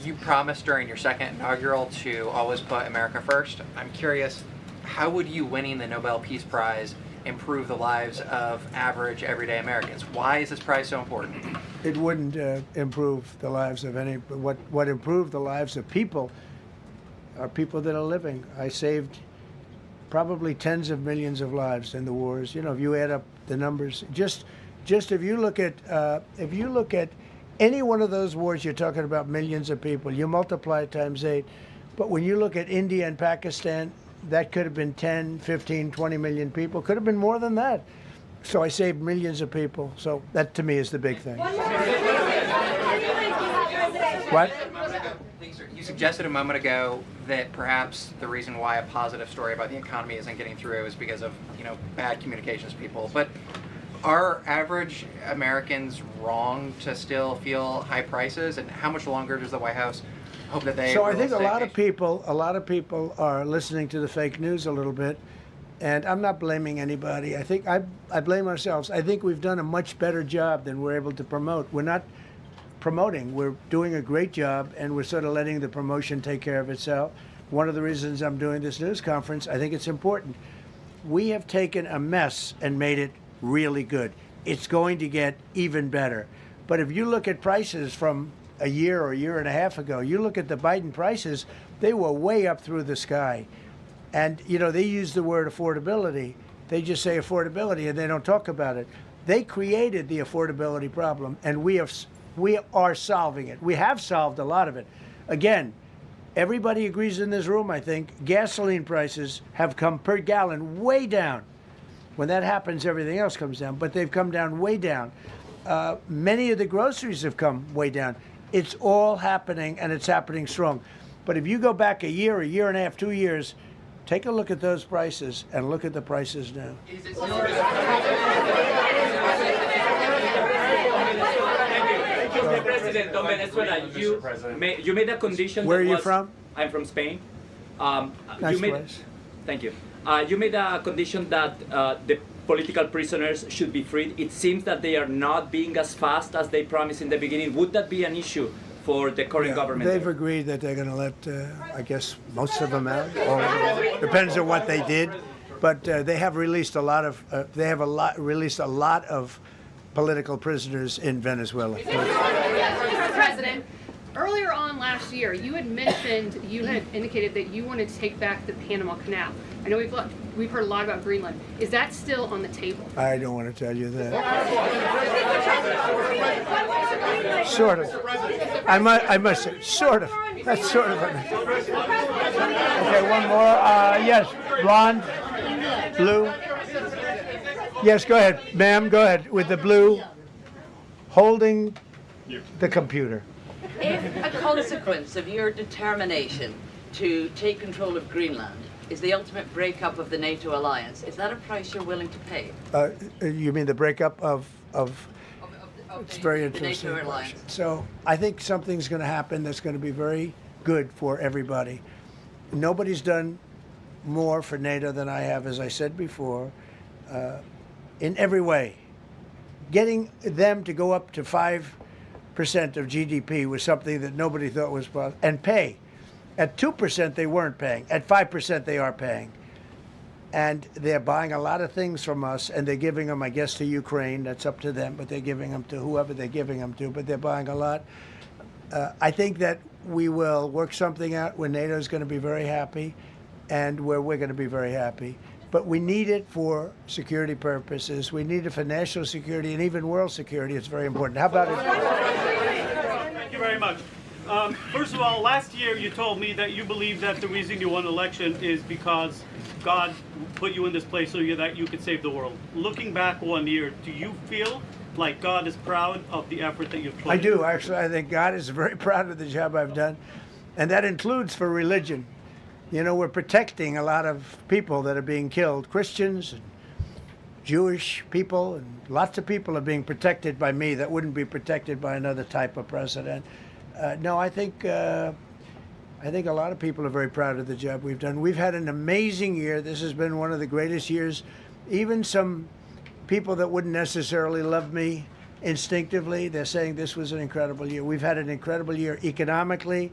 You promised during your second inaugural to always put America first. I'm curious, how would you winning the Nobel Peace Prize improve the lives of average, everyday Americans? Why is this prize so important? It wouldn't improve the lives of any. What improved the lives of people are people that are living. I saved probably tens of millions of lives in the wars. You know, if you add up the numbers, just if you look at any one of those wars, you're talking about millions of people. You multiply it times 8. But when you look at India and Pakistan, that could have been 10, 15, 20 million people. Could have been more than that. So I saved millions of people. So that, to me, is the big thing. What? You suggested a moment ago that perhaps the reason why a positive story about the economy isn't getting through is because of, bad communications people. But are average Americans wrong to still feel high prices? And how much longer does the White House hope that they? So I think a lot of people are listening to the fake news a little bit, and I'm not blaming anybody. I think I blame ourselves. I think we've done a much better job than we're able to promote. We're not promoting. We're doing a great job, and we're sort of letting the promotion take care of itself. One of the reasons I'm doing this news conference, I think it's important. We have taken a mess and made it really good. It's going to get even better. But if you look at prices from a year or a year and a half ago, you look at the Biden prices, they were way up through the sky. And, they use the word affordability. They just say affordability and they don't talk about it. They created the affordability problem, and we are solving it. We have solved a lot of it. Again, everybody agrees in this room, I think, gasoline prices have come per gallon way down. When that happens, everything else comes down, but they've come down way down. Many of the groceries have come way down. It's all happening, and it's happening strong. But if you go back a year and a half, 2 years, take a look at those prices and look at the prices now. Mr. President of Venezuela, you made a condition. Where are you from? I'm from Spain. Nice place. Thank you. You made a condition that the political prisoners should be freed. It seems that they are not being as fast as they promised in the beginning. Would that be an issue for the current government? They've agreed that they're going to let, I guess, most of them out. Or depends on what they did, but they have released a lot of. Released a lot of political prisoners in Venezuela. Mr. President, earlier on last year, you had indicated that you wanted to take back the Panama Canal. I know we've heard a lot about Greenland. Is that still on the table? I don't want to tell you that. Sort of. I must say, sort of. That's sort of it. Okay, one more. Yes, blonde, blue. Yes, go ahead, ma'am. Go ahead with the blue, holding the computer. If a consequence of your determination to take control of Greenland is the ultimate breakup of the NATO alliance, is that a price you're willing to pay? You mean the breakup of it's very interesting. The NATO alliance. So I think something's going to happen that's going to be very good for everybody. Nobody's done more for NATO than I have, as I said before, in every way. Getting them to go up to 5% of GDP was something that nobody thought was possible, and pay. At 2%, they weren't paying. At 5%, they are paying. and they're buying a lot of things from us, and they're giving them, I guess, to Ukraine. That's up to them, but they're giving them to whoever they're giving them to, but they're buying a lot. I think that we will work something out where NATO is going to be very happy and where we're going to be very happy. But we need it for security purposes. We need it for national security and even world security. It's very important. How about it? Thank you very much. First of all, last year you told me that you believe that the reason you won the election is because God put you in this place so that you could save the world. Looking back 1 year, do you feel like God is proud of the effort that you've put in? I do, actually. I think God is very proud of the job I've done. And that includes for religion. You know, we're protecting a lot of people that are being killed. Christians and Jewish people, and lots of people are being protected by me that wouldn't be protected by another type of president. No, I think a lot of people are very proud of the job we've done. We've had an amazing year. This has been one of the greatest years. Even some people that wouldn't necessarily love me instinctively, they're saying this was an incredible year. We've had an incredible year economically.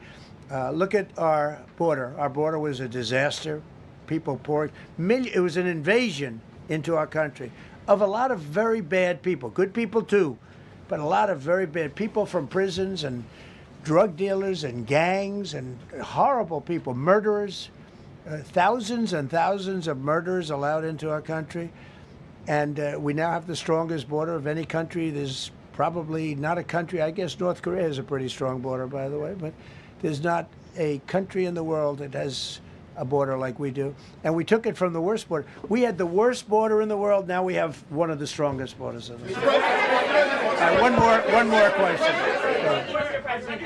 Look at our border. Our border was a disaster. People poured. It was an invasion into our country of a lot of very bad people. Good people too, but a lot of very bad people from prisons and drug dealers and gangs and horrible people, murderers, thousands and thousands of murderers allowed into our country. And we now have the strongest border of any country. There's probably not a country, I guess North Korea has a pretty strong border, by the way, but there's not a country in the world that has a border like we do. And we took it from the worst border. We had the worst border in the world. Now we have one of the strongest borders in the world. One more question. Mr. President,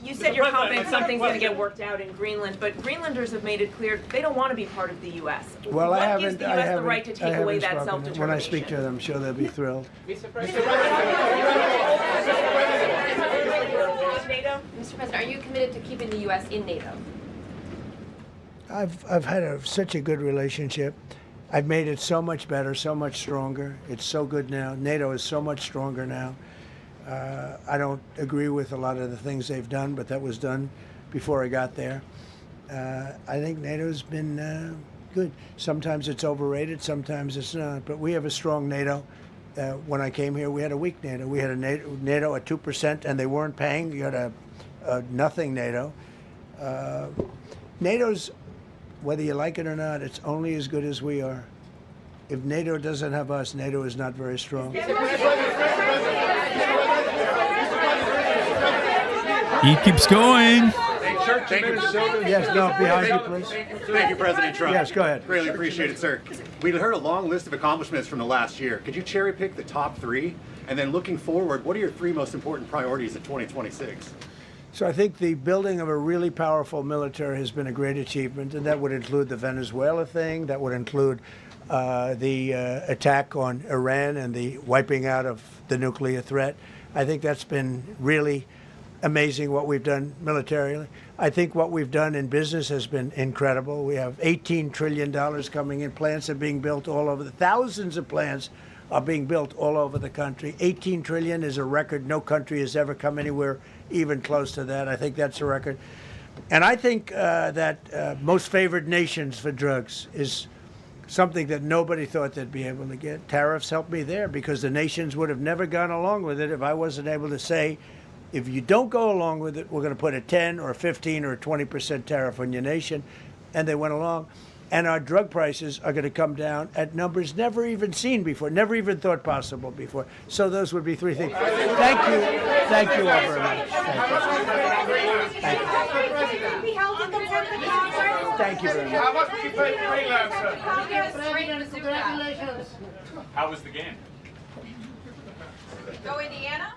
you said you're confident something's going to get worked out in Greenland, but Greenlanders have made it clear they don't want to be part of the U.S. Well, what gives the U.S. the right to take away that self-determination? When I speak to them, I'm sure they'll be thrilled. Mr. President, are you committed to keeping the U.S. in NATO? I've had such a good relationship. I've made it so much better, so much stronger. It's so good now. NATO is so much stronger now. I don't agree with a lot of the things they've done, but that was done before I got there. I think NATO's been good. Sometimes it's overrated, sometimes it's not. But we have a strong NATO. When I came here, we had a weak NATO. We had a NATO at 2%, and they weren't paying. You had a nothing NATO. NATO's, whether you like it or not, it's only as good as we are. If NATO doesn't have us, NATO is not very strong. He keeps going. Thank you. Yes, no, behind you, please. Thank you, President Trump. Yes, go ahead. Greatly appreciate it, sir. We heard a long list of accomplishments from the last year. Could you cherry pick the top three? And then looking forward, what are your three most important priorities in 2026? So I think the building of a really powerful military has been a great achievement, and that would include the Venezuela thing. That would include the attack on Iran and the wiping out of the nuclear threat. I think that's been really amazing what we've done militarily. I think what we've done in business has been incredible. We have $18 trillion coming in. Plants are being built all over. Thousands of plants are being built all over the country. 18 trillion is a record. No country has ever come anywhere even close to that. I think that's a record. And I think that most favored nations for drugs is something that nobody thought they'd be able to get. Tariffs helped me there because the nations would have never gone along with it if I wasn't able to say, if you don't go along with it, we're going to put a 10 or 15 or 20% tariff on your nation. And they went along. And our drug prices are going to come down at numbers never even seen before, never even thought possible before. So those would be three things. Thank you. Thank you all very much. Thank you very much. How much did you pay for Greenland, sir? How was the game? Go Indiana.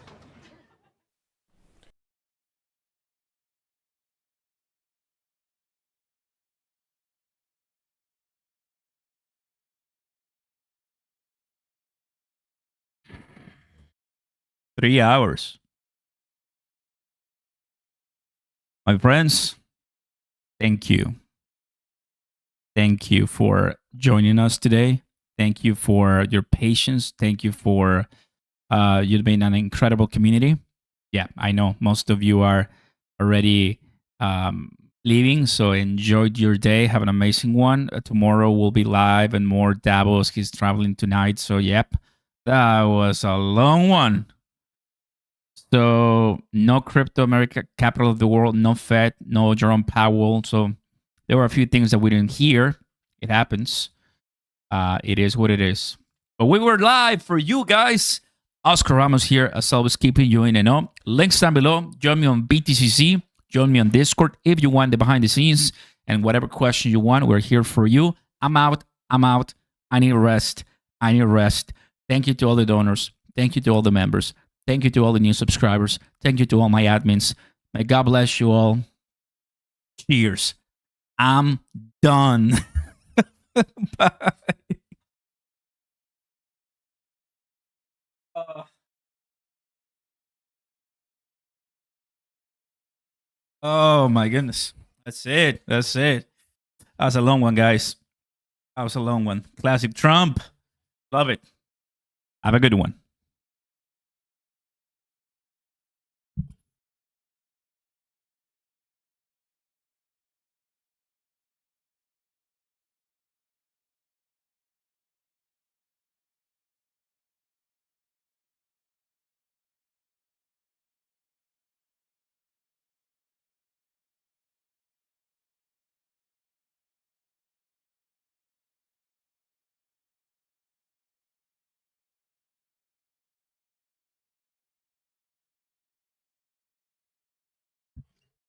Three hours. My friends, thank you. Thank you for joining us today. Thank you for your patience. Thank you for you've been an incredible community. Yeah, I know most of you are already leaving. So enjoy your day. Have an amazing one. Tomorrow we'll be live and more Davos. He's traveling tonight. So, yep, that was a long one. So, no crypto America capital of the world, no Fed, no Jerome Powell. So, there were a few things that we didn't hear. It happens. It is what it is. But we were live for you guys. Oscar Ramos here, as always, keeping you in the know. Links down below. Join me on BTCC. Join me on Discord if you want the behind the scenes and whatever question you want. We're here for you. I'm out. I need rest. Thank you to all the donors. Thank you to all the members. Thank you to all the new subscribers. Thank you to all my admins. May God bless you all. Cheers. I'm done. Bye. Oh my goodness. That's it. That was a long one, guys. That was a long one. Classic Trump. Love it. Have a good one.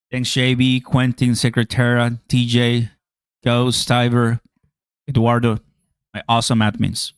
Thanks, JB, Quentin, Secretara, TJ, Ghost, Stiver, Eduardo, my awesome admins.